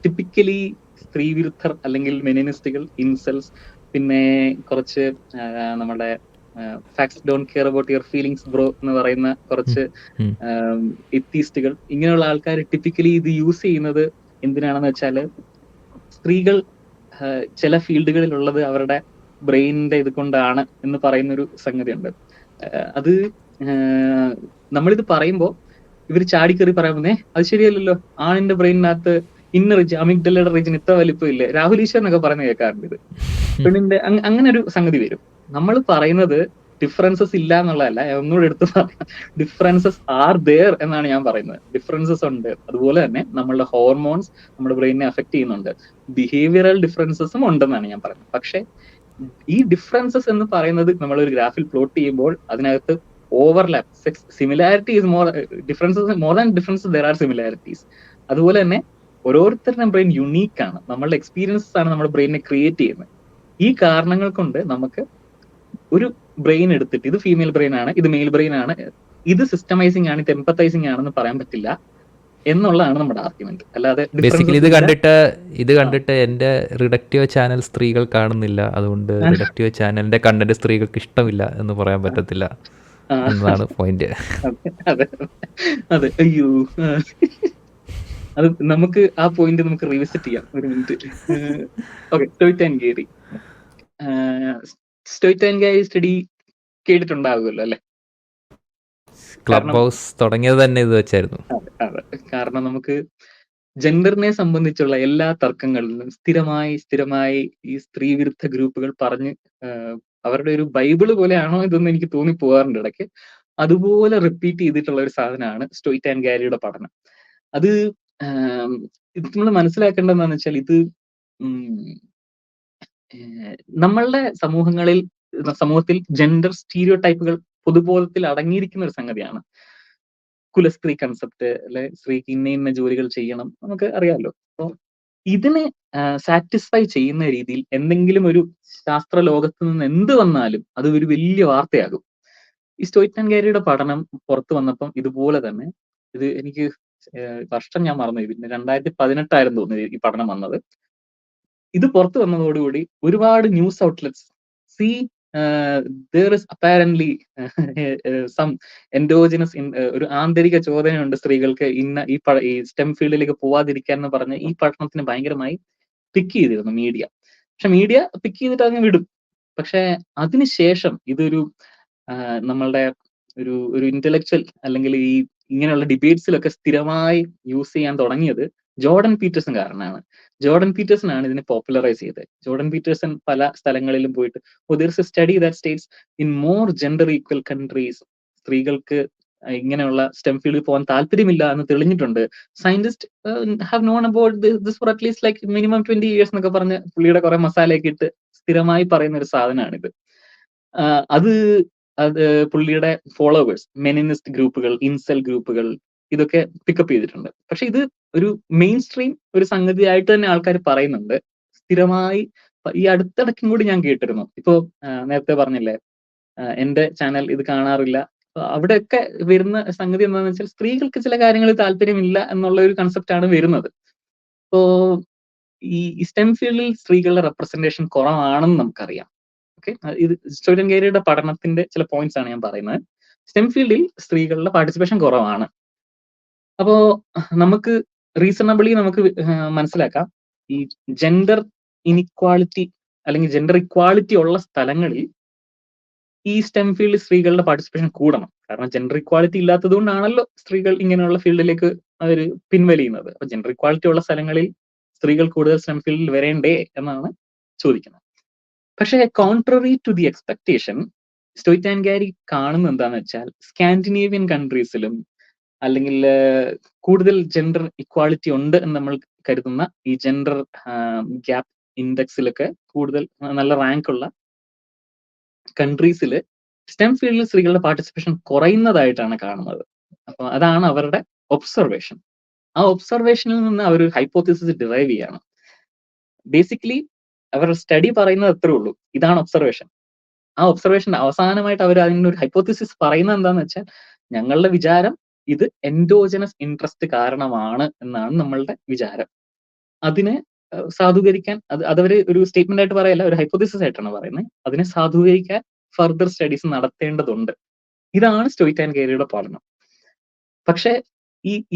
ടിപ്പിക്കലി സ്ത്രീ വിരുദ്ധർ അല്ലെങ്കിൽ മെനിനിസ്റ്റുകൾ, ഇൻസെൽസ്, പിന്നെ കുറച്ച് നമ്മുടെ facts don't care about your feelings bro എന്ന് പറയുന്ന കുറച്ച് എത്തീസ്റ്റുകൾ, ഇങ്ങനെയുള്ള ആൾക്കാർ ടിപ്പിക്കലി ഇത് യൂസ് ചെയ്യുന്നത് എന്തിനാണെന്ന് വെച്ചാല് സ്ത്രീകൾ ചില ഫീൽഡുകളിലുള്ളത് അവരുടെ ബ്രെയിനിന്റെ ഇത് കൊണ്ടാണ് എന്ന് പറയുന്നൊരു സംഗതിയുണ്ട്. അത് നമ്മളിത് പറയുമ്പോൾ ഇവർ ചാടിക്കറി പറയാൻ അത് ശരിയല്ലല്ലോ, ആണിന്റെ ബ്രെയിനിനകത്ത് ഇന്ന റീജൻ, അമിഗ്ഡലയുടെ റീജൻ ഇത്ര വലിപ്പമില്ലേ, രാഹുൽ ഈശ്വർ എന്നൊക്കെ പറയുന്ന കേൾക്കാറുണ്ട്. ഇത് പെണ്ണിന്റെ അങ്ങനെ ഒരു സംഗതി വരും. നമ്മൾ പറയുന്നത് ഡിഫറൻസസ് ഇല്ല എന്നുള്ളതല്ല, ഒന്നുകൂടെ എടുത്ത് പറയാം, ഡിഫറൻസസ് ആർ ദെയർ എന്നാണ് ഞാൻ പറയുന്നത്. ഡിഫറൻസസ് ഉണ്ട്. അതുപോലെ തന്നെ നമ്മളുടെ ഹോർമോൺസ് നമ്മുടെ ബ്രെയിനിനെ അഫക്ട് ചെയ്യുന്നുണ്ട്. ബിഹേവിയറൽ ഡിഫറൻസസും ഉണ്ടെന്നാണ് ഞാൻ പറയുന്നത്. പക്ഷെ ഈ ഡിഫറൻസസ് എന്ന് പറയുന്നത് നമ്മളൊരു ഗ്രാഫിൽ പ്ലോട്ട് ചെയ്യുമ്പോൾ അതിനകത്ത് overlap, similarity is more, differences more than differences there are similarities. അതുപോലെ തന്നെ ഓരോരുത്തരുടെ ബ്രെയിൻ യുണീക്ക് ആണ്. നമ്മളുടെ എക്സ്പീരിയൻസസ് ആണ് നമ്മുടെ ബ്രെയിനിനെ ക്രിയേറ്റ് ചെയ്യുന്നത്. ഈ കാരണങ്ങൾ കൊണ്ട് നമുക്ക് ഒരു ബ്രെയിൻ എടുത്തിട്ട് ഇത് ഫീമെയിൽ ബ്രെയിൻ ആണ്, ഇത് മെയിൽ ബ്രെയിൻ ആണ്, ഇത് സിസ്റ്റമൈസിങ് ആണ്, ഇത് എംപത്തൈസിങ് ആണെന്ന് പറയാൻ പറ്റില്ല എന്നുള്ളതാണ് നമ്മുടെ ആർഗ്യുമെന്റ്. അല്ലാതെ ബേസിക്കലി ഇത് കണ്ടിട്ട് എന്റെ റിഡക്റ്റീവ് ചാനൽ സ്ത്രീകൾ കാണുന്നില്ല, അതുകൊണ്ട് റിഡക്റ്റീവ് ചാനലിന്റെ കണ്ടന്റ് സ്ത്രീകൾക്ക് ഇഷ്ടമില്ല എന്ന് പറയാൻ പറ്റത്തില്ല എന്നതാണ് പോയിന്റ്. അതെ, അയ്യോ, അത് നമുക്ക് ആ പോയിന്റ് നമുക്ക് റിവിസിറ്റ് ചെയ്യാം ഒരു minute. Okay, Stoet and Geary study കേട്ടിട്ടുണ്ടാവുമല്ലോ അല്ലെ? ക്ലബ് ഹൗസ് തുടങ്ങിയത് തന്നെ ഇത് വെച്ചായിരുന്നു. അതെ, കാരണം നമുക്ക് ജെൻഡറിനെ സംബന്ധിച്ചുള്ള എല്ലാ തർക്കങ്ങളിലും സ്ഥിരമായി ഈ സ്ത്രീ വിരുദ്ധ ഗ്രൂപ്പുകൾ പറഞ്ഞ് അവരുടെ ഒരു ബൈബിള് പോലെയാണോ ഇതൊന്നും എനിക്ക് തോന്നിപ്പോകാറുണ്ട് ഇടയ്ക്ക്. അതുപോലെ റിപ്പീറ്റ് ചെയ്തിട്ടുള്ള ഒരു സാധനമാണ് സ്റ്റോയ്റ്റ് ആൻഡ് ഗാരിയുടെ പഠനം. അത് ഇത് നമ്മൾ മനസ്സിലാക്കേണ്ടതെന്ന് വെച്ചാൽ ഇത് നമ്മളുടെ സമൂഹത്തിൽ ജെൻഡർ സ്റ്റീരിയോ ടൈപ്പുകൾ പൊതുബോധത്തിൽ അടങ്ങിയിരിക്കുന്ന ഒരു സംഗതിയാണ്. കുലസ്ത്രീ കൺസെപ്റ്റ്, അല്ലെ, സ്ത്രീക്ക് ഇന്ന ജോലികൾ ചെയ്യണം, നമുക്ക് അറിയാമല്ലോ. അപ്പൊ ഇതിനെ സാറ്റിസ്ഫൈ ചെയ്യുന്ന രീതിയിൽ എന്തെങ്കിലും ഒരു ശാസ്ത്ര ലോകത്ത് നിന്ന് എന്ത് വന്നാലും അത് ഒരു വലിയ വാർത്തയാകും. ഈ സ്റ്റോയ്റ്റ് ആൻഡ് ഗാരിയുടെ പഠനം പുറത്തു വന്നപ്പം ഇതുപോലെ തന്നെ, ഇത് എനിക്ക് വർഷം ഞാൻ മറന്നു, പിന്നെ 2018 തോന്നുന്നു ഈ പഠനം വന്നത്. ഇത് പുറത്തു വന്നതോടുകൂടി ഒരുപാട് news outlets there is apparently some endogenous ഒരു ആന്തരിക ചോദനയുണ്ട് സ്ത്രീകൾക്ക് ഈ സ്റ്റെം ഫീൽഡിലേക്ക് പോവാതിരിക്കാൻ എന്ന് പറഞ്ഞ് ഈ പഠനത്തിന് ഭയങ്കരമായി പിക്ക് ചെയ്തിരുന്നു മീഡിയ. പക്ഷെ മീഡിയ പിക്ക് ചെയ്തിട്ട് അങ്ങ് വിടും. പക്ഷെ അതിനുശേഷം ഇതൊരു നമ്മളുടെ ഒരു ഇന്റലക്ച്വൽ അല്ലെങ്കിൽ ഈ ഇങ്ങനെയുള്ള ഡിബേറ്റ്സിലൊക്കെ സ്ഥിരമായി യൂസ് ചെയ്യാൻ തുടങ്ങിയത് ജോർഡൻ പീറ്റേഴ്സൺ കാരണമാണ്. ജോർഡൻ പീറ്റേഴ്സൺ ആണ് ഇതിനെ പോപ്പുലറൈസ് ചെയ്തത്. ജോർഡൻ പീറ്റേഴ്സൺ പല സ്ഥലങ്ങളിലും പോയിട്ട് there is a study that states in more gender equal countries സ്ത്രീകൾക്ക് ഇങ്ങനെയുള്ള സ്റ്റെം ഫീൽഡിൽ പോകാൻ താല്പര്യമില്ല എന്ന് തെളിഞ്ഞിട്ടുണ്ട്. Scientist have known about this for at least like minimum 20 years എന്നൊക്കെ പറഞ്ഞ് പുള്ളിയുടെ കുറെ മസാലയൊക്കെ ഇട്ട് സ്ഥിരമായി പറയുന്ന ഒരു സാധനമാണിത്. അത് പുള്ളിയുടെ ഫോളോവേഴ്സ്, മെനിനിസ്റ്റ് ഗ്രൂപ്പുകൾ, ഇൻസെൽ ഗ്രൂപ്പുകൾ ഇതൊക്കെ പിക്കപ്പ് ചെയ്തിട്ടുണ്ട്. പക്ഷെ ഇത് ഒരു മെയിൻ സ്ട്രീം ഒരു സംഗതിയായിട്ട് തന്നെ ആൾക്കാർ പറയുന്നുണ്ട് സ്ഥിരമായി. ഈ അടുത്തിടയ്ക്കും കൂടി ഞാൻ കേട്ടിരുന്നു. ഇപ്പോ നേരത്തെ പറഞ്ഞില്ലേ എന്റെ ചാനൽ ഇത് കാണാറില്ല, അവിടെയൊക്കെ വരുന്ന സംഗതി എന്താണെന്ന് വെച്ചാൽ സ്ത്രീകൾക്ക് ചില കാര്യങ്ങളിൽ താല്പര്യമില്ല എന്നുള്ള ഒരു കൺസെപ്റ്റ് ആണ് വരുന്നത്. ഇപ്പോ ഈ സ്റ്റെം ഫീൽഡിൽ സ്ത്രീകളുടെ റെപ്രസെന്റേഷൻ കുറവാണെന്ന് നമുക്കറിയാം. ഓക്കെ, ഇത് സ്റ്റോയ്റ്റ് ആൻഡ് ഗാരിയുടെ പഠനത്തിന്റെ ചില പോയിന്റ്സ് ആണ് ഞാൻ പറയുന്നത്. സ്റ്റെം ഫീൽഡിൽ സ്ത്രീകളുടെ പാർട്ടിസിപ്പേഷൻ കുറവാണ്. അപ്പോ നമുക്ക് റീസണബിളി നമുക്ക് മനസ്സിലാക്കാം ഈ ജെൻഡർ ഇനിക്വാളിറ്റി അല്ലെങ്കിൽ ജെൻഡർ ഇക്വാളിറ്റി ഉള്ള സ്ഥലങ്ങളിൽ ഈ സ്റ്റെം ഫീൽഡ് സ്ത്രീകളുടെ പാർട്ടിസിപ്പേഷൻ കൂടണം. കാരണം ജെൻഡർ ഇക്വാളിറ്റി ഇല്ലാത്തത് കൊണ്ടാണല്ലോ സ്ത്രീകൾ ഇങ്ങനെയുള്ള ഫീൽഡിലേക്ക് അവർ പിൻവലിയുന്നത്. അപ്പൊ ജെൻഡർ ഇക്വാളിറ്റി ഉള്ള സ്ഥലങ്ങളിൽ സ്ത്രീകൾ കൂടുതൽ സ്റ്റെം ഫീൽഡിൽ വരേണ്ടേ എന്നാണ് ചോദിക്കുന്നത്. പക്ഷേ contrary to the expectation, Stoet and Geary കാണുന്നത് എന്താണെന്ന് വെച്ചാൽ സ്കാൻഡിനേവിയൻ കൺട്രീസിലും അല്ലെങ്കിൽ കൂടുതൽ ജെൻഡർ ഇക്വാളിറ്റി ഉണ്ട് എന്ന് നമ്മൾ കരുതുന്ന ഈ ജെൻഡർ ഗ്യാപ്പ് ഇൻഡെക്സിലൊക്കെ കൂടുതൽ നല്ല റാങ്ക് ഉള്ള കൺട്രീസിൽ സ്റ്റെം ഫീൽഡിൽ സ്ത്രീകളുടെ പാർട്ടിസിപ്പേഷൻ കുറയുന്നതായിട്ടാണ് കാണുന്നത്. അപ്പൊ അതാണ് അവരുടെ ഒബ്സർവേഷൻ. ആ ഒബ്സർവേഷനിൽ നിന്ന് അവർ ഹൈപ്പോത്തിസിസ് ഡിറൈവ് ചെയ്യാണ്. ബേസിക്കലി അവരുടെ സ്റ്റഡി പറയുന്നത് അത്രേ ഉള്ളൂ, ഇതാണ് ഒബ്സർവേഷൻ. ആ ഒബ്സർവേഷൻ അവസാനമായിട്ട് അവർ അതിൻ്റെ ഒരു ഹൈപ്പോത്തിസിസ് പറയുന്നത് എന്താണെന്ന് വെച്ചാൽ, ഞങ്ങളുടെ വിചാരം ഇത് എൻഡോജനസ് ഇൻട്രസ്റ്റ് കാരണമാണ് എന്നാണ് നമ്മളുടെ വിചാരം. അതിനെ സാധൂകരിക്കാൻ അതവര് ഒരു സ്റ്റേറ്റ്മെന്റ് ആയിട്ട് പറയല്ല, ഒരു ഹൈപ്പോത്തിസിസ് ആയിട്ടാണ് പറയുന്നത്. അതിനെ സാധൂകരിക്കാൻ ഫർദർ സ്റ്റഡീസ് നടത്തേണ്ടതുണ്ട്. ഇതാണ് സ്റ്റോയ്റ്റ് ആൻഡ് ഗാരിയുടെ പഠനം. പക്ഷെ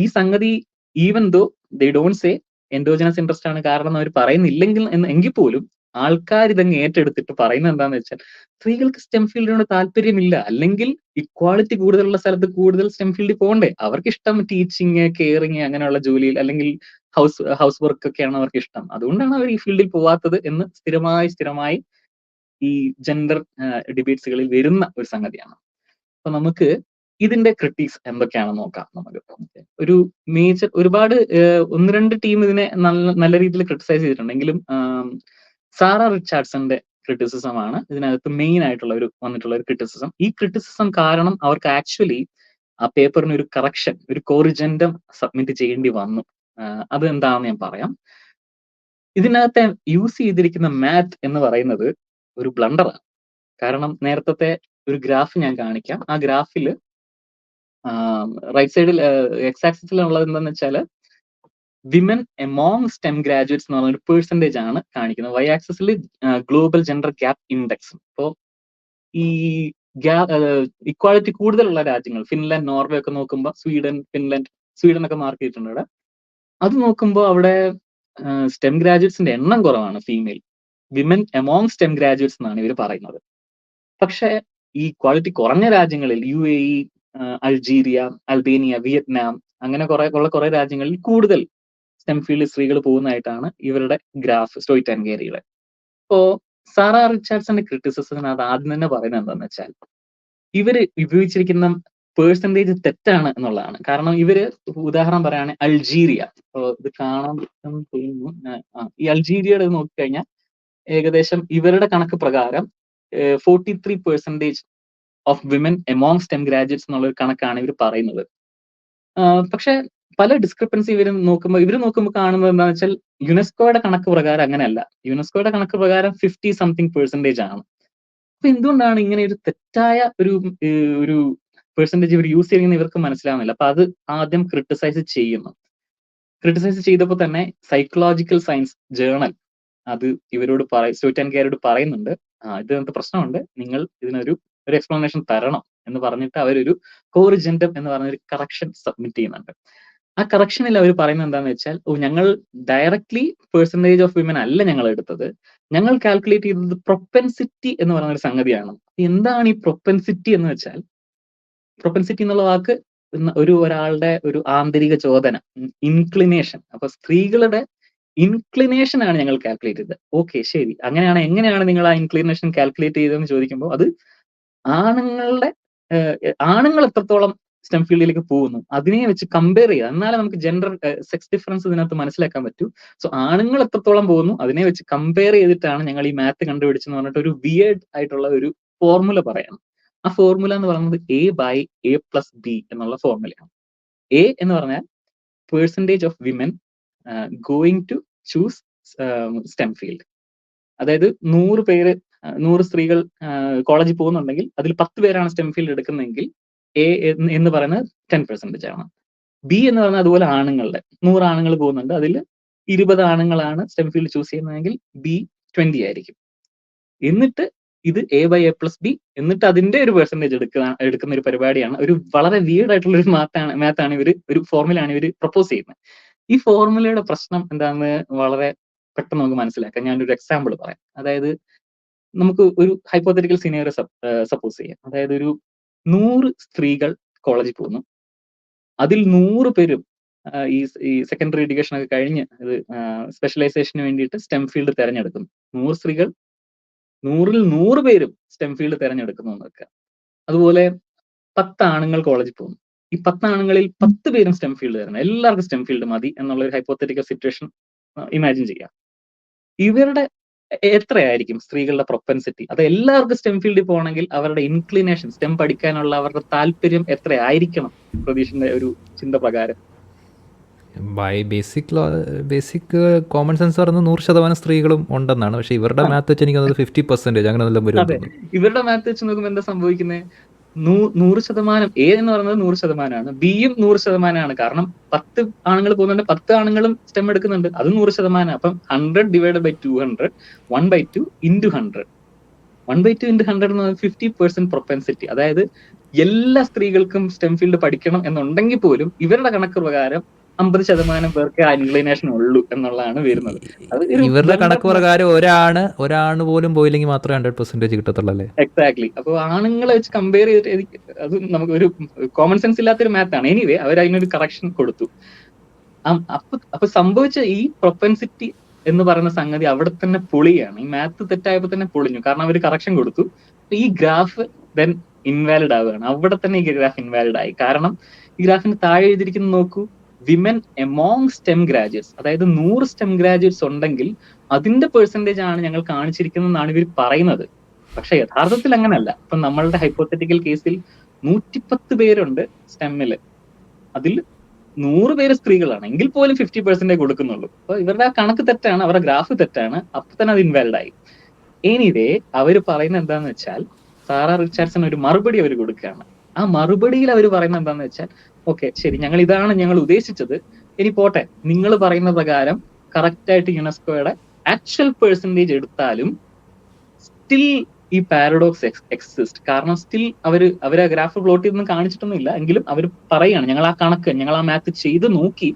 ഈ സംഗതി even though they don't say endogenous interest ആണ് കാരണം എന്ന് അവർ പറയുന്നില്ലെങ്കിൽ എങ്കിൽ പോലും ആൾക്കാർ ഇതങ്ങ് ഏറ്റെടുത്തിട്ട് പറയുന്നത് എന്താണെന്ന് വെച്ചാൽ, സ്ത്രീകൾക്ക് സ്റ്റെം ഫീൽഡിനോട് താല്പര്യമില്ല, അല്ലെങ്കിൽ ഇക്വാളിറ്റി കൂടുതലുള്ള സ്ഥലത്ത് കൂടുതൽ സ്റ്റെം ഫീൽഡിൽ പോകണ്ടേ, അവർക്ക് ഇഷ്ടം ടീച്ചിങ്, കെയറിങ് അങ്ങനെയുള്ള ജോലിയിൽ അല്ലെങ്കിൽ ഹൗസ് വർക്ക് ഒക്കെയാണ് അവർക്ക് ഇഷ്ടം, അതുകൊണ്ടാണ് അവർ ഈ ഫീൽഡിൽ പോവാത്തത് എന്ന് സ്ഥിരമായി ഈ ജെൻഡർ ഡിബേറ്റ്സുകളിൽ വരുന്ന ഒരു സംഗതിയാണ്. അപ്പൊ നമുക്ക് ഇതിന്റെ ക്രിട്ടിക്സ് എന്തൊക്കെയാണെന്ന് നോക്കാം. നമുക്ക് ഒരു മേജർ ഒരുപാട് 1-2 ടീം ഇതിനെ നല്ല രീതിയിൽ ക്രിട്ടിസൈസ് ചെയ്തിട്ടുണ്ടെങ്കിലും സാറ റിച്ചാർഡ്സന്റെ ക്രിറ്റിസിസം ആണ് ഇതിനകത്ത് മെയിൻ ആയിട്ടുള്ള വന്നിട്ടുള്ള ഒരു ക്രിറ്റിസിസം. ഈ ക്രിറ്റിസിസം കാരണം അവർക്ക് ആക്ച്വലി ആ പേപ്പറിന് ഒരു കറക്ഷൻ, ഒരു കോറിജൻഡം സബ്മിറ്റ് ചെയ്യേണ്ടി വന്നു. അത് എന്താണെന്ന് ഞാൻ പറയാം. ഇതിനകത്ത് യൂസ് ചെയ്തിരിക്കുന്ന മാത്ത് എന്ന് പറയുന്നത് ഒരു ബ്ലണ്ടറാണ്. കാരണം നേരത്തെ ഒരു ഗ്രാഫ് ഞാൻ കാണിക്കാം. ആ ഗ്രാഫിൽ റൈറ്റ് സൈഡിൽ എക്സ് ആക്സിസിലുള്ളത് എന്താണെന്ന് വെച്ചാൽ വിമൻ എമോങ് സ്റ്റെം ഗ്രാജുവേറ്റ്സ് എന്ന് പറഞ്ഞ ഒരു പെർസെന്റേജ് ആണ് കാണിക്കുന്നത്. വൈ ആക്സിസിൽ ഗ്ലോബൽ ജെൻഡർ ഗ്യാപ്പ് ഇൻഡെക്സ്. അപ്പോൾ ഈ ഇക്വാളിറ്റി കൂടുതലുള്ള രാജ്യങ്ങൾ ഫിൻലാൻഡ്, നോർവേ ഒക്കെ നോക്കുമ്പോൾ സ്വീഡൻ ഒക്കെ മാർക്ക് ചെയ്തിട്ടുണ്ട് അവിടെ. അത് നോക്കുമ്പോൾ അവിടെ സ്റ്റെം ഗ്രാജുവേറ്റ്സിന്റെ എണ്ണം കുറവാണ്, female. Women among stem graduates എന്നാണ് ഇവർ പറയുന്നത്. പക്ഷെ ഈ ക്വാളിറ്റി കുറഞ്ഞ രാജ്യങ്ങളിൽ UAE, അൾജീരിയ, അൽബേനിയ, വിയറ്റ്നാം അങ്ങനെ കുറെ രാജ്യങ്ങളിൽ കൂടുതൽ സ്റ്റെം ഫീൽഡിൽ സ്ത്രീകൾ പോകുന്നതായിട്ടാണ് ഇവരുടെ ഗ്രാഫ്, സ്റ്റോയ്റ്റ് ആൻഡ് ഗാരിയുടെ. ഇപ്പോ സാറ റിച്ചാർഡ്സന്റെ ക്രിറ്റിസിസത്തിന് അത് ആദ്യം തന്നെ പറയുന്നത് എന്താണെന്ന് വെച്ചാൽ, ഇവര് ഉപയോഗിച്ചിരിക്കുന്ന പേഴ്സൻറ്റേജ് തെറ്റാണ് എന്നുള്ളതാണ്. കാരണം ഇവര് ഉദാഹരണം പറയുകയാണെങ്കിൽ അൾജീരിയ, ഇത് കാണാൻ തോന്നുന്നു, ഈ അൾജീരിയയുടെ നോക്കിക്കഴിഞ്ഞാൽ ഏകദേശം ഇവരുടെ കണക്ക് പ്രകാരം 43% of women among stem graduates എന്നുള്ള ഒരു കണക്കാണ് ഇവർ പറയുന്നത്. പക്ഷെ പല ഡിസ്ക്രിപ്പൻസി ഇവർ നോക്കുമ്പോൾ കാണുന്നത് എന്താണെന്ന് വെച്ചാൽ, യുനെസ്കോയുടെ കണക്ക് പ്രകാരം അങ്ങനെയല്ല. യുനെസ്കോയുടെ കണക്ക് പ്രകാരം 50-something% ആണ്. അപ്പൊ എന്തുകൊണ്ടാണ് ഇങ്ങനെ ഒരു തെറ്റായ ഒരു പെർസെന്റേജ് ഇവർ യൂസ് ചെയ്യുന്ന ഇവർക്ക് മനസ്സിലാവുന്നില്ല. അപ്പൊ അത് ആദ്യം ക്രിട്ടിസൈസ് ചെയ്തപ്പോൾ തന്നെ സൈക്കോളജിക്കൽ സയൻസ് ജേർണൽ അത് ഇവരോട് സ്റ്റോയ്റ്റ് ആൻഡ് ഗാരിയോട് പറയുന്നുണ്ട്, ഇതിനകത്ത് പ്രശ്നമുണ്ട്, നിങ്ങൾ ഇതിനൊരു എക്സ്പ്ലനേഷൻ തരണം എന്ന് പറഞ്ഞിട്ട് അവരൊരു കോറിജൻഡം എന്ന് പറഞ്ഞൊരു കറക്ഷൻ സബ്മിറ്റ് ചെയ്യുന്നുണ്ട്. ആ കറക്ഷനിൽ അവർ പറയുന്നത് എന്താണെന്ന് വെച്ചാൽ, ഞങ്ങൾ ഡയറക്ട്ലി പെർസെന്റേജ് ഓഫ് വിമൻ അല്ല ഞങ്ങൾ എടുത്തത്, ഞങ്ങൾ കാൽക്കുലേറ്റ് ചെയ്തത് പ്രൊപ്പൻസിറ്റി എന്ന് പറയുന്ന ഒരു സംഗതിയാണ്. എന്താണ് ഈ പ്രൊപ്പൻസിറ്റി എന്ന് വെച്ചാൽ, പ്രൊപ്പൻസിറ്റി എന്നുള്ള വാക്ക് ഒരാളുടെ ഒരു ആന്തരിക ചോദന, ഇൻക്ലിനേഷൻ. അപ്പൊ സ്ത്രീകളുടെ ഇൻക്ലിനേഷൻ ആണ് ഞങ്ങൾ കാൽക്കുലേറ്റ് ചെയ്തത്. ഓക്കെ, ശരി, എങ്ങനെയാണ് നിങ്ങൾ ആ ഇൻക്ലിനേഷൻ കാൽക്കുലേറ്റ് ചെയ്തതെന്ന് ചോദിക്കുമ്പോൾ, അത് ആണുങ്ങൾ എത്രത്തോളം സ്റ്റെം ഫീൽഡിലേക്ക് പോകുന്നു അതിനെ വെച്ച് കമ്പയർ ചെയ്യുക, എന്നാലേ നമുക്ക് ജെൻഡർ സെക്സ് ഡിഫറൻസ് ഇതിനകത്ത് മനസ്സിലാക്കാൻ പറ്റൂ. സോ ആണുങ്ങൾ എത്രത്തോളം പോകുന്നു അതിനെ വെച്ച് കമ്പയർ ചെയ്തിട്ടാണ് ഞങ്ങൾ ഈ മാത്ത് കണ്ടുപിടിച്ചെന്ന് പറഞ്ഞിട്ട് ഒരു വിയേർഡ് ആയിട്ടുള്ള ഒരു ഫോർമുല പറയാം. ആ ഫോർമുല എന്ന് പറയുന്നത് A/A+B എന്നുള്ള ഫോർമുലയാണ്. A എന്ന് പറഞ്ഞാൽ percentage of women going to choose STEM field. അതായത് 100 സ്ത്രീകൾ കോളേജിൽ പോകുന്നുണ്ടെങ്കിൽ അതിൽ 10 പേരാണ് സ്റ്റെം ഫീൽഡ് എടുക്കുന്നതെങ്കിൽ A എന്ന് പറയുന്നത് 10% ആണ്. B എന്ന് പറഞ്ഞാൽ അതുപോലെ ആണുങ്ങളുടെ 100 ആണുങ്ങൾ പോകുന്നുണ്ട്, അതിൽ 20 ആണുങ്ങളാണ് സ്റ്റെം ഫീൽഡ് ചൂസ് ചെയ്യുന്നതെങ്കിൽ B 20 ആയിരിക്കും. എന്നിട്ട് ഇത് A/A+B എന്നിട്ട് അതിന്റെ ഒരു പെർസെന്റേജ് എടുക്കുന്ന ഒരു പരിപാടിയാണ്. ഒരു വളരെ വിയേർഡ് ആയിട്ടുള്ള ഒരു മാത്താണ് ഒരു ഫോർമുലയാണ് ഇവർ പ്രപ്പോസ് ചെയ്യുന്നത്. ഈ ഫോർമുലയുടെ പ്രശ്നം എന്താണെന്ന് വളരെ പെട്ടെന്ന് നമുക്ക് മനസ്സിലാക്കാം. ഞാനൊരു എക്സാമ്പിൾ പറയാം. അതായത് നമുക്ക് ഒരു ഹൈപ്പോത്തറ്റിക്കൽ സിനാരിയോ സപ്പോസ് ചെയ്യാം. അതായത് ഒരു 100 സ്ത്രീകൾ കോളേജിൽ പോകുന്നു. അതിൽ 100 പേരും ഈ സെക്കൻഡറി എഡ്യൂക്കേഷൻ ഒക്കെ കഴിഞ്ഞ് സ്പെഷ്യലൈസേഷന് വേണ്ടിയിട്ട് സ്റ്റെം ഫീൽഡ് തിരഞ്ഞെടുക്കുന്നു. 100 സ്ത്രീകൾ 100ൽ 100 പേരും സ്റ്റെം ഫീൽഡ് തിരഞ്ഞെടുക്കുന്നു എന്ന് വെക്കുക. അതുപോലെ 10 ആണുങ്ങൾ കോളേജിൽ പോകുന്നു. ഈ 10 ആണുങ്ങളിൽ 10 പേരും സ്റ്റെം ഫീൽഡ് തരണം, എല്ലാവർക്കും സ്റ്റെം ഫീൽഡ് മതി എന്നുള്ള ഒരു ഹൈപ്പോത്തറ്റിക്കൽ സിറ്റുവേഷൻ ഇമാജിൻ ചെയ്യാം. ഇവരുടെ എത്രയായിരിക്കും സ്ത്രീകളുടെ പ്രൊപ്പൻസിറ്റി? അത് എല്ലാവർക്കും സ്റ്റെം ഫീൽഡിൽ പോകണമെങ്കിൽ അവരുടെ ഇൻക്ലിനേഷൻ, സ്റ്റെം പഠിക്കാനുള്ള അവരുടെ താല്പര്യം എത്രയായിരിക്കണം പ്രതീക്ഷിന്റെ ഒരു ചിന്ത പ്രകാരം? ബൈ ബേസിക് കോമൺ സെൻസ് പറയുന്നത് 100% സ്ത്രീകളും ഉണ്ടെന്നാണ്. പക്ഷെ ഇവരുടെ മാത്ത് വെച്ച് എനിക്ക് 50% അങ്ങനെ നല്ല വരും. അതെ, ഇവരുടെ മാത്ത് വെച്ച് നോക്കുമ്പോൾ എന്താ സംഭവിക്കുന്നത്? 100% എ എന്ന് പറയുന്നത് 100%, ബിയും 100%. കാരണം 10 ആണുങ്ങൾ പോകുന്നുണ്ട്, 10 ആണുങ്ങളും സ്റ്റെം എടുക്കുന്നുണ്ട്, അത് 100%. അപ്പം 100 ഡിവൈഡ് ബൈ 200, 1/2 into 100. 1/2 into 100 എന്ന് പറയുന്നത് 50% പ്രൊപ്പൻസിറ്റി. അതായത് എല്ലാ സ്ത്രീകൾക്കും സ്റ്റെം ഫീൽഡ് പഠിക്കണം എന്നുണ്ടെങ്കിൽ പോലും ഇവരുടെ കണക്ക് പ്രകാരം 50% പേർക്ക് ഇൻക്ലിനേഷൻ ഉള്ളൂ എന്നുള്ളതാണ് വരുന്നത്. ഇവരുടെ കണക്ക് പ്രകാരം ഒരാണ് പോലും പോയില്ലെങ്കിൽ മാത്രമേ 100% കിട്ടത്തുള്ളൂ അല്ലേ? എക്സാക്ട്ലി. അപ്പൊ ആണുങ്ങളെ വെച്ച് കമ്പയർ ചെയ്തിട്ട് അത് നമുക്ക് ഒരു കോമൺ സെൻസ് ഇല്ലാത്തൊരു മാത്താണ്. എനിവേ അവർ അതിനൊരു കറക്ഷൻ കൊടുത്തു. അപ്പൊ സംഭവിച്ച ഈ പ്രൊപ്പൻസിറ്റി എന്ന് പറയുന്ന സംഗതി അവിടെ തന്നെ പൊളിയാണ്. ഈ മാത്ത് തെറ്റായപ്പോ തന്നെ പൊളിഞ്ഞു. കാരണം അവർ കറക്ഷൻ കൊടുത്തു. ഈ ഗ്രാഫ് ദെൻ ഇൻവാലിഡ് ആവുകയാണ്. അവിടെ തന്നെ ഈ ഗ്രാഫ് ഇൻവാലിഡ് ആയി. കാരണം ഈ ഗ്രാഫിന് താഴെ എഴുതിയിരിക്കുന്ന നോക്കൂ, വിമൻ എമോങ് സ്റ്റെം ഗ്രാജുവേറ്റ്സ്. അതായത് 100 സ്റ്റെം ഗ്രാജുവേറ്റ്സ് ഉണ്ടെങ്കിൽ അതിന്റെ പെർസെന്റേജ് ആണ് ഞങ്ങൾ കാണിച്ചിരിക്കുന്നതെന്നാണ് ഇവർ പറയുന്നത്. പക്ഷെ യഥാർത്ഥത്തിൽ അങ്ങനല്ല. ഇപ്പൊ നമ്മളുടെ ഹൈപ്പോത്തറ്റിക്കൽ കേസിൽ 110 പേരുണ്ട് സ്റ്റെമ്മില്, അതിൽ 100 പേര് സ്ത്രീകളാണ്, എങ്കിൽ പോലും 50% കൊടുക്കുന്നുള്ളൂ. അപ്പൊ ഇവരുടെ ആ കണക്ക് തെറ്റാണ്, അവരുടെ ഗ്രാഫ് തെറ്റാണ്. അപ്പൊ തന്നെ അത് ഇൻവാലിഡ് ആയി. എനിവേ അവർ പറയുന്നത് എന്താന്ന് വെച്ചാൽ, സാറ റിച്ചാർഡ്സൺ ഒരു മറുപടി അവർ കൊടുക്കുകയാണ്. ആ മറുപടിയിൽ അവർ പറയുന്നത് എന്താന്ന് വെച്ചാൽ, ഓക്കെ ശരി, ഇതാണ് ഞങ്ങൾ ഉദ്ദേശിച്ചത്, ഇനി പോട്ടെ, നിങ്ങൾ പറയുന്ന പ്രകാരം കറക്റ്റ് ആയിട്ട് യുനെസ്കോയുടെ ആക്ച്വൽ പെർസെന്റേജ് എടുത്താലും സ്റ്റിൽ ഈ പാരഡോക്സ് എക്സിസ്റ്റ്. കാരണം സ്റ്റിൽ അവർ ആ ഗ്രാഫ് പ്ലോട്ട് ചെയ്തൊന്നും കാണിച്ചിട്ടൊന്നുമില്ല, എങ്കിലും അവർ പറയാണ് ഞങ്ങൾ ആ മാത്ത് ചെയ്ത് നോക്കി,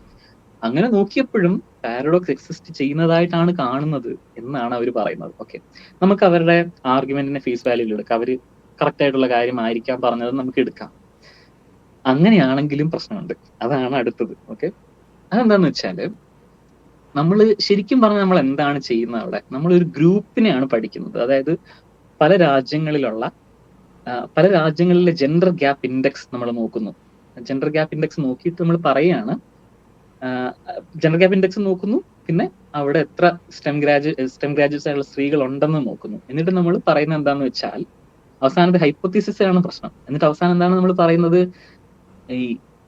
അങ്ങനെ നോക്കിയപ്പോഴും പാരഡോക്സ് എക്സിസ്റ്റ് ചെയ്യുന്നതായിട്ടാണ് കാണുന്നത് എന്നാണ് അവർ പറയുന്നത്. ഓക്കെ, നമുക്ക് അവരുടെ ആർഗ്യുമെന്റിനെ ഫേസ് വാല്യൂയിൽ എടുക്കാം. അവർ കറക്റ്റ് ആയിട്ടുള്ള കാര്യമായിരിക്കാം പറഞ്ഞത് നമുക്ക് എടുക്കാം. അങ്ങനെയാണെങ്കിലും പ്രശ്നമുണ്ട്. അതാണ് അടുത്തത്. ഓക്കെ, അതെന്താന്ന് വെച്ചാല്, നമ്മൾ ശരിക്കും പറഞ്ഞാൽ നമ്മൾ എന്താണ് ചെയ്യുന്നത് അവിടെ? നമ്മളൊരു ഗ്രൂപ്പിനെയാണ് പഠിക്കുന്നത്. അതായത് പല രാജ്യങ്ങളിലെ ജെൻഡർ ഗ്യാപ്പ് ഇൻഡെക്സ് നമ്മൾ നോക്കുന്നു. ജെൻഡർ ഗ്യാപ്പ് ഇൻഡെക്സ് നോക്കിയിട്ട് നമ്മൾ പറയാണ്, ജെൻഡർ ഗ്യാപ്പ് ഇൻഡെക്സ് നോക്കുന്നു, പിന്നെ അവിടെ എത്ര സ്റ്റെം ഗ്രാജുവേറ്റ്സ് ആയുള്ള സ്ത്രീകൾ ഉണ്ടെന്ന് നോക്കുന്നു. എന്നിട്ട് നമ്മൾ പറയുന്നത് എന്താന്ന് വെച്ചാൽ, അവസാനത്തെ ഹൈപ്പോത്തീസിസ് ആണ് പ്രശ്നം. എന്നിട്ട് അവസാനം എന്താണ് നമ്മൾ പറയുന്നത്?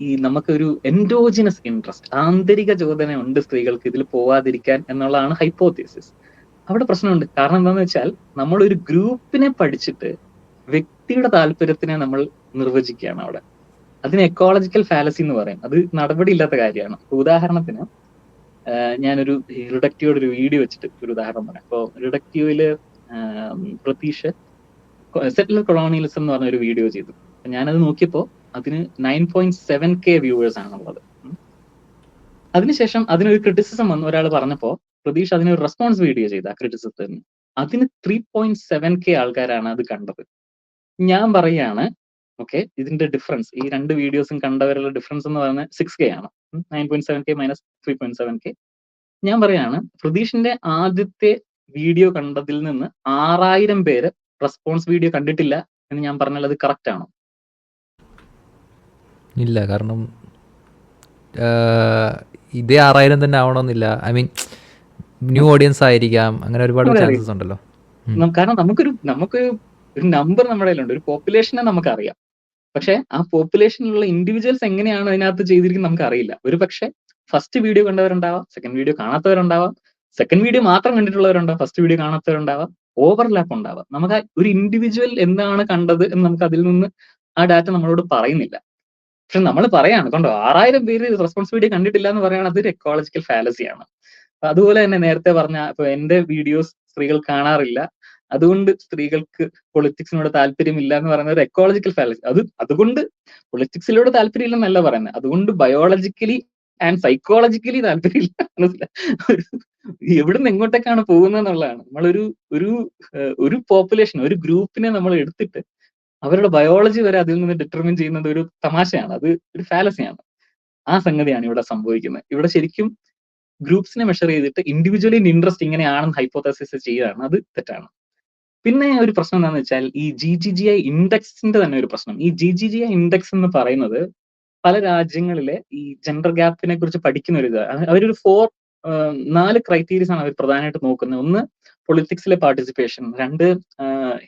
ഈ നമുക്കൊരു എൻഡോജിനസ് ഇൻട്രസ്റ്റ്, ആന്തരിക ചോദന ഉണ്ട് സ്ത്രീകൾക്ക് ഇതിൽ പോവാതിരിക്കാൻ എന്നുള്ളതാണ് ഹൈപ്പോത്തീസിസ്. അവിടെ പ്രശ്നമുണ്ട്. കാരണം എന്താണെന്ന് വെച്ചാൽ, നമ്മളൊരു ഗ്രൂപ്പിനെ പഠിച്ചിട്ട് വ്യക്തിയുടെ താല്പര്യത്തിനെ നമ്മൾ നിർവചിക്കുകയാണ് അവിടെ. അതിന് എക്കോളജിക്കൽ ഫാലസി എന്ന് പറയും. അത് നടപടിയില്ലാത്ത കാര്യമാണ്. ഉദാഹരണത്തിന് ഞാനൊരു റിഡക്റ്റീവോട് ഒരു വീഡിയോ വെച്ചിട്ട് ഒരു ഉദാഹരണം പറയാം. അപ്പോൾ റിഡക്റ്റീവില് പ്രതീഷ് സെറ്റിലർ കൊളോണിയലിസം എന്ന് പറഞ്ഞ ഒരു വീഡിയോ ചെയ്തു. ഞാനത് നോക്കിയപ്പോൾ അതിന് 9.7K വ്യൂവേഴ്സ് ആണുള്ളത്. അതിനുശേഷം അതിനൊരു ക്രിറ്റിസിസം വന്നു. ഒരാൾ പറഞ്ഞപ്പോൾ പ്രതീഷ് അതിനൊരു റെസ്പോൺസ് വീഡിയോ ചെയ്ത ആ ക്രിറ്റിസിസത്തിന്. അതിന് 3.7K ആൾക്കാരാണ് അത് കണ്ടത്. ഞാൻ പറയാണ്, ഓക്കെ, ഇതിന്റെ ഡിഫറൻസ്, ഈ രണ്ട് വീഡിയോസും കണ്ടവരുടെ ഡിഫറൻസ് എന്ന് പറയുന്നത് 6K ആണ്. 9.7K minus 3.7K. ഞാൻ പറയാണ്, പ്രതീഷിന്റെ ആദ്യത്തെ വീഡിയോ കണ്ടതിൽ നിന്ന് 6000 പേര് റെസ്പോൺസ് വീഡിയോ കണ്ടിട്ടില്ല എന്ന് ഞാൻ പറഞ്ഞാൽ അത് കറക്റ്റ് ആണോ? ഇല്ല, കാരണം ഇതേ 6000 തന്നെ ആവണമെന്നില്ല. ഐ മീൻ ന്യൂ ഓഡിയൻസ് ആയിരിക്കാം, അങ്ങനെ ഒരുപാട് ചാൻസസ് ഉണ്ടല്ലോ. കാരണം നമുക്കൊരു നമ്പർ നമ്മുടെ കയ്യിലുണ്ട്, ഒരു പോപ്പുലേഷനെ നമുക്കറിയാം. പക്ഷെ ആ പോപ്പുലേഷനിലുള്ള ഇൻഡിവിജ്വൽസ് എങ്ങനെയാണ് അതിനകത്ത് ചെയ്തിരിക്കുന്നത് നമുക്ക് അറിയില്ല. ഒരു പക്ഷെ ഫസ്റ്റ് വീഡിയോ കണ്ടവരുണ്ടാവാം, സെക്കൻഡ് വീഡിയോ കാണാത്തവരുണ്ടാവാം, സെക്കൻഡ് വീഡിയോ മാത്രം കണ്ടിട്ടുള്ളവരുണ്ടാവാം, ഫസ്റ്റ് വീഡിയോ കാണാത്തവരുണ്ടാവാം, ഓവർലാപ്പ് ഉണ്ടാവാം. നമുക്ക് ഒരു ഇൻഡിവിജ്വൽ എന്താണ് കണ്ടത് എന്ന് നമുക്ക് അതിൽ നിന്ന് ആ ഡാറ്റ നമ്മളോട് പറയുന്നില്ല. പക്ഷെ നമ്മൾ പറയാണ്, കണ്ടോ 6000 പേര് റെസ്പോൺസ് വീഡിയോ കണ്ടിട്ടില്ല എന്ന് പറയുന്നത് അതൊരു എക്കോളജിക്കൽ ഫാലസിയാണ്. അതുപോലെ തന്നെ നേരത്തെ പറഞ്ഞ, ഇപ്പൊ എന്റെ വീഡിയോസ് സ്ത്രീകൾ കാണാറില്ല, അതുകൊണ്ട് സ്ത്രീകൾക്ക് പൊളിറ്റിക്സിനോട് താല്പര്യമില്ല എന്ന് പറയുന്ന ഒരു എക്കോളജിക്കൽ ഫാലസി. അതുകൊണ്ട് പൊളിറ്റിക്സിനോട് താല്പര്യമില്ലെന്നല്ല പറയുന്നത്, അതുകൊണ്ട് ബയോളജിക്കലി ആൻഡ് സൈക്കോളജിക്കലി താല്പര്യമില്ല. എവിടുന്ന് എങ്ങോട്ടേക്കാണ് പോകുന്നത് എന്നുള്ളതാണ്. നമ്മളൊരു ഒരു ഒരു പോപ്പുലേഷൻ, ഒരു ഗ്രൂപ്പിനെ നമ്മൾ എടുത്തിട്ട് അവരുടെ ബയോളജി വരെ അതിൽ നിന്ന് ഡിറ്റർമിൻ ചെയ്യുന്നത് ഒരു തമാശയാണ്. അത് ഒരു ഫാലസിയാണ്. ആ സംഗതിയാണ് ഇവിടെ സംഭവിക്കുന്നത്. ഇവിടെ ശരിക്കും ഗ്രൂപ്പ്സിനെ മെഷർ ചെയ്തിട്ട് ഇൻഡിവിജ്വലി ഇൻട്രസ്റ്റ് ഇങ്ങനെയാണെന്ന് ഹൈപ്പോത്തസിസ് ചെയ്യുകയാണ്. അത് തെറ്റാണ്. പിന്നെ ഒരു പ്രശ്നം എന്താണെന്ന് വെച്ചാൽ ഈ GGGI ഇൻഡെക്സിന്റെ തന്നെ ഒരു പ്രശ്നം. ഈ GGGI ഇൻഡെക്സ് എന്ന് പറയുന്നത് പല രാജ്യങ്ങളിലെ ഈ ജെൻഡർ ഗ്യാപ്പിനെ കുറിച്ച് പഠിക്കുന്ന ഒരു ഇത്. അവരൊരു 4 ക്രൈറ്റീരിയസ് ആണ് അവർ പ്രധാനമായിട്ട് നോക്കുന്നത്. ഒന്ന് പൊളിറ്റിക്സിലെ പാർട്ടിസിപ്പേഷൻ, 2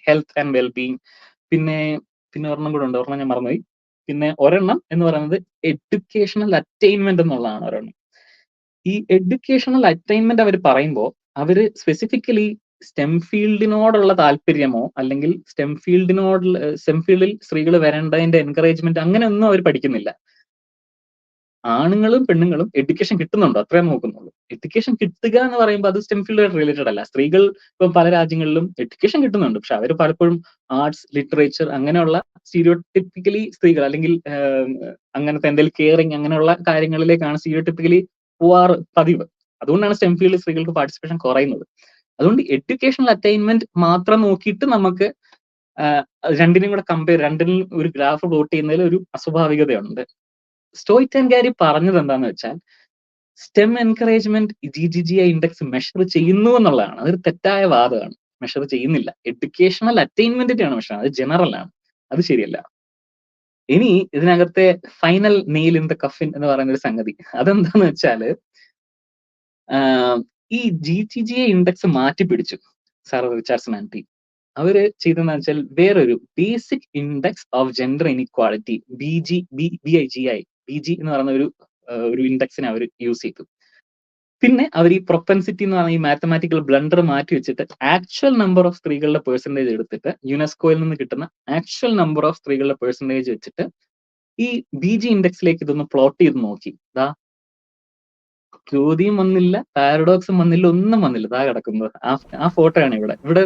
ഹെൽത്ത് ആൻഡ് വെൽബീങ്, പിന്നെ ഒരെണ്ണം കൂടെ ഉണ്ട്, ഒരെണ്ണം ഞാൻ മറന്നുപോയി. പിന്നെ ഒരെണ്ണം എന്ന് പറയുന്നത് എഡ്യൂക്കേഷണൽ അറ്റൈൻമെന്റ് എന്നുള്ളതാണ് ഒരെണ്ണം. ഈ എഡ്യൂക്കേഷണൽ അറ്റൈൻമെന്റ് അവർ പറയുമ്പോൾ അവര് സ്പെസിഫിക്കലി സ്റ്റെം ഫീൽഡിനോടുള്ള താല്പര്യമോ അല്ലെങ്കിൽ സ്റ്റെം ഫീൽഡിൽ സ്ത്രീകൾ വരേണ്ടതിന്റെ എൻകറേജ്മെന്റ് അങ്ങനെയൊന്നും അവർ പഠിക്കുന്നില്ല. ആണുങ്ങളും പെണ്ണുങ്ങളും എഡ്യൂക്കേഷൻ കിട്ടുന്നുണ്ടോ അത്രേ നോക്കുന്നുള്ളൂ. എഡ്യൂക്കേഷൻ കിട്ടുക എന്ന് പറയുമ്പോൾ അത് സ്റ്റെം ഫീൽഡായിട്ട് റിലേറ്റഡ് അല്ല. സ്ത്രീകൾ ഇപ്പം പല രാജ്യങ്ങളിലും എഡ്യൂക്കേഷൻ കിട്ടുന്നുണ്ട്, പക്ഷെ അവർ പലപ്പോഴും ആർട്സ്, ലിറ്ററേച്ചർ അങ്ങനെയുള്ള സ്റ്റീരിയോടിപ്പിക്കലി സ്ത്രീകൾ അല്ലെങ്കിൽ അങ്ങനത്തെ എന്തെങ്കിലും കെയറിങ് അങ്ങനെയുള്ള കാര്യങ്ങളിലേക്കാണ് സ്റ്റീരിയോടിപ്പിക്കലി പോവാറ് പതിവ്. അതുകൊണ്ടാണ് സ്റ്റെം ഫീൽഡിൽ സ്ത്രീകൾക്ക് പാർട്ടിസിപ്പേഷൻ കുറയുന്നത്. അതുകൊണ്ട് എഡ്യൂക്കേഷണൽ അറ്റൈൻമെന്റ് മാത്രം നോക്കിയിട്ട് നമുക്ക് രണ്ടിനും കൂടെ രണ്ടിനും ഒരു ഗ്രാഫ് പ്ലോട്ട് ചെയ്യുന്നതിൽ ഒരു അസ്വാഭാവികതയുണ്ട്. സ്റ്റോയ്റ്റൻഗാരി പറഞ്ഞത് എന്താന്ന് വെച്ചാൽ stem encouragement GGGI index measure ചെയ്യുന്നു എന്നുള്ളതാണ്. അതൊരു തെറ്റായ വാദമാണ്. മെഷർ ചെയ്യുന്നില്ല. എഡ്യൂക്കേഷണൽ അറ്റൈൻമെന്റിന്റെയാണ് മെഷർ, അത് ജനറൽ ആണ്, അത് ശരിയല്ല. ഇനി ഇതിനകത്തെ final nail in the coffin എന്ന് പറയുന്ന ഒരു സംഗതി അതെന്താന്ന് വെച്ചാല് ഈ GGGI ഇൻഡെക്സ് മാറ്റി പിടിച്ചു സർ റിച്ചാർഡ്സൺ ആൻഡ് ടീം. അവര് ചെയ്തതെന്ന് വെച്ചാൽ വേറൊരു basic index of gender inequality BIGI എന്ന് പറയുന്ന ഒരു ഇൻഡെക്സിനെ അവർ യൂസ് ചെയ്തു. പിന്നെ അവർ ഈ പ്രൊപ്പൻസിറ്റി എന്ന് പറയുന്ന ഈ മാത്തമാറ്റിക്കൽ ബ്ലണ്ടർ മാറ്റി വെച്ചിട്ട് ആക്ച്വൽ നമ്പർ ഓഫ് സ്ത്രീകളുടെ പെർസെന്റേജ് എടുത്തിട്ട് യുനെസ്കോയിൽ നിന്ന് കിട്ടുന്ന ആക്ച്വൽ നമ്പർ ഓഫ് സ്ത്രീകളുടെ പെർസെന്റേജ് വെച്ചിട്ട് ഈ BG ഇൻഡെക്സിലേക്ക് ഇതൊന്ന് പ്ലോട്ട് ചെയ്ത് നോക്കി. ചോദ്യം വന്നില്ല, പാരഡോക്സും വന്നില്ല, ഒന്നും വന്നില്ല. കിടക്കുന്നത് ആ ഫോട്ടോ ആണ് ഇവിടെ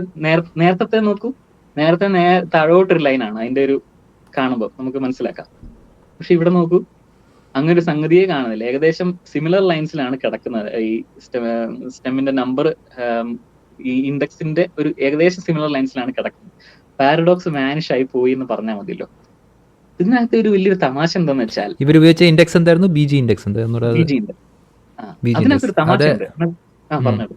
നേരത്തെ നോക്കൂ. നേരത്തെ താഴോട്ടൊരു ലൈനാണ് അതിന്റെ ഒരു കാണുമ്പോൾ നമുക്ക് മനസ്സിലാക്കാം. പക്ഷെ ഇവിടെ നോക്കൂ, അങ്ങനെ ഒരു സംഗതിയെ കാണുന്നില്ല. ഏകദേശം സിമിലർ ലൈൻസിലാണ് കിടക്കുന്നത്. ഈ സ്റ്റെമ്മിന്റെ നമ്പർ ഈ ഇൻഡെക്സിന്റെ ഒരു ഏകദേശം സിമിലർ ലൈൻസിലാണ് കിടക്കുന്നത്. പാരഡോക്സ് വാനിഷ് ആയി പോയി എന്ന് പറഞ്ഞാൽ മതിയല്ലോ. ഇതിനകത്ത് ഒരു വലിയൊരു തമാശ എന്താന്ന് വെച്ചാൽ ഇവർ ഉപയോഗിച്ച ഇൻഡെക്സ് എന്തായിരുന്നു? BG ഇൻഡെക്സ് എന്തായിരുന്നു? അതിനകത്തൊരു തമാശയുണ്ട്. പറഞ്ഞത്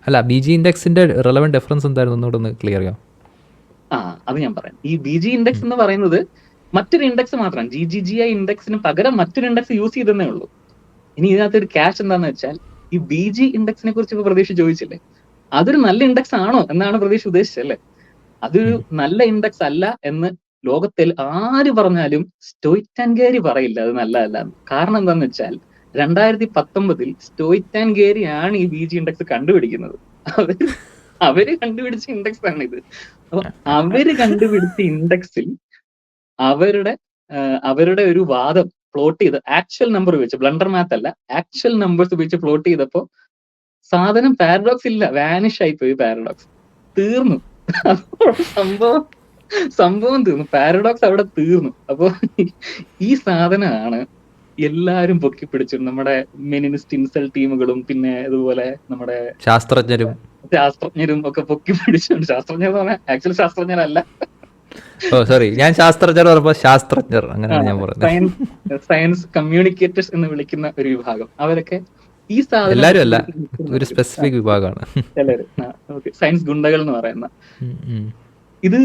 അല്ല, BG ഇൻഡെക്സിന്റെ റെലവന്റ് ഡിഫറൻസ് എന്തായിരുന്നു എന്നോടൊന്ന് ക്ലിയർ ചെയ്യാം. അത് ഞാൻ പറയാം. ഈ BG ഇൻഡെക്സ് എന്ന് പറയുന്നത് മറ്റൊരു ഇൻഡെക്സ് മാത്രമാണ്. GGGI ഇൻഡെക്സിന് പകരം മറ്റൊരു ഇൻഡെക്സ് യൂസ് ചെയ്തേ ഉള്ളൂ. ഇനി ഇതിനകത്തൊരു ക്യാച്ച് എന്താന്ന് വെച്ചാൽ ഈ BG ഇൻഡെക്സിനെ കുറിച്ച് ഇപ്പൊ പ്രതീക്ഷ ചോദിച്ചില്ലേ, അതൊരു നല്ല ഇൻഡെക്സ് ആണോ എന്നാണ് പ്രതീക്ഷ ഉദ്ദേശിച്ചല്ലേ. അതൊരു നല്ല ഇൻഡെക്സ് അല്ല എന്ന് ലോകത്തിൽ ആര് പറഞ്ഞാലും സ്റ്റോയ്റ്റൻഗാരി പറയില്ല അത് നല്ലതല്ല. കാരണം എന്താന്ന് വെച്ചാൽ 2019 സ്റ്റോയ്റ്റൻഗാരി ആണ് ഈ BG ഇൻഡെക്സ് കണ്ടുപിടിക്കുന്നത്. അവര് കണ്ടുപിടിച്ച ഇൻഡെക്സ് ആണ് ഇത്. അപ്പൊ അവര് കണ്ടുപിടിച്ച ഇൻഡെക്സിൽ അവരുടെ ഒരു വാദം പ്ലോട്ട് ചെയ്ത് ആക്ച്വൽ നമ്പർ ഉപയോഗിച്ച്, ബ്ലണ്ടർ മാത്ത് അല്ല, ആക്ച്വൽ നമ്പേഴ്സ് ഉപയോഗിച്ച് പ്ലോട്ട് ചെയ്തപ്പോ സാധനം പാരഡോക്സ് ഇല്ല, വാനിഷ് ആയിപ്പോയി. പാരഡോക്സ് തീർന്നു. സംഭവം തീർന്നു. പാരഡോക്സ് അവിടെ തീർന്നു. അപ്പൊ ഈ സാധനമാണ് എല്ലാരും പൊക്കി പിടിച്ചു. നമ്മുടെ മെനിനിസ്റ്റ് ഇൻസൽ ടീമുകളും പിന്നെ അതുപോലെ നമ്മുടെ ശാസ്ത്രജ്ഞരും ഒക്കെ പൊക്കി പിടിച്ചുണ്ട്. ശാസ്ത്രജ്ഞർ എന്ന് പറഞ്ഞാൽ ആക്ച്വലി ശാസ്ത്രജ്ഞരല്ല, ഞാൻ ശാസ്ത്രജ്ഞർ പറഞ്ഞപ്പോൾ ശാസ്ത്രജ്ഞർ അങ്ങനെയാണ് ഞാൻ പറയുന്നത്. സയൻസ് കമ്മ്യൂണിക്കേറ്റേഴ്സ് എന്ന് വിളിക്കുന്ന ഒരു വിഭാഗം, അവരൊക്കെ ഈ സാധനം എല്ലാവരും അല്ല, ഒരു സ്പെസിഫിക് വിഭാഗമാണ് എല്ലാവരും. സയൻസ് ഗുണ്ടകൾ എന്ന് പറയുന്ന ഇത്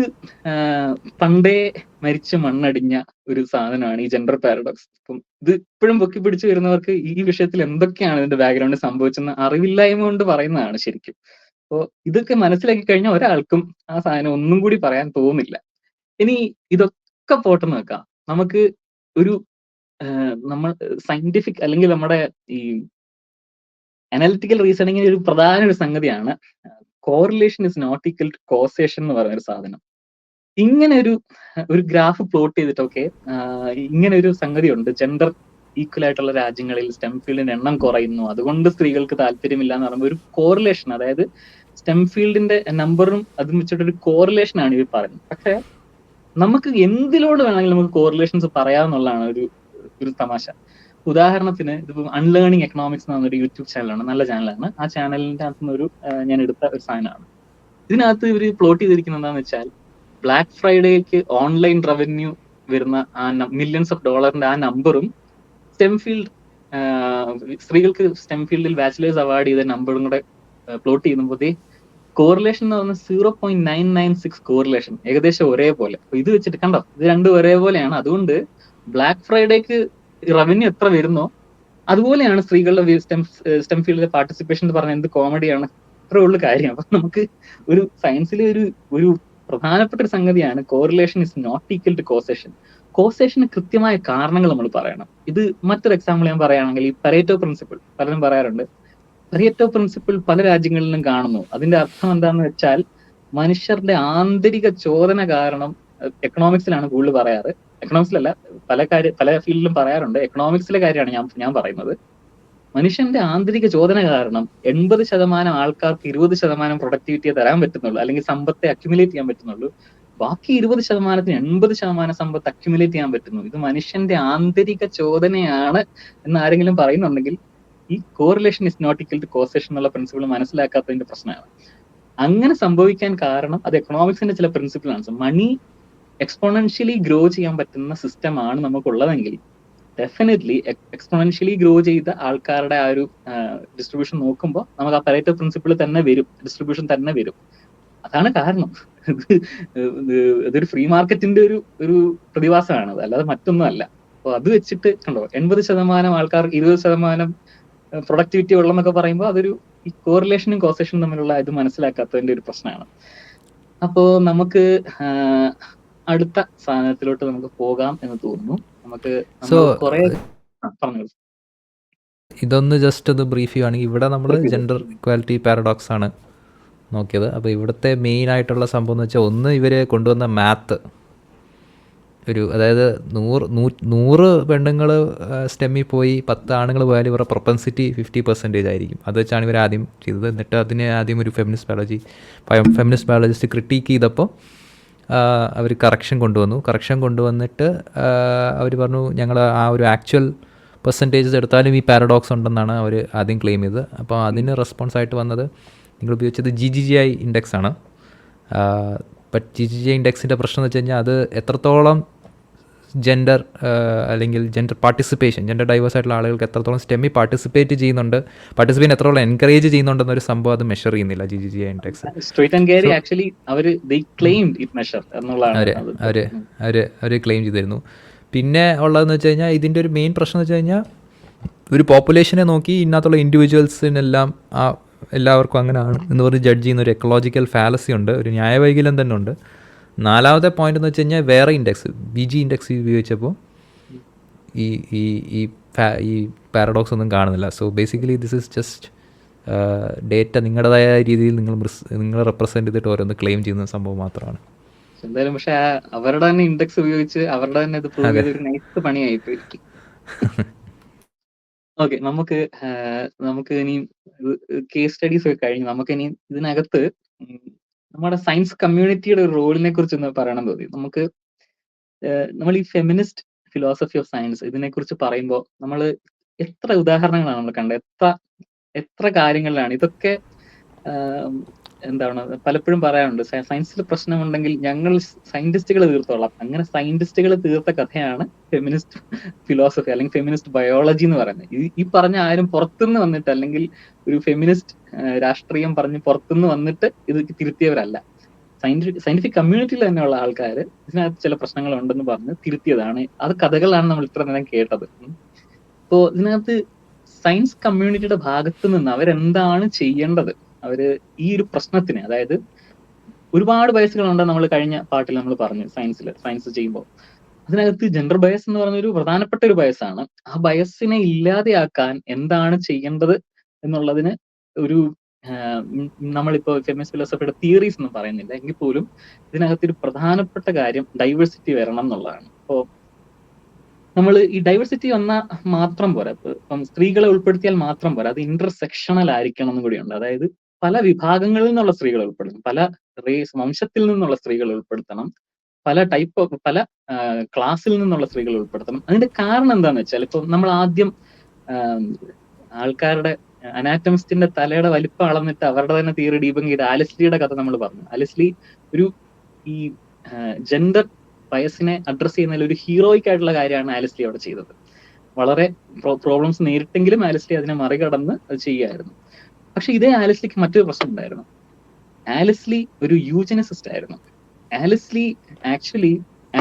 പണ്ടേ മരിച്ച് മണ്ണടിഞ്ഞ ഒരു സാധനമാണ് ഈ ജെൻഡർ പാരഡോക്സ്. അപ്പം ഇത് ഇപ്പോഴും പൊക്കി പിടിച്ചു വരുന്നവർക്ക് ഈ വിഷയത്തിൽ എന്തൊക്കെയാണ് ഇതിന്റെ ബാക്ക്ഗ്രൗണ്ട് സംഭവിച്ചെന്ന് അറിവില്ലായ്മ കൊണ്ട് പറയുന്നതാണ് ശരിക്കും. അപ്പോ ഇതൊക്കെ മനസ്സിലാക്കി കഴിഞ്ഞാൽ ഒരാൾക്കും ആ സാധനം ഒന്നും കൂടി പറയാൻ തോന്നില്ല. ഇനി ഇതൊക്കെ പോട്ടെന്ന് വെക്കാം. നമുക്ക് ഒരു നമ്മൾ സയന്റിഫിക് അല്ലെങ്കിൽ നമ്മുടെ ഈ അനാലിറ്റിക്കൽ റീസണിങ്ങിന് ഒരു പ്രധാന ഒരു സംഗതിയാണ് correlation is not equal to causation എന്ന് പറയുന്ന ഒരു സാധനം. ഇങ്ങനെ ഒരു ഗ്രാഫ് പ്ലോട്ട് ചെയ്തിട്ടൊക്കെ ഇങ്ങനെ ഒരു സംഗതി ഉണ്ട്. ജെൻഡർ ഈക്വൽ ആയിട്ടുള്ള രാജ്യങ്ങളിൽ സ്റ്റെം ഫീൽഡിന്റെ എണ്ണം കുറയുന്നു, അതുകൊണ്ട് സ്ത്രീകൾക്ക് താല്പര്യമില്ല എന്ന് പറയുമ്പോൾ ഒരു കോറിലേഷൻ, അതായത് സ്റ്റെം ഫീൽഡിന്റെ നമ്പറും അതും വെച്ചിട്ടൊരു കോറിലേഷൻ ആണ് ഇവർ പറയുന്നത്. പക്ഷെ നമുക്ക് എന്തിലോട് വേണമെങ്കിലും നമുക്ക് കോറിലേഷൻസ് പറയാമെന്നുള്ളതാണ് ഒരു തമാശ. ഉദാഹരണത്തിന് ഇതിപ്പോ അൺലേണിംഗ് എക്കണോമിക്സ് എന്ന് പറഞ്ഞൊരു യൂട്യൂബ് ചാനലാണ്, നല്ല ചാനലാണ്. ആ ചാനലിന്റെ അകത്തുനിന്ന് ഞാൻ എടുത്ത ഒരു സാധനമാണ്. ഇതിനകത്ത് ഇവര് പ്ലോട്ട് ചെയ്തിരിക്കുന്നത് എന്താണെന്ന് വെച്ചാൽ, ബ്ലാക്ക് ഫ്രൈഡേക്ക് ഓൺലൈൻ റവന്യൂ വരുന്ന ആ മില്യൺസ് ഓഫ് ഡോളറിന്റെ ആ നമ്പറും സ്റ്റെം ഫീൽഡ് സ്ത്രീകൾക്ക് സ്റ്റെം ഫീൽഡിൽ ബാച്ചിലേഴ്സ് അവാർഡ് ചെയ്ത നമ്പറും കൂടെ പ്ലോട്ട് ചെയ്യുമ്പോഴത്തേ കോറിലേഷൻ എന്ന് പറഞ്ഞാൽ 0.996 കോറിലേഷൻ, ഏകദേശം ഒരേപോലെ. അപ്പൊ ഇത് വെച്ചിട്ട് കണ്ടോ, ഇത് രണ്ടും ഒരേപോലെയാണ്. അതുകൊണ്ട് ബ്ലാക്ക് ഫ്രൈഡേക്ക് റവന്യൂ എത്ര വരുന്നോ അതുപോലെയാണ് സ്ത്രീകളുടെ സ്റ്റെം ഫീൽഡിലെ പാർട്ടിസിപ്പേഷൻ എന്ന് പറഞ്ഞാൽ എന്ത് കോമഡിയാണ്. അത്രേ ഉള്ളു കാര്യം. അപ്പൊ നമുക്ക് ഒരു സയൻസിലെ ഒരു പ്രധാനപ്പെട്ട ഒരു സംഗതിയാണ് correlation is not equal to causation. കോസേഷന് കൃത്യമായ കാരണങ്ങൾ നമ്മൾ പറയണം. ഇത് മറ്റൊരു എക്സാമ്പിൾ ഞാൻ പറയുകയാണെങ്കിൽ, ഈ പരേറ്റോ പ്രിൻസിപ്പിൾ പലരും പറയാറുണ്ട്. പരേറ്റോ പ്രിൻസിപ്പിൾ പല രാജ്യങ്ങളിലും കാണുന്നു. അതിന്റെ അർത്ഥം എന്താന്ന് വെച്ചാൽ, മനുഷ്യരുടെ ആന്തരിക ചോദന കാരണം, എക്കണോമിക്സിലാണ് കൂടുതൽ പറയാറ്, എക്കണോമിക്സിലല്ല പല ഫീൽഡിലും പറയാറുണ്ട്, എക്കണോമിക്സിലെ കാര്യമാണ് ഞാൻ പറയുന്നത്. മനുഷ്യന്റെ ആന്തരിക ചോദന കാരണം 80% ആൾക്കാർക്ക് 20% പ്രൊഡക്ടിവിറ്റിയെ തരാൻ പറ്റുന്നുള്ളൂ, അല്ലെങ്കിൽ സമ്പത്തെ അക്യുമുലേറ്റ് ചെയ്യാൻ പറ്റുന്നുള്ളൂ. ബാക്കി 20%-ന് 80% സമ്പത്ത് അക്യുമുലേറ്റ് ചെയ്യാൻ പറ്റുന്നു. ഇത് മനുഷ്യന്റെ ആന്തരിക ചോദനയാണ് എന്ന് ആരെങ്കിലും പറയുന്നുണ്ടെങ്കിൽ, ഈ correlation is not equal to causation എന്നുള്ള പ്രിൻസിപ്പിൾ മനസ്സിലാക്കാത്തതിന്റെ പ്രശ്നമാണ്. അങ്ങനെ സംഭവിക്കാൻ കാരണം അത് എക്കണോമിക്സിന്റെ ചില പ്രിൻസിപ്പിളാണ്. മണി എക്സ്പോണൻഷ്യലി ഗ്രോ ചെയ്യാൻ പറ്റുന്ന സിസ്റ്റമാണ് നമുക്കുള്ളതെങ്കിൽ, ഡെഫിനറ്റ്ലി എക്സ്പോണൻഷ്യലി ഗ്രോ ചെയ്ത ആൾക്കാരുടെ ആ ഒരു ഡിസ്ട്രിബ്യൂഷൻ നോക്കുമ്പോൾ നമുക്ക് ആ പരേറ്റോ പ്രിൻസിപ്പിൾ തന്നെ വരും, ഡിസ്ട്രിബ്യൂഷൻ തന്നെ വരും. അതാണ് കാരണം. ഇതൊരു ഫ്രീ മാർക്കറ്റിന്റെ ഒരു പ്രതിഭാസമാണ്, അല്ലാതെ മറ്റൊന്നും അല്ല. അപ്പൊ അത് വെച്ചിട്ട് കണ്ടോ, 80% ആൾക്കാർക്ക് 20% പ്രൊഡക്ടിവിറ്റി ഉള്ളെന്നൊക്കെ പറയുമ്പോൾ അതൊരു ഈ കോറിലേഷനും കോസേഷനും തമ്മിലുള്ള ഇത് മനസ്സിലാക്കാത്തതിന്റെ ഒരു പ്രശ്നമാണ്. അപ്പോ നമുക്ക് അടുത്ത സാധനത്തിലോട്ട് നമുക്ക് പോകാം എന്ന് തോന്നുന്നു. നമുക്ക് കുറെ പറഞ്ഞു. ഇതൊന്ന് ജസ്റ്റ് ഒന്ന് ബ്രീഫ് ചെയ്യുകയാണെങ്കിൽ, ഇവിടെ നമ്മൾ ജെൻഡർ ഇക്വാലിറ്റി പാരഡോക്സ് ആണ് നോക്കിയത്. അപ്പോൾ ഇവിടുത്തെ മെയിൻ ആയിട്ടുള്ള സംഭവം എന്ന് വെച്ചാൽ, ഒന്ന് ഇവർ കൊണ്ടുവന്ന മാത്ത്, അതായത് 100 പെണ്ണുങ്ങൾ സ്റ്റെമ്മിൽ പോയി 10 ആണുങ്ങൾ പോയാലും ഇവരുടെ പ്രൊപ്പൻസിറ്റി 50% ആയിരിക്കും. അത് വെച്ചാണ് ഇവർ ആദ്യം ചെയ്തത്. എന്നിട്ട് അതിനെ ആദ്യം ഒരു ഫെമിനിസ്റ്റ് ബയോളജിസ്റ്റ് ക്രിട്ടീക്ക് ചെയ്തപ്പോൾ അവർ കറക്ഷൻ കൊണ്ടുവന്നിട്ട് അവർ പറഞ്ഞു, ഞങ്ങൾ ആ ഒരു ആക്ച്വൽ പെർസെൻറ്റേജസ് എടുത്താലും ഈ പാരഡോക്സ് ഉണ്ടെന്നാണ് അവർ ആദ്യം ക്ലെയിം ചെയ്തത്. അപ്പോൾ അതിന് റെസ്പോൺസായിട്ട് വന്നത് നിങ്ങൾ ഉപയോഗിച്ചത് GGGI ഇൻഡെക്സ് ആണ്. ബട്ട് GGGI ഇൻഡെക്സിൻ്റെ പ്രശ്നം എന്ന് വെച്ച് കഴിഞ്ഞാൽ, അത് എത്രത്തോളം ജെൻഡർ അല്ലെങ്കിൽ ജെൻഡർ പാർട്ടിസിപ്പേഷൻ, ജെൻഡർ ഡൈവേഴ്സ് ആയിട്ടുള്ള ആളുകൾക്ക് എത്രത്തോളം സ്റ്റെമ്മിൽ പാർട്ടിസിപ്പേറ്റ് എത്രത്തോളം എൻകറേജ് ചെയ്യുന്നുണ്ടെന്നൊരു സംഭവം അത് മെഷർ ചെയ്യുന്നില്ല GGGI ഇൻഡെക്സ്. അവർ ക്ലെയിം ചെയ്തിരുന്നു. പിന്നെ ഉള്ളതെന്ന് വെച്ച് കഴിഞ്ഞാൽ, ഇതിൻ്റെ ഒരു മെയിൻ പ്രശ്നം എന്ന് വെച്ച് കഴിഞ്ഞാൽ, ഒരു പോപ്പുലേഷനെ നോക്കി ഇതിനകത്തുള്ള ഇൻഡിവിജ്വൽസിനെല്ലാം എല്ലാവർക്കും അങ്ങനെയാണ് എന്ന് പറഞ്ഞ് ജഡ്ജ് ചെയ്യുന്ന ഒരു എക്കോളജിക്കൽ ഫാലസി ഉണ്ട്, ഒരു ന്യായവൈകല്യം തന്നെ ഉണ്ട്. 4ാമത്തെ പോയിന്റ് എന്ന് വെച്ച് കഴിഞ്ഞാൽ, വേറെ ഇൻഡെക്സ് BG ഇൻഡെക്സ് ഉപയോഗിച്ചപ്പോൾ ഈ പാരഡോക്സ് ഒന്നും കാണുന്നില്ല. So basically this is just data നിങ്ങളുടേതായ രീതിയിൽ നിങ്ങൾ റെപ്രസെൻറ്റ് ചെയ്തിട്ട് ഓരോന്ന് ക്ലെയിം ചെയ്യുന്ന സംഭവം മാത്രമാണ്. എന്തായാലും പക്ഷെ അവരുടെ തന്നെ ഇൻഡെക്സ് ഉപയോഗിച്ച് അവരുടെ തന്നെ ഇത് പ്രൂവ് ചെയ്തൊരു നൈസ് പണിയായി പോയി. ഓക്കെ, നമുക്ക് ഇനി കേസ് സ്റ്റഡീസ് ഒക്കെ കഴിഞ്ഞ് നമുക്ക് ഇനി ഇതിനകത്ത് നമ്മുടെ സയൻസ് കമ്മ്യൂണിറ്റിയുടെ ഒരു റോളിനെ കുറിച്ചൊന്ന് പറയണം തോന്നി. നമ്മൾ ഈ ഫെമിനിസ്റ്റ് ഫിലോസഫി ഓഫ് സയൻസ് ഇതിനെക്കുറിച്ച് പറയുമ്പോൾ നമ്മൾ എത്ര ഉദാഹരണങ്ങളാണ് നമ്മൾ കണ്ടത്, എത്ര കാര്യങ്ങളിലാണ് ഇതൊക്കെ. എന്താണ് പലപ്പോഴും പറയാറുണ്ട്, സയൻസിൽ പ്രശ്നമുണ്ടെങ്കിൽ ഞങ്ങൾ സയന്റിസ്റ്റുകൾ തീർത്തോളാം. അങ്ങനെ സയന്റിസ്റ്റുകൾ തീർത്ത കഥയാണ് ഫെമിനിസ്റ്റ് ഫിലോസഫി അല്ലെങ്കിൽ ഫെമിനിസ്റ്റ് ബയോളജി എന്ന് പറയുന്നത്. ഈ പറഞ്ഞ ആരും പുറത്തുനിന്ന് വന്നിട്ട്, അല്ലെങ്കിൽ ഒരു ഫെമിനിസ്റ്റ് രാഷ്ട്രീയം പറഞ്ഞ് പുറത്തുനിന്ന് വന്നിട്ട് ഇത് തിരുത്തിയവരല്ല. സയന്റിഫിക് കമ്മ്യൂണിറ്റിയിൽ തന്നെയുള്ള ആൾക്കാർ ഇതിനകത്ത് ചില പ്രശ്നങ്ങൾ ഉണ്ടെന്ന് പറഞ്ഞ് തിരുത്തിയതാണ്. അത് കഥകളാണ് നമ്മൾ ഇത്ര നേരം കേട്ടത്. അപ്പോ ഇതിനകത്ത് സയൻസ് കമ്മ്യൂണിറ്റിയുടെ ഭാഗത്ത് നിന്ന് അവരെന്താണ് ചെയ്യേണ്ടത്, അവര് ഈ ഒരു പ്രശ്നത്തിന്, അതായത് ഒരുപാട് ബയസുകളുണ്ട്, നമ്മൾ കഴിഞ്ഞ പാട്ടിൽ നമ്മൾ പറഞ്ഞു സയൻസ് ചെയ്യുമ്പോൾ. അതിനകത്ത് ജെൻഡർ ബയസ് എന്ന് പറഞ്ഞൊരു പ്രധാനപ്പെട്ട ഒരു ബയസാണ്. ആ ബയസിനെ ഇല്ലാതെയാക്കാൻ എന്താണ് ചെയ്യേണ്ടത് എന്നുള്ളതിന് ഒരു നമ്മളിപ്പോ ഫെമിനിസ്റ്റ് ഫിലോസഫിയുടെ തിയറീസ് ഒന്നും പറയുന്നില്ല എങ്കിൽ പോലും ഇതിനകത്തൊരു പ്രധാനപ്പെട്ട കാര്യം ഡൈവേഴ്സിറ്റി വരണം എന്നുള്ളതാണ്. അപ്പോ നമ്മൾ ഈ ഡൈവേഴ്സിറ്റി വന്നാൽ മാത്രം പോരാ, ഇപ്പം സ്ത്രീകളെ ഉൾപ്പെടുത്തിയാൽ മാത്രം പോരാ, അത് ഇന്റർസെക്ഷണൽ ആയിരിക്കണം എന്നും കൂടിയുണ്ട്. അതായത് പല വിഭാഗങ്ങളിൽ നിന്നുള്ള സ്ത്രീകളെ ഉൾപ്പെടുത്തണം, പല വംശത്തിൽ നിന്നുള്ള സ്ത്രീകളെ ഉൾപ്പെടുത്തണം, പല ക്ലാസ്സിൽ നിന്നുള്ള സ്ത്രീകൾ ഉൾപ്പെടുത്തണം. അതിന്റെ കാരണം എന്താന്ന് വെച്ചാൽ, ഇപ്പൊ നമ്മൾ ആദ്യം ആൾക്കാരുടെ അനാറ്റമിസ്റ്റിന്റെ തലയുടെ വലിപ്പം അളന്നിട്ട് അവരുടെ തന്നെ തിയറി ഡീബങ്ക് ചെയ്ത ആലിസ്ലിയുടെ കഥ നമ്മൾ പറഞ്ഞു. ആലിസ്ലി ഒരു ഈ ജെൻഡർ ബയസിനെ അഡ്രസ് ചെയ്യുന്നതിൽ ഒരു ഹീറോയിക് ആയിട്ടുള്ള കാര്യമാണ് ആലിസ്ലി അവിടെ ചെയ്തത്. വളരെ പ്രോബ്ലംസ് നേരിട്ടെങ്കിലും ആലിസ്ലി അതിനെ മറികടന്ന് അത് ചെയ്യുമായിരുന്നു. പക്ഷെ ഇതേ ആലിസ്ലിക്ക് മറ്റൊരു പ്രശ്നം ഉണ്ടായിരുന്നു. ആലിസ്ലി ഒരു യൂജനിസിസ്റ്റ് ആയിരുന്നു.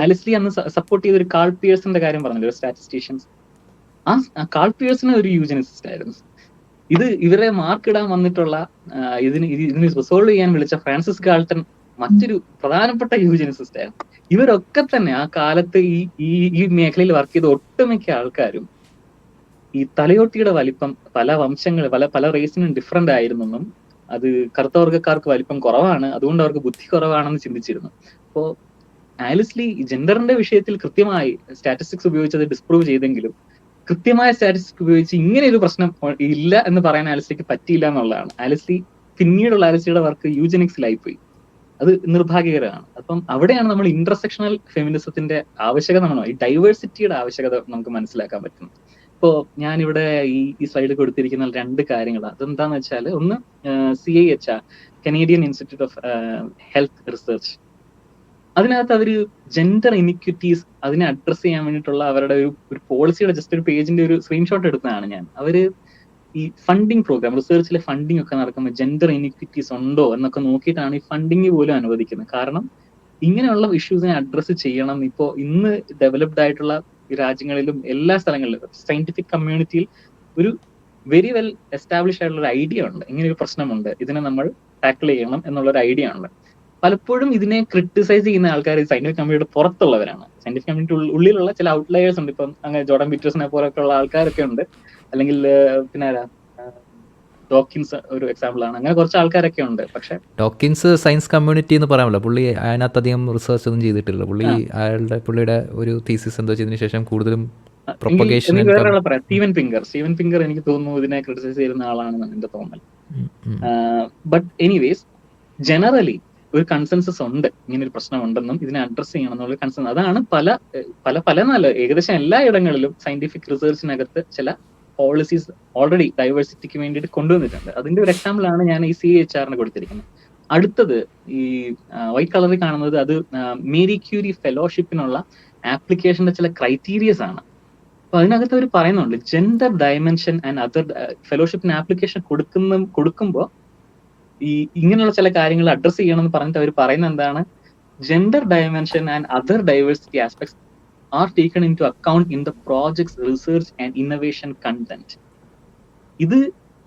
ആലിസ്ലി അന്ന് സപ്പോർട്ട് ചെയ്ത ഒരു കാൾ പിയേഴ്സിന്റെ കാര്യം പറഞ്ഞല്ലോ, ഒരു സ്റ്റാറ്റിസ്റ്റീഷ്യൻസ്. ആ കാൾ പിയേഴ്സിന് ഒരു യൂജനിസിസ്റ്റ് ആയിരുന്നു. ഇവരെ മാർക്കിടാൻ വന്നിട്ടുള്ള ഇതിന് റിസോൾവ് ചെയ്യാൻ വിളിച്ച ഫ്രാൻസിസ് ഗാൾട്ടൺ മറ്റൊരു പ്രധാനപ്പെട്ട യൂജനിസിസ്റ്റ് ആയിരുന്നു. ഇവരൊക്കെ തന്നെ ആ കാലത്ത് ഈ മേഖലയിൽ വർക്ക് ചെയ്ത ഒട്ടുമിക്ക ആൾക്കാരും ഈ തലയോട്ടിയുടെ വലിപ്പം പല വംശങ്ങൾ പല റേസിനും ഡിഫറെന്റ് ആയിരുന്നെന്നും അത് കറുത്ത വർഗ്ഗക്കാർക്ക് വലിപ്പം കുറവാണ്, അതുകൊണ്ട് അവർക്ക് ബുദ്ധി കുറവാണെന്ന് ചിന്തിച്ചിരുന്നു. അപ്പോ ആലിസ്ലി ജെൻഡറിന്റെ വിഷയത്തിൽ കൃത്യമായി സ്റ്റാറ്റിസ്റ്റിക്സ് ഉപയോഗിച്ചത് ഡിസ്പ്രൂവ് ചെയ്തെങ്കിലും കൃത്യമായ സ്റ്റാറ്റിസ്റ്റിക്സ് ഉപയോഗിച്ച് ഇങ്ങനെ ഒരു പ്രശ്നം ഇല്ല എന്ന് പറയാൻ ആലിസ്ലിക്ക് പറ്റിയില്ല എന്നുള്ളതാണ്. പിന്നീടുള്ള ആലിസ്ലിയുടെ വർക്ക് യൂജനിക്സിലായി പോയി. അത് നിർഭാഗ്യകരമാണ്. അപ്പം അവിടെയാണ് നമ്മൾ ഇന്റർസെക്ഷണൽ ഫെമിനിസത്തിന്റെ ആവശ്യകത, ഈ ഡൈവേഴ്സിറ്റിയുടെ ആവശ്യകത നമുക്ക് മനസ്സിലാക്കാൻ പറ്റുന്നത്. ഇപ്പോ ഞാനിവിടെ ഈ സ്ലൈഡിൽ കൊടുത്തിരിക്കുന്ന 2 കാര്യങ്ങളാണ്. അതെന്താന്ന് വെച്ചാൽ, ഒന്ന് CIHR, Canadian institute of health research. അതിനകത്ത് അവര് ജെൻഡർ ഇനിക്വിറ്റീസ് അതിനെ അഡ്രസ് ചെയ്യാൻ വേണ്ടിയിട്ടുള്ള അവരുടെ ഒരു പോളിസിയുടെ ജസ്റ്റ് ഒരു പേജിന്റെ ഒരു സ്ക്രീൻഷോട്ട് എടുത്തതാണ് ഞാൻ. അവര് ഈ ഫണ്ടിങ് പ്രോഗ്രാം, റിസർച്ചിലെ ഫണ്ടിങ് ഒക്കെ നടക്കുമ്പോൾ ജെൻഡർ ഇനിക്വിറ്റീസ് ഉണ്ടോ എന്നൊക്കെ നോക്കിയിട്ടാണ് ഈ ഫണ്ടിങ് പോലും അനുവദിക്കുന്നത്. കാരണം ഇങ്ങനെയുള്ള ഇഷ്യൂസിനെ അഡ്രസ്സ് ചെയ്യണം. ഇപ്പോ ഇന്ന് ഡെവലപ്ഡ് ആയിട്ടുള്ള രാജ്യങ്ങളിലും എല്ലാ സ്ഥലങ്ങളിലും സയന്റിഫിക് കമ്മ്യൂണിറ്റിയിൽ ഒരു വെരി വെൽ എസ്റ്റാബ്ലിഷ് ആയിട്ടുള്ള ഒരു ഐഡിയ ഉണ്ട്, ഇങ്ങനെ ഒരു പ്രശ്നമുണ്ട്, ഇതിനെ നമ്മൾ ടാക്കിൾ ചെയ്യണം എന്നുള്ളൊരു ഐഡിയ ഉണ്ട്. പലപ്പോഴും ഇതിനെ ക്രിട്ടിസൈസ് ചെയ്യുന്ന ആൾക്കാർ സയന്റിഫിക് കമ്മ്യൂണിറ്റി പുറത്തുള്ളവരാണ്. സയന്റിഫിക് കമ്മ്യൂണിറ്റി ഉള്ളിലുള്ള ചില ഔട്ട്ലയേഴ്സ് ഉണ്ട്. ഇപ്പം അങ്ങനെ ജോർഡൻ പീറ്റേഴ്സിനെ പോലൊക്കെ ഉള്ള ആൾക്കാരൊക്കെ ഉണ്ട്. അല്ലെങ്കിൽ പിന്നെ ഡോക്കിൻസ് ഒരു എക്സാമ്പിൾ ആണ്. അങ്ങനെ കുറച്ച് ആൾക്കാരൊക്കെ ഉണ്ട്. പക്ഷെ ഡോക്കിൻസ് സയൻസ് കമ്മ്യൂണിറ്റി എന്ന് പറയാമല്ലോ, പുള്ളി അതിനകത്ത് അധികം റിസർച്ച് ഒന്നും ചെയ്തിട്ടില്ല. പുള്ളിയുടെ ഒരു തീസിസ് എന്തോ ചെയ്തതിനു ശേഷം കൂടുതലും പ്രൊപ്പഗേഷൻ. വേറെ പറയാം, സ്റ്റീവൻ പിങ്കർ എനിക്ക് തോന്നുന്നു ഇതിനെ ക്രിട്ടിസൈസ് ചെയ്യുന്ന ആളാണെന്നാണ് എന്റെ തോന്നൽ. ബട്ട് എനിവേസ് ജനറലി ഒരു കൺസെൻസസ് ഉണ്ട്, ഇങ്ങനെ ഒരു പ്രശ്നം ഉണ്ടെന്നും ഇതിനെ അഡ്രസ് ചെയ്യണം എന്നുള്ള കൺസെൻസസ്. അതാണ് പല നല്ല ഏകദേശം എല്ലായിടങ്ങളിലും സയന്റിഫിക് റിസർച്ചിനകത്ത് ചില പോളിസീസ് ഓൾറെഡി ഡൈവേഴ്സിറ്റിക്ക് വേണ്ടിയിട്ട് കൊണ്ടുവന്നിട്ടുണ്ട്. അതിന്റെ ഒരു എക്സാമ്പിൾ ആണ് ഞാൻ ഈ CIHR കൊടുത്തിരിക്കുന്നത്. അടുത്തത് ഈ വൈറ്റ് കളറിൽ കാണുന്നത് അത് മേരി ക്യൂരി ഫെലോഷിപ്പിനുള്ള ആപ്ലിക്കേഷന്റെ ചില ക്രൈറ്റീരിയസ് ആണ്. അപ്പൊ അതിനകത്ത് അവർ പറയുന്നുണ്ട് ജെൻഡർ ഡയമെൻഷൻ ആൻഡ് അതർ ഫെലോഷിപ്പിന് ആപ്ലിക്കേഷൻ കൊടുക്കുമ്പോൾ ഇങ്ങനെയുള്ള ചില കാര്യങ്ങൾ അഡ്രസ് ചെയ്യണം എന്ന് പറഞ്ഞിട്ട് അവർ പറയുന്നത് എന്താണ്, gender dimension and other diversity aspects are taken into account in the projects research and innovation content. ഇത്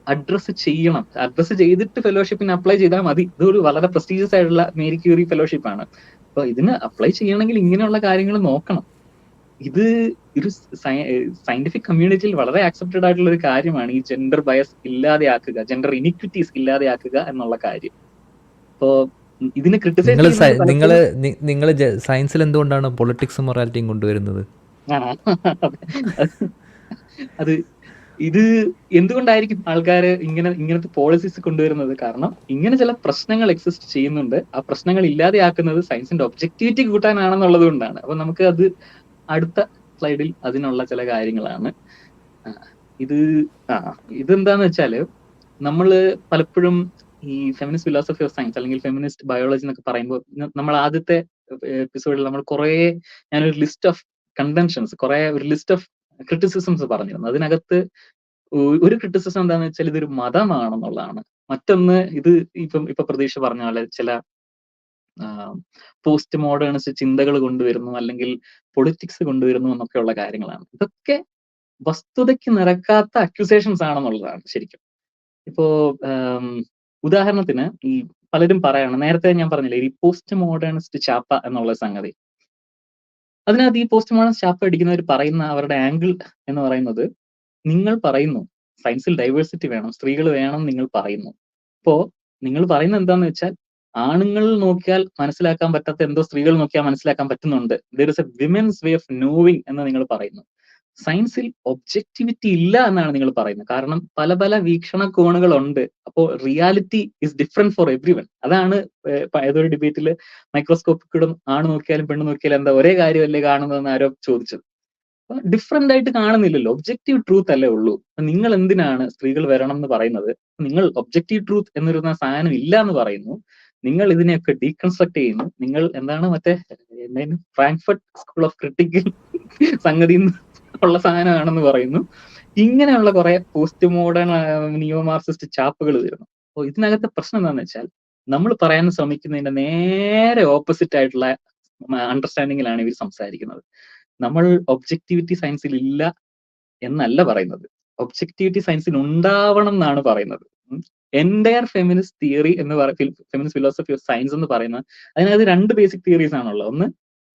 അഡ്രസ് ചെയ്യണം. അഡ്രസ് ചെയ്തിട്ട് ഫെലോഷിപ്പിന് അപ്ലൈ ചെയ്താൽ മതി. ഇതൊരു വളരെ പ്രസ്റ്റീജിയസ് ആയിട്ടുള്ള മേരി ക്യൂറി ഫെലോഷിപ്പ് ആണ്. അപ്പൊ ഇതിന് അപ്ലൈ ചെയ്യണമെങ്കിൽ ഇങ്ങനെയുള്ള കാര്യങ്ങൾ നോക്കണം. ഇത് ഒരു സയന്റിഫിക് കമ്മ്യൂണിറ്റിയിൽ വളരെ ആക്സെപ്റ്റഡ് ആയിട്ടുള്ള ഒരു കാര്യമാണ് ഈ ജെൻഡർ ബയസ് ഇല്ലാതെയാക്കുക, ജെൻഡർ ഇനിക്വിറ്റീസ് ഇല്ലാതെയാക്കുക എന്നുള്ള കാര്യം. അപ്പോ ഇതിനെ ക്രിട്ടിസൈസ് നിങ്ങൾ സയൻസിൽ എന്തുകൊണ്ടാണ് പൊളിറ്റിക്സും മൊറാലിറ്റിയും കൊണ്ടുവരുന്നത്? ഇത് എന്തുകൊണ്ടായിരിക്കും ആൾക്കാര് ഇങ്ങനത്തെ പോളിസീസ് കൊണ്ടുവരുന്നത്? കാരണം ഇങ്ങനെ ചില പ്രശ്നങ്ങൾ എക്സിസ്റ്റ് ചെയ്യുന്നുണ്ട്. ആ പ്രശ്നങ്ങൾ ഇല്ലാതെയാക്കുന്നത് സയൻസിന്റെ ഒബ്ജക്ടിവിറ്റി കൂട്ടാനാണെന്നുള്ളത് കൊണ്ടാണ്. അപ്പൊ നമുക്ക് അത് അടുത്ത സ്ലൈഡിൽ അതിനുള്ള ചില കാര്യങ്ങളാണ്. ഇതെന്താന്ന് വെച്ചാല്, നമ്മള് പലപ്പോഴും ഈ ഫെമിനിസ്റ്റ് ഫിലോസഫി ഓഫ് സയൻസ് അല്ലെങ്കിൽ ഫെമിനിസ്റ്റ് ബയോളജി എന്നൊക്കെ പറയുമ്പോൾ നമ്മൾ ആദ്യത്തെ എപ്പിസോഡിൽ നമ്മൾ ഞാനൊരു ലിസ്റ്റ് ഓഫ് കൺവെൻഷൻസ്, ഒരു ലിസ്റ്റ് ഓഫ് ക്രിറ്റിസിസംസ് പറഞ്ഞിരുന്നു. അതിനകത്ത് ഒരു ക്രിറ്റിസിസം എന്താന്ന് വെച്ചാൽ ഇതൊരു മതമാണെന്നുള്ളതാണ്. മറ്റൊന്ന് ഇപ്പൊ പ്രതീക്ഷ പറഞ്ഞ പോലെ ചില പോസ്റ്റ് മോഡേണിസ്റ്റ് ചിന്തകൾ കൊണ്ടുവരുന്നു, അല്ലെങ്കിൽ പൊളിറ്റിക്സ് കൊണ്ടുവരുന്നു എന്നൊക്കെയുള്ള കാര്യങ്ങളാണ്. ഇതൊക്കെ വസ്തുതയ്ക്ക് നിരക്കാത്ത അക്യൂസേഷൻസ് ആണെന്നുള്ളതാണ് ശരിക്കും. ഇപ്പോ ഉദാഹരണത്തിന് ഈ പലരും പറയാണ്, നേരത്തെ ഞാൻ പറഞ്ഞില്ലേ ഈ പോസ്റ്റ് മോഡേണിസ്റ്റ് ചാപ്പ എന്നുള്ള സംഗതി. അതിനകത്ത് ഈ പോസ്റ്റ് മോഡേണിസ്റ്റ് ചാപ്പ അടിക്കുന്നവർ പറയുന്ന അവരുടെ ആംഗിൾ എന്ന് പറയുന്നത്, നിങ്ങൾ പറയുന്നു സയൻസിൽ ഡൈവേഴ്സിറ്റി വേണം, സ്ത്രീകൾ വേണം നിങ്ങൾ പറയുന്നു. ഇപ്പോ നിങ്ങൾ പറയുന്നത് എന്താന്ന് വെച്ചാൽ, ആണുങ്ങൾ നോക്കിയാൽ മനസ്സിലാക്കാൻ പറ്റാത്ത എന്തോ സ്ത്രീകൾ നോക്കിയാൽ മനസ്സിലാക്കാൻ പറ്റുന്നുണ്ട്. There is A women's way of knowing എന്ന് നിങ്ങൾ പറയുന്നു. സയൻസിൽ ഒബ്ജക്ടിവിറ്റി ഇല്ല എന്നാണ് നിങ്ങൾ പറയുന്നത്. കാരണം പല പല വീക്ഷണകോണുകളുണ്ട്. അപ്പോൾ reality is different for every one. അതാണ് ഏതൊരു ഡിബേറ്റിൽ മൈക്രോസ്കോപ്പിക്കൂടെ ആണ് നോക്കിയാലും പെണ്ണ് നോക്കിയാലും എന്താ ഒരേ കാര്യമല്ലേ കാണുന്നതെന്ന് ആരോ ചോദിച്ചത്. ഡിഫറെന്റ് ആയിട്ട് കാണുന്നില്ലല്ലോ, ഒബ്ജക്റ്റീവ് ട്രൂത്ത് അല്ലേ ഉള്ളൂ. നിങ്ങൾ എന്തിനാണ് സ്ത്രീകൾ വരണം എന്ന് പറയുന്നത്? നിങ്ങൾ ഒബ്ജക്റ്റീവ് ട്രൂത്ത് എന്നൊരു സാധനം ഇല്ല എന്ന് പറയുന്നു. നിങ്ങൾ ഇതിനെയൊക്കെ ഡീകൺസ്ട്രക്ട് ചെയ്യുന്നു. നിങ്ങൾ എന്താണ് മറ്റേ ഫ്രാങ്ക്ഫർട്ട് സ്കൂൾ ഓഫ് ക്രിട്ടിക്കൽ സംഗതി ഉള്ള സാധനമാണെന്ന് പറയുന്നു. ഇങ്ങനെയുള്ള കുറെ പോസ്റ്റ് മോഡേൺ നിയോ മാർക്സിസ്റ്റ് ചാപ്പുകൾ വരുന്നു. അപ്പോൾ ഇതിനകത്തെ പ്രശ്നം എന്താണെന്ന് വെച്ചാൽ നമ്മൾ പറയാൻ ശ്രമിക്കുന്നതിന്റെ നേരെ ഓപ്പോസിറ്റ് ആയിട്ടുള്ള അണ്ടർസ്റ്റാൻഡിങ്ങിലാണ് ഇവർ സംസാരിക്കുന്നത്. നമ്മൾ ഒബ്ജക്ടിവിറ്റി സയൻസിൽ ഇല്ല എന്നല്ല പറയുന്നത്, ഒബ്ജക്ടിവിറ്റി സയൻസിൽ ഉണ്ടാവണം എന്നാണ് പറയുന്നത്. എൻറ്റയർ ഫെമിനിസ്റ്റ് തിയറി എന്ന് ഫെമിനിസ്റ്റ് ഫിലോസഫി ഓഫ് സയൻസ് എന്ന് പറയുന്നത് അതിനകത്ത് 2 ബേസിക് തിയറീസ് ആണുള്ളത്. ഒന്ന്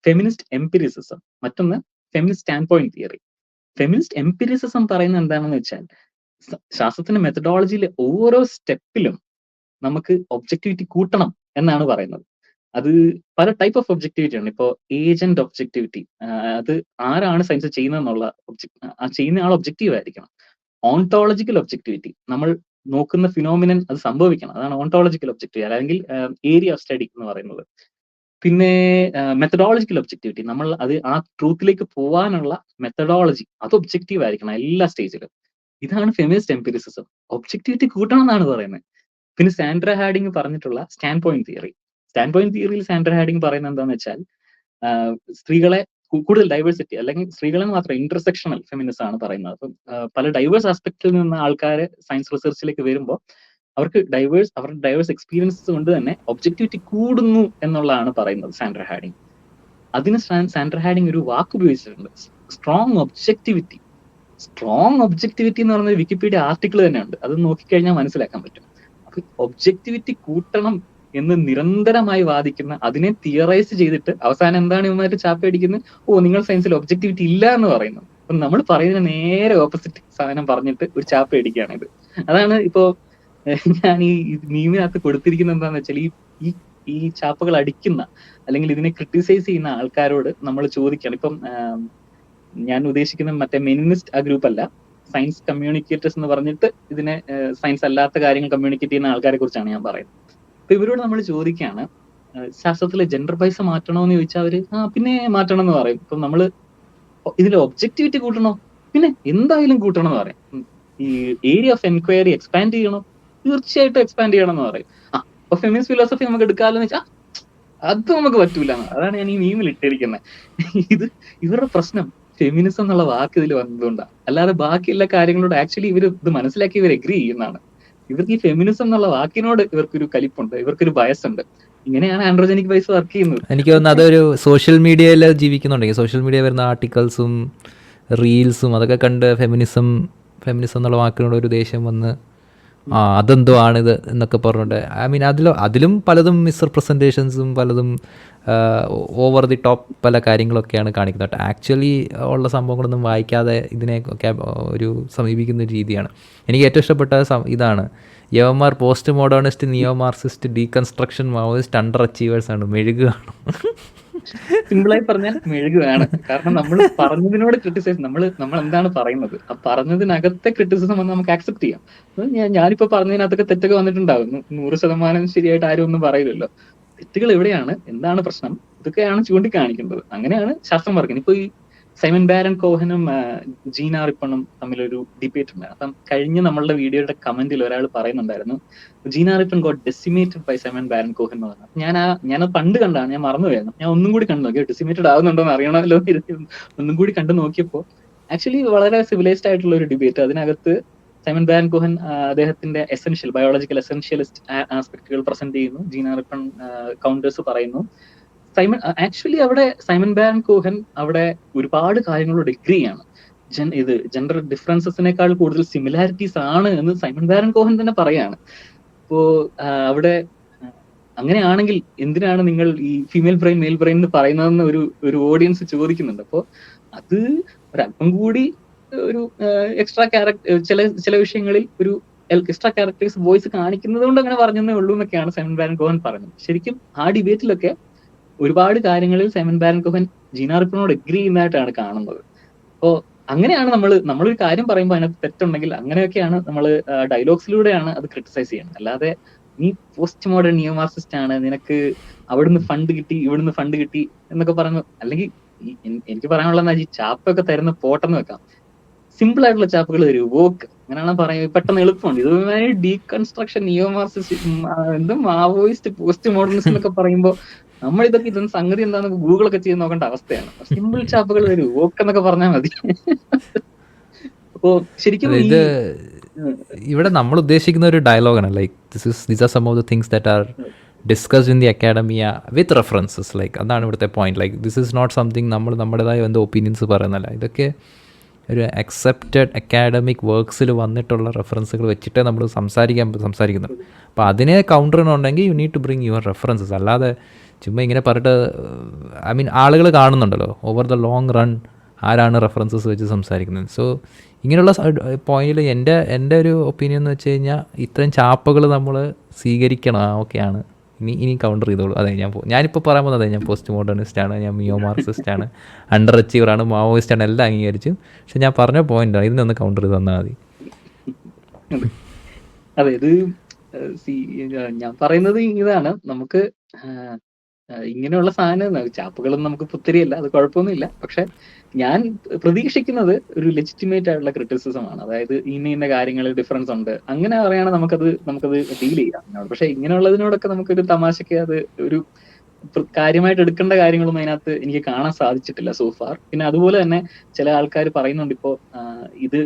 ഫെമിനിസ്റ്റ് എംപിരിസിസം, മറ്റൊന്ന് feminist stand point theory. Feminist empiricism പറയുന്നത് എന്താണെന്ന് വെച്ചാൽ ശാസ്ത്രത്തിന്റെ മെത്തഡോളജിയിലെ ഓരോ സ്റ്റെപ്പിലും നമുക്ക് ഒബ്ജക്ടിവിറ്റി കൂട്ടണം എന്നാണ് പറയുന്നത്. അത് പല ടൈപ്പ് ഓഫ് ഒബ്ജക്ടിവിറ്റി ആണ്. ഇപ്പോൾ ഏജന്റ് ഒബ്ജക്ടിവിറ്റി, അത് ആരാണ് സയൻസ് ചെയ്യുന്നതെന്നുള്ള ചെയ്യുന്ന ആൾ ഒബ്ജക്റ്റീവ് ആയിരിക്കണം. ഓൺടോളജിക്കൽ ഒബ്ജക്ടിവിറ്റി, നമ്മൾ നോക്കുന്ന ഫിനോമിനൻ അത് സംഭവിക്കണം, അതാണ് ഓൺടോളജിക്കൽ ഒബ്ജക്റ്റീവ്, അല്ലെങ്കിൽ ഏരിയ ഓഫ് സ്റ്റഡി എന്ന് പറയുന്നത്. പിന്നെ മെത്തഡോളജിക്കൽ ഒബ്ജക്ടിവിറ്റി, നമ്മൾ അത് ആ ട്രൂത്തിലേക്ക് പോകാനുള്ള മെത്തഡോളജി അത് ഒബ്ജക്റ്റീവ് ആയിരിക്കണം എല്ലാ സ്റ്റേജിലും. ഇതാണ് ഫെമിനിസ്റ്റ് എംപിരിസിസം. ഒബ്ജക്ടിവിറ്റി കൂട്ടണം എന്നാണ് പറയുന്നത്. പിന്നെ സാൻഡ്ര ഹാഡിങ് പറഞ്ഞിട്ടുള്ള stand point theory. Stand point തിയറിയിൽ സാൻഡ്ര ഹാഡിങ് പറയുന്നത് എന്താണെന്ന് വെച്ചാൽ സ്ത്രീകളെ കൂടുതൽ ഡൈവേഴ്സിറ്റി, അല്ലെങ്കിൽ സ്ത്രീകളെ മാത്രം ഇന്റർസെക്ഷണൽ ഫെമിനിസം ആണ് പറയുന്നത്. അപ്പം പല ഡൈവേഴ്സ് ആസ്പെക്റ്റിൽ നിന്ന് ആൾക്കാർ സയൻസ് റിസർച്ചിലേക്ക് വരുമ്പോൾ അവരുടെ ഡൈവേഴ്സ് എക്സ്പീരിയൻസസ് കൊണ്ട് തന്നെ ഒബ്ജക്ടിവിറ്റി കൂടുന്നു എന്നുള്ളതാണ് പറയുന്നത് സാൻഡ്ര ഹാഡിങ്. അതിന് സാൻഡ്ര ഹാഡിങ് ഒരു വാക്ക് ഉപയോഗിച്ചിട്ടുണ്ട്, സ്ട്രോങ് ഒബ്ജക്ടിവിറ്റി. സ്ട്രോങ് ഒബ്ജക്ടിവിറ്റി എന്ന് പറയുന്നത് വിക്കിപീഡിയ ആർട്ടിക്കിൾ തന്നെയുണ്ട്, അത് നോക്കിക്കഴിഞ്ഞാൽ മനസ്സിലാക്കാൻ പറ്റും. അപ്പൊ ഒബ്ജക്ടിവിറ്റി കൂട്ടണം എന്ന് നിരന്തരമായി വാദിക്കുന്ന, അതിനെ തിയറൈസ് ചെയ്തിട്ട് അവസാനം എന്താണ് ഇവന്മാര് ചാപ്പയടിക്കുന്നത്, നിങ്ങൾ സയൻസിൽ ഒബ്ജക്ടിവിറ്റി ഇല്ല എന്ന് പറയുന്നു. അപ്പൊ നമ്മൾ പറയുന്നതിന് നേരെ ഓപ്പോസിറ്റ് സാധനം പറഞ്ഞിട്ട് ഒരു ചാപ്പയടിക്കുകയാണ് ഇത്. അതാണ് ഇപ്പോ ഞാൻ ഈ മീമിനകത്ത് കൊടുത്തിരിക്കുന്നത് എന്താന്ന് വെച്ചാൽ ഈ ചാപ്പകൾ അടിക്കുന്ന അല്ലെങ്കിൽ ഇതിനെ ക്രിട്ടിസൈസ് ചെയ്യുന്ന ആൾക്കാരോട് നമ്മൾ ചോദിക്കണം. ഇപ്പം ഞാൻ ഉദ്ദേശിക്കുന്ന മറ്റേ മെനിനിസ്റ്റ് ആ ഗ്രൂപ്പ് അല്ല, സയൻസ് കമ്മ്യൂണിക്കേറ്റേഴ്സ് എന്ന് പറഞ്ഞിട്ട് ഇതിനെ സയൻസ് അല്ലാത്ത കാര്യങ്ങൾ കമ്മ്യൂണിക്കേറ്റ് ചെയ്യുന്ന ആൾക്കാരെ കുറിച്ചാണ് ഞാൻ പറയുന്നത്. അപ്പൊ ഇവരോട് നമ്മൾ ചോദിക്കുകയാണ്, ശാസ്ത്രത്തിലെ ജെൻഡർ പൈസ മാറ്റണോന്ന് ചോദിച്ചാൽ അവര് പിന്നെ മാറ്റണം എന്ന് പറയും. ഇപ്പൊ നമ്മള് ഇതിൽ ഒബ്ജക്ടിവിറ്റി കൂട്ടണോ, പിന്നെ എന്തായാലും കൂട്ടണം എന്ന് പറയും. ഈ ഏരിയ ഓഫ് എൻക്വയറി എക്സ്പാൻഡ് ചെയ്യണോ, തീർച്ചയായിട്ടും എക്സ്പാൻഡ് ചെയ്യണം എന്ന് പറയും. അപ്പൊ ഫെമിനിസ്റ്റ് ഫിലോസഫി നമുക്ക് എടുക്കാമല്ലോ എന്ന് വെച്ചാൽ അത് നമുക്ക് പറ്റൂല. അതാണ് ഞാൻ ഈ മീമിൽ ഇട്ടിരിക്കുന്നത്. ഇവരുടെ പ്രശ്നം ഫെമിനിസം എന്നുള്ള വാക്ക് ഇതിൽ വന്നതുകൊണ്ടാണ്, അല്ലാതെ ബാക്കിയുള്ള കാര്യങ്ങളോട് ആക്ച്വലി ഇവർ ഇത് മനസ്സിലാക്കി ഇവർ എഗ്രി ചെയ്യുന്നതാണ്. ഇവർക്ക് ഈ ഫെമിനിസം എന്നുള്ള വാക്കിനോട് ഇവർക്കൊരു കലിപ്പുണ്ട്, ഇവർക്കൊരു ബയസ് ഉണ്ട്. ഇങ്ങനെയാണ് ആൻഡ്രോജനിക് ബയസ് വർക്ക് ചെയ്യുന്നത്. എനിക്ക് തോന്നുന്നു അതൊരു സോഷ്യൽ മീഡിയയിൽ ജീവിക്കുന്നുണ്ടെങ്കിൽ സോഷ്യൽ മീഡിയ വരുന്ന ആർട്ടിക്കിൾസും റീൽസും അതൊക്കെ കണ്ട് ഫെമിനിസം എന്നുള്ള വാക്കിനോട് ഒരു ദേഷ്യം വന്ന് അതെന്തോ ആണിത് എന്നൊക്കെ പറഞ്ഞിട്ട്, ഐ മീൻ അതിലും പലതും മിസ്റെപ്രസെൻറ്റേഷൻസും പലതും ഓവർ ദി ടോപ്പ് പല കാര്യങ്ങളൊക്കെയാണ് കാണിക്കുന്നത്. ആക്ച്വലി ഉള്ള സംഭവങ്ങളൊന്നും വായിക്കാതെ ഇതിനെ ഒരു സമീപിക്കുന്ന ഒരു രീതിയാണ്. എനിക്ക് ഏറ്റവും ഇഷ്ടപ്പെട്ട ഇതാണ്, യവന്മാർ postmodernist, neo Marxist, deconstruction Maoist, underachievers ആണ്, മെഴുകുകയാണ്. സിമ്പിളായി പറഞ്ഞാൽ മെഴുകുകയാണ്. കാരണം നമ്മൾ പറഞ്ഞതിനോട് ക്രിട്ടിസൈസ്, നമ്മൾ എന്താണ് പറയുന്നത്, ആ പറഞ്ഞതിനകത്തെ ക്രിറ്റിസിസം വന്ന് നമുക്ക് ആക്സെപ്റ്റ് ചെയ്യാം. ഞാനിപ്പോ പറഞ്ഞതിനകത്തൊക്കെ തെറ്റൊക്കെ വന്നിട്ടുണ്ടാവും, 100% ശരിയായിട്ട് ആരും ഒന്നും പറയില്ലല്ലോ. തെറ്റുകൾ എവിടെയാണ്, എന്താണ് പ്രശ്നം, ഇതൊക്കെയാണ് ചൂണ്ടിക്കാണിക്കേണ്ടത്. അങ്ങനെയാണ് ശാസ്ത്രം പറയുന്നത്. ഇപ്പൊ ഈ സൈമൺ ബാരൻ കോഹനും ജീന റിപ്പണും തമ്മിലൊരു ഡിബേറ്റ് ഉണ്ട്. അപ്പം കഴിഞ്ഞ നമ്മളുടെ വീഡിയോയുടെ കമന്റിൽ ഒരാൾ പറയുന്നുണ്ടായിരുന്നു, Gina Rippon got decimated by Simon Baron Cohen എന്ന് പറഞ്ഞു. ഞാനത് പണ്ട് കണ്ടാണ്, ഞാൻ മറന്നുപോയിരുന്നു. ഞാൻ ഒന്നും കൂടി കണ്ടു നോക്കി, ഡെസിമേറ്റഡ് ആവുന്നുണ്ടോ എന്ന് അറിയണമല്ലോ. ഒന്നും കൂടി കണ്ടു നോക്കിയപ്പോൾ ആക്ച്വലി വളരെ സിവിലൈസ്ഡ് ആയിട്ടുള്ള ഒരു ഡിബേറ്റ്. അതിനകത്ത് സൈമൺ ബാരൻ കോഹൻ അദ്ദേഹത്തിന്റെ ബയോളജിക്കൽ എസെൻഷ്യലിസ്റ്റ് ആസ്പെക്ടുകൾ പ്രസന്റ് ചെയ്യുന്നു, ജീന റിപ്പൺ കൗണ്ടേഴ്സ് പറയുന്നു. ആക്ച്വലി അവിടെ സൈമൺ ബാരൻ കോഹൻ അവിടെ ഒരുപാട് കാര്യങ്ങളോട് എഗ്രി ആണ്. ജെൻഡർ ഡിഫറൻസസിനേക്കാൾ കൂടുതൽ സിമിലാരിറ്റീസ് ആണ് എന്ന് സൈമൺ ബാരൻ കോഹൻ തന്നെ പറയാണ്. അപ്പോ അവിടെ അങ്ങനെയാണെങ്കിൽ എന്തിനാണ് നിങ്ങൾ ഈ ഫീമെയിൽ ബ്രെയിൻ മെയിൽ ബ്രെയിൻ എന്ന് പറയുന്നതെന്ന് ഒരു ഓഡിയൻസ് ചോദിക്കുന്നുണ്ട്. അപ്പോൾ അത് ഒരല്പം കൂടി ഒരു എക്സ്ട്രാ ചില വിഷയങ്ങളിൽ ഒരു എക്സ്ട്രാ ക്യാരക്ടേഴ്സ് വോയിസ് കാണിക്കുന്നത് കൊണ്ട് അങ്ങനെ പറഞ്ഞതേ ഉള്ളൂ എന്നൊക്കെയാണ് സൈമൺ ബാരൻ കോഹൻ പറഞ്ഞത്. ശരിക്കും ആ ഡിബേറ്റിലൊക്കെ ഒരുപാട് കാര്യങ്ങളിൽ സൈമൺ ബാരൻ കോഹൻ ജീന റിപ്പണിനോട് എഗ്രി ചെയ്യുന്നതായിട്ടാണ് കാണുന്നത്. അപ്പോൾ അങ്ങനെയാണ് നമ്മളൊരു കാര്യം പറയുമ്പോൾ അതിനകത്ത് തെറ്റുണ്ടെങ്കിൽ അങ്ങനെയൊക്കെയാണ് നമ്മൾ ഡയലോഗ്സിലൂടെയാണ് അത് ക്രിട്ടിസൈസ് ചെയ്യുന്നത്. അല്ലാതെ നീ പോസ്റ്റ് മോഡേൺ നിയോ മാർക്സിസ്റ്റ് ആണ്, നിനക്ക് അവിടുന്ന് ഫണ്ട് കിട്ടി ഇവിടുന്ന് ഫണ്ട് കിട്ടി എന്നൊക്കെ പറഞ്ഞു. അല്ലെങ്കിൽ എനിക്ക് പറയാനുള്ളത് ഈ ചാപ്പൊക്കെ തരുന്ന പോട്ടെന്ന് വെക്കാം, സിമ്പിൾ ആയിട്ടുള്ള ചാപ്പുകൾ തരൂ, വോക്ക് അങ്ങനെയാണ് പറയുന്നത്, പെട്ടെന്ന് എളുപ്പമുണ്ട്. ഇത് ഡീകൺസ്ട്രക്ഷൻ നിയോ മാർക്സിസ്റ്റ് എന്തും മാവോയിസ്റ്റ് പോസ്റ്റ് മോഡേണിസ്റ്റ് എന്നൊക്കെ പറയുമ്പോൾ നമ്മൾ ഇതൊന്നും സംഗതി എന്താണെന്ന് ഗൂഗിളൊക്കെ ചെയ്ത് നോക്കേണ്ട അവസ്ഥയാണ്. സിമ്പിൾ ചാപ്പുകൾ വരൂ, വോക്ക് എന്നൊക്കെ പറഞ്ഞാൽ മതി. അപ്പോ ശരിക്കും അതെ, ഈ ഇത് ഇവിടെ നമ്മൾ ഉദ്ദേശിക്കുന്ന ഒരു ഡയലോഗാണ്. Like these are some of the things that are discussed in the academia with references. Like അതാണ് ഇവിടുത്തെ point. Like this is not something നമ്മൾ നമ്മുടേതായ എന്തോ ഒപ്പീനിയൻസ് പറയുന്നല്ല. ഇതൊക്കെ ഒരു അക്സെപ്റ്റഡ് അക്കാഡമിക് വർക്ക്സിൽ വന്നിട്ടുള്ള റെഫറൻസുകൾ വെച്ചിട്ടേ നമ്മൾ സംസാരിക്കുന്നത്. അപ്പോൾ അതിനെ കൗണ്ടർ ചെയ്യണമെങ്കിൽ you need to bring your references. അല്ലാതെ ചുമ്മാ ഇങ്ങനെ പറഞ്ഞിട്ട് ഐ മീൻ ആളുകൾ കാണുന്നുണ്ടല്ലോ ഓവർ ദ ലോങ് റൺ ആരാണ് റെഫറൻസസ് വെച്ച് സംസാരിക്കുന്നത്. സോ ഇങ്ങനെയുള്ള പോയിന്റിൽ എൻ്റെ ഒരു ഒപ്പീനിയൻ എന്ന് വെച്ച് കഴിഞ്ഞാൽ ഇത്രയും ചാപ്പകൾ നമ്മൾ സ്വീകരിക്കണം. ഓക്കെയാണ്, ഇനി കൗണ്ടർ ചെയ്തോളൂ. അതെ, ഞാനിപ്പോൾ പറയാൻ പോകുന്നത് ഞാൻ പോസ്റ്റ് മോഡേണിസ്റ്റാണ്, ഞാൻ നിയോ മാർക്സിസ്റ്റാണ്, അണ്ടർ അച്ചീവറാണ്, മാവോയിസ്റ്റാണ്, എല്ലാം അംഗീകരിച്ചു. പക്ഷെ ഞാൻ പറഞ്ഞ പോയിന്റാണ്, ഇതിനൊന്ന് കൗണ്ടർ ചെയ്ത് തന്നാൽ മതി. അതെ, ഇത് ഞാൻ പറയുന്നത് ഇതാണ്, നമുക്ക് ഇങ്ങനെയുള്ള സാധനം ചാപ്പുകളൊന്നും നമുക്ക് പുത്തരിയല്ല, അത് കുഴപ്പമൊന്നുമില്ല. പക്ഷെ ഞാൻ പ്രതീക്ഷിക്കുന്നത് ഒരു ലെജിറ്റിമേറ്റ് ആയിട്ടുള്ള ക്രിറ്റിസിസം ആണ്. അതായത് ഇന്ന കാര്യങ്ങളിൽ ഡിഫറൻസ് ഉണ്ട്, അങ്ങനെ പറയുകയാണെങ്കിൽ നമുക്കത് ഡീൽ ചെയ്യാം. പക്ഷെ ഇങ്ങനെയുള്ളതിനോടൊക്കെ നമുക്കൊരു തമാശക്ക് അത് ഒരു കാര്യമായിട്ട് എടുക്കേണ്ട കാര്യങ്ങളൊന്നും അതിനകത്ത് എനിക്ക് കാണാൻ സാധിച്ചിട്ടില്ല സോഫാർ. പിന്നെ അതുപോലെ തന്നെ ചില ആൾക്കാർ പറയുന്നുണ്ട് ഇപ്പോ ഇത്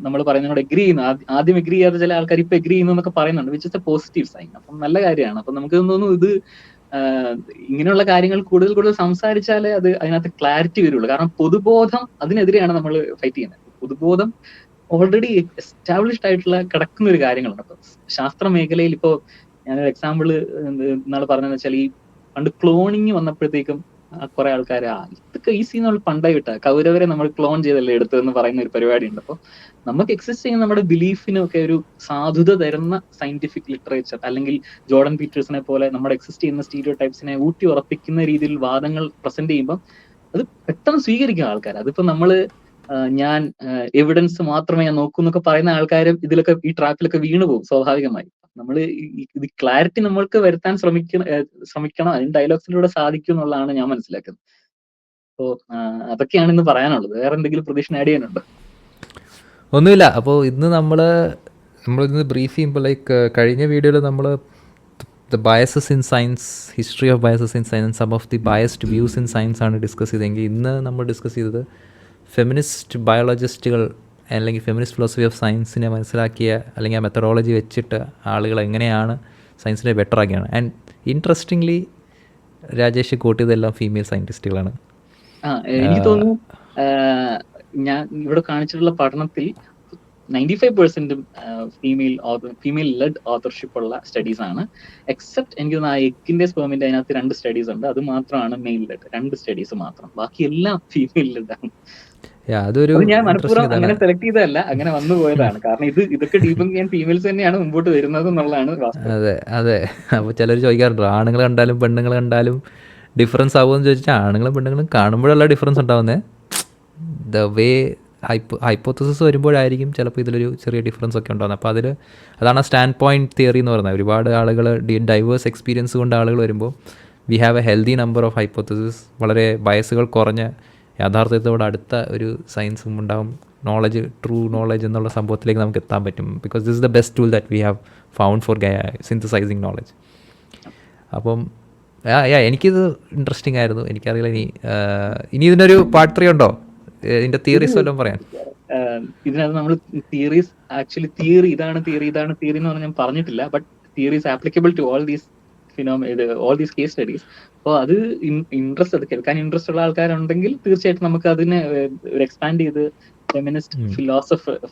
നമ്മൾ പറയുന്നതിനോട് എഗ്രി ചെയ്യുന്നു, ആദ്യം എഗ്രി ചെയ്യാത്ത ചില ആൾക്കാർ ഇപ്പൊ എഗ്രി ചെയ്യുന്നു എന്നൊക്കെ പറയുന്നുണ്ട്, which is a positive sign. അപ്പം നല്ല കാര്യമാണ്. അപ്പൊ നമുക്ക് തോന്നുന്നു ഇത് ഇങ്ങനെയുള്ള കാര്യങ്ങൾ കൂടുതൽ സംസാരിച്ചാലേ അത് അതിനകത്ത് ക്ലാരിറ്റി വരുള്ളൂ. കാരണം പൊതുബോധം അതിനെതിരെയാണ് നമ്മൾ ഫൈറ്റ് ചെയ്യുന്നത്. പൊതുബോധം ഓൾറെഡി എസ്റ്റാബ്ലിഷ്ഡ് ആയിട്ടുള്ള കിടക്കുന്ന ഒരു കാര്യങ്ങളുണ്ട്. അപ്പൊ ശാസ്ത്ര മേഖലയിൽ ഇപ്പോ ഞാനൊരു എക്സാമ്പിള് ഇന്നാള് പറഞ്ഞതെന്ന് വെച്ചാൽ, ഈ പണ്ട് ക്ലോണിങ് വന്നപ്പോഴത്തേക്കും കുറെ ആൾക്കാർ ഇതൊക്കെ ഈസി നമ്മൾ പണ്ടേ വിട്ട കൗരവരെ നമ്മൾ ക്ലോൺ ചെയ്തല്ലേ എടുത്തതെന്ന് പറയുന്ന ഒരു പരിപാടി ഉണ്ട്. അപ്പൊ നമുക്ക് എക്സിസ്റ്റ് ചെയ്യുന്ന നമ്മുടെ ബിലീഫിനൊക്കെ ഒരു സാധുത തരുന്ന സയന്റിഫിക് ലിറ്ററേച്ചർ, അല്ലെങ്കിൽ ജോർഡൻ പീറ്റേഴ്സിനെ പോലെ നമ്മുടെ എക്സിസ്റ്റ് ചെയ്യുന്ന സ്റ്റീരിയോ ടൈപ്സിനെ ഊട്ടി ഉറപ്പിക്കുന്ന രീതിയിൽ വാദങ്ങൾ പ്രസന്റ് ചെയ്യുമ്പോൾ അത് പെട്ടെന്ന് സ്വീകരിക്കും ആൾക്കാർ. അതിപ്പോ ഞാൻ എവിഡൻസ് മാത്രമേ ഞാൻ നോക്കൂ എന്നൊക്കെ പറയുന്ന ആൾക്കാരും ഇതിലൊക്കെ ഈ ട്രാപ്പിലൊക്കെ വീണു പോകും സ്വാഭാവികമായി. നമ്മൾ ഇത് ക്ലാരിറ്റി നമ്മൾക്ക് വരുത്താൻ ശ്രമിക്കണം, അതിന് ഡയലോഗ്സിലൂടെ സാധിക്കും എന്നുള്ളതാണ് ഞാൻ മനസ്സിലാക്കുന്നത്. അപ്പോ അതൊക്കെയാണ് ഇന്ന് പറയാനുള്ളത്. വേറെ എന്തെങ്കിലും പ്രതീക്ഷ ആഡ് ചെയ്യാനുണ്ടോ? ഒന്നുമില്ല. അപ്പോൾ ഇന്ന് നമ്മളിന്ന് ബ്രീഫ് ചെയ്യുമ്പോൾ ലൈക്ക് കഴിഞ്ഞ വീഡിയോയിൽ നമ്മൾ the biases in science, history of biases in science, some of the biased views in science ആണ് ഡിസ്കസ് ചെയ്തതെങ്കിൽ ഇന്ന് നമ്മൾ ഡിസ്കസ് ചെയ്തത് ഫെമിനിസ്റ്റ് ബയോളജിസ്റ്റുകൾ അല്ലെങ്കിൽ ഫെമിനിസ്റ്റ് ഫിലോസഫി ഓഫ് സയൻസിനെ മനസ്സിലാക്കിയ അല്ലെങ്കിൽ ആ മെത്തഡോളജി വെച്ചിട്ട് ആളുകൾ എങ്ങനെയാണ് സയൻസിനെ ബെറ്റർ ആക്കിയാണ്. ആൻഡ് ഇൻട്രസ്റ്റിംഗ്ലി രാജേഷ് കോട്ട് ചെയ്തെല്ലാം ഫീമെയിൽ സയൻറ്റിസ്റ്റുകളാണ്. എനിക്ക് തോന്നുന്നു ഞാൻ ഇവിടെ കാണിച്ചിട്ടുള്ള പഠനത്തിൽ 95% ഫീമെയിൽ ലെഡ് ഓതർഷിപ്പ് ഉള്ള സ്റ്റഡീസ് ആണ്. എക്സെപ്റ്റ് എനിക്ക് തോന്നുന്നു ആ എക്കിന്റെ സ്പെർമിന്റെ അതിനകത്ത് 2 സ്റ്റഡീസ് ഉണ്ട്, അത് മാത്രമാണ് മെയിൽ ലെഡ്, 2 സ്റ്റഡീസ് മാത്രം, ബാക്കി എല്ലാം ഫീമെയിൽ ലെഡ് ആണ്. ഞാൻ മനഃപൂർവ്വം അങ്ങനെ സെലക്ട് ചെയ്തതല്ല, അങ്ങനെ വന്നു പോയതാണ്. കാരണം ഇതൊക്കെ ഡീബങ്ക് ചെയ്യാൻ ഫീമെയിൽസ് തന്നെയാണ് മുമ്പോട്ട് വരുന്നത് എന്നുള്ളതാണ് വാസ്തവം. അതെ. അപ്പോൾ ചിലർ ചോദിക്കാറുണ്ട് ആണുങ്ങൾ കണ്ടാലും പെണ്ണുങ്ങൾ കണ്ടാലും ഡിഫറൻസ് ആവുമെന്ന് ചോദിച്ചാൽ ആണുങ്ങളും പെണ്ണുങ്ങളും കാണുമ്പോഴല്ല ഡിഫറൻസ് ഉണ്ടാവുന്നത്. ദ വേ ഹൈപ്പോത്തസിസ് വരുമ്പോഴായിരിക്കും ചിലപ്പോൾ ഇതിലൊരു ചെറിയ ഡിഫറൻസ് ഒക്കെ ഉണ്ടാകുന്നത്. അപ്പോൾ അതാണ് സ്റ്റാൻഡ് പോയിന്റ് തിയറി എന്ന് പറയുന്നത്. ഒരുപാട് ആളുകൾ ഡൈവേഴ്സ് എക്സ്പീരിയൻസ് കൊണ്ട് ആളുകൾ വരുമ്പോൾ we have A healthy number of hypothesis, വളരെ ബയസുകൾ കുറഞ്ഞ യാഥാർത്ഥ്യത്തോട് അടുത്ത ഒരു സയൻസും ഉണ്ടാകും, നോളജ്, ട്രൂ നോളജ് എന്നുള്ള സംഭവത്തിലേക്ക് നമുക്ക് എത്താൻ പറ്റും. Because this is the best tool that we have found for synthesising knowledge. അപ്പം എനിക്കിത് ഇൻട്രസ്റ്റിംഗ് ആയിരുന്നു. എനിക്കറിയില്ല ഇനി ഇതിനൊരു പാർട്ട് 3 ഉണ്ടോ, ഇതിന്റെ തിയറീസ് വല്ലതും പറയാൻ? ഇതിനകത്ത് നമ്മൾ തിയറീസ് ആക്ച്വലി തിയറി ഇതാണ് തിയറി എന്ന് പറഞ്ഞാൽ ഞാൻ പറഞ്ഞിട്ടില്ല. But theories applicable to all these case studies. അപ്പോൾ അത് കേൾക്കാൻ ഇൻട്രസ്റ്റ് ഉള്ള ആൾക്കാരുണ്ടെങ്കിൽ തീർച്ചയായിട്ടും നമുക്ക് അതിനെ ഒരു എക്സ്പാൻഡ് ചെയ്ത് ഫെമിനിസ്റ്റ്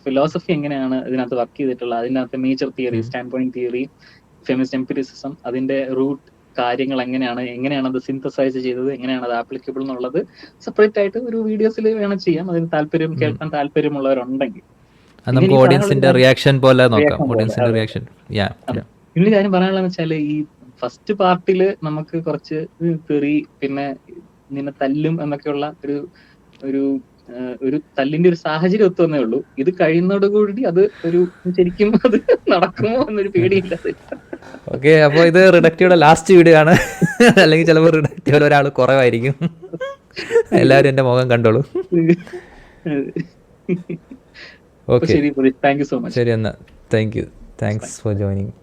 ഫിലോസഫി എങ്ങനെയാണ് ഇതിനകത്ത് വർക്ക് ചെയ്തിട്ടുള്ളത്, അതിനകത്ത് major theory, stand point theory, feminist empiricism, അതിന്റെ റൂട്ട് കാര്യങ്ങൾ എങ്ങനെയാണ് അത് സിന്തസൈസ് ചെയ്തത്, എങ്ങനെയാണ് അത് ആപ്ലിക്കബിൾ എന്നുള്ളത് സെപ്പറേറ്റ് ആയിട്ട് ഒരു വീഡിയോസിൽ വേണം ചെയ്യാം. അതിന് കേൾക്കാൻ താല്പര്യമുള്ളവരുണ്ടെങ്കിൽ നമുക്ക് ഓഡിയൻസിന്റെ റിയാക്ഷൻ പോലെ നോക്കാം. ഓഡിയൻസിന്റെ റിയാക്ഷൻ. പിന്നെ കാര്യം പറയാനുള്ളതെന്ന് വെച്ചാൽ, ഈ ഫസ്റ്റ് പാർട്ടില് നമുക്ക് കുറച്ച് തെറി, പിന്നെ നിന്നെ തല്ലും എന്നൊക്കെയുള്ള ഒരു ഒരു തല്ലിന്റെ ഒരു സാഹചര്യം ഒത്തു വന്നേ ഉള്ളൂ. ഇത് കഴിയുന്നതോടുകൂടി അത് ഒരു ശരിക്കും അത് നടക്കുമോ എന്നൊരു പേടിയില്ല. ഓക്കെ, അപ്പോൾ ഇത് റിഡക്റ്റീവുടെ ലാസ്റ്റ് വീഡിയോ ആണ്. അല്ലെങ്കിൽ ചിലപ്പോൾ റിഡക്റ്റീവിൽ ഒരാൾ കുറവായിരിക്കും. എല്ലാവരും എൻ്റെ മുഖം കണ്ടോളൂ. ഓക്കെ, ശരി, താങ്ക് യു സോ മച്ച്. ശരി എന്നാൽ thank you, thanks for joining.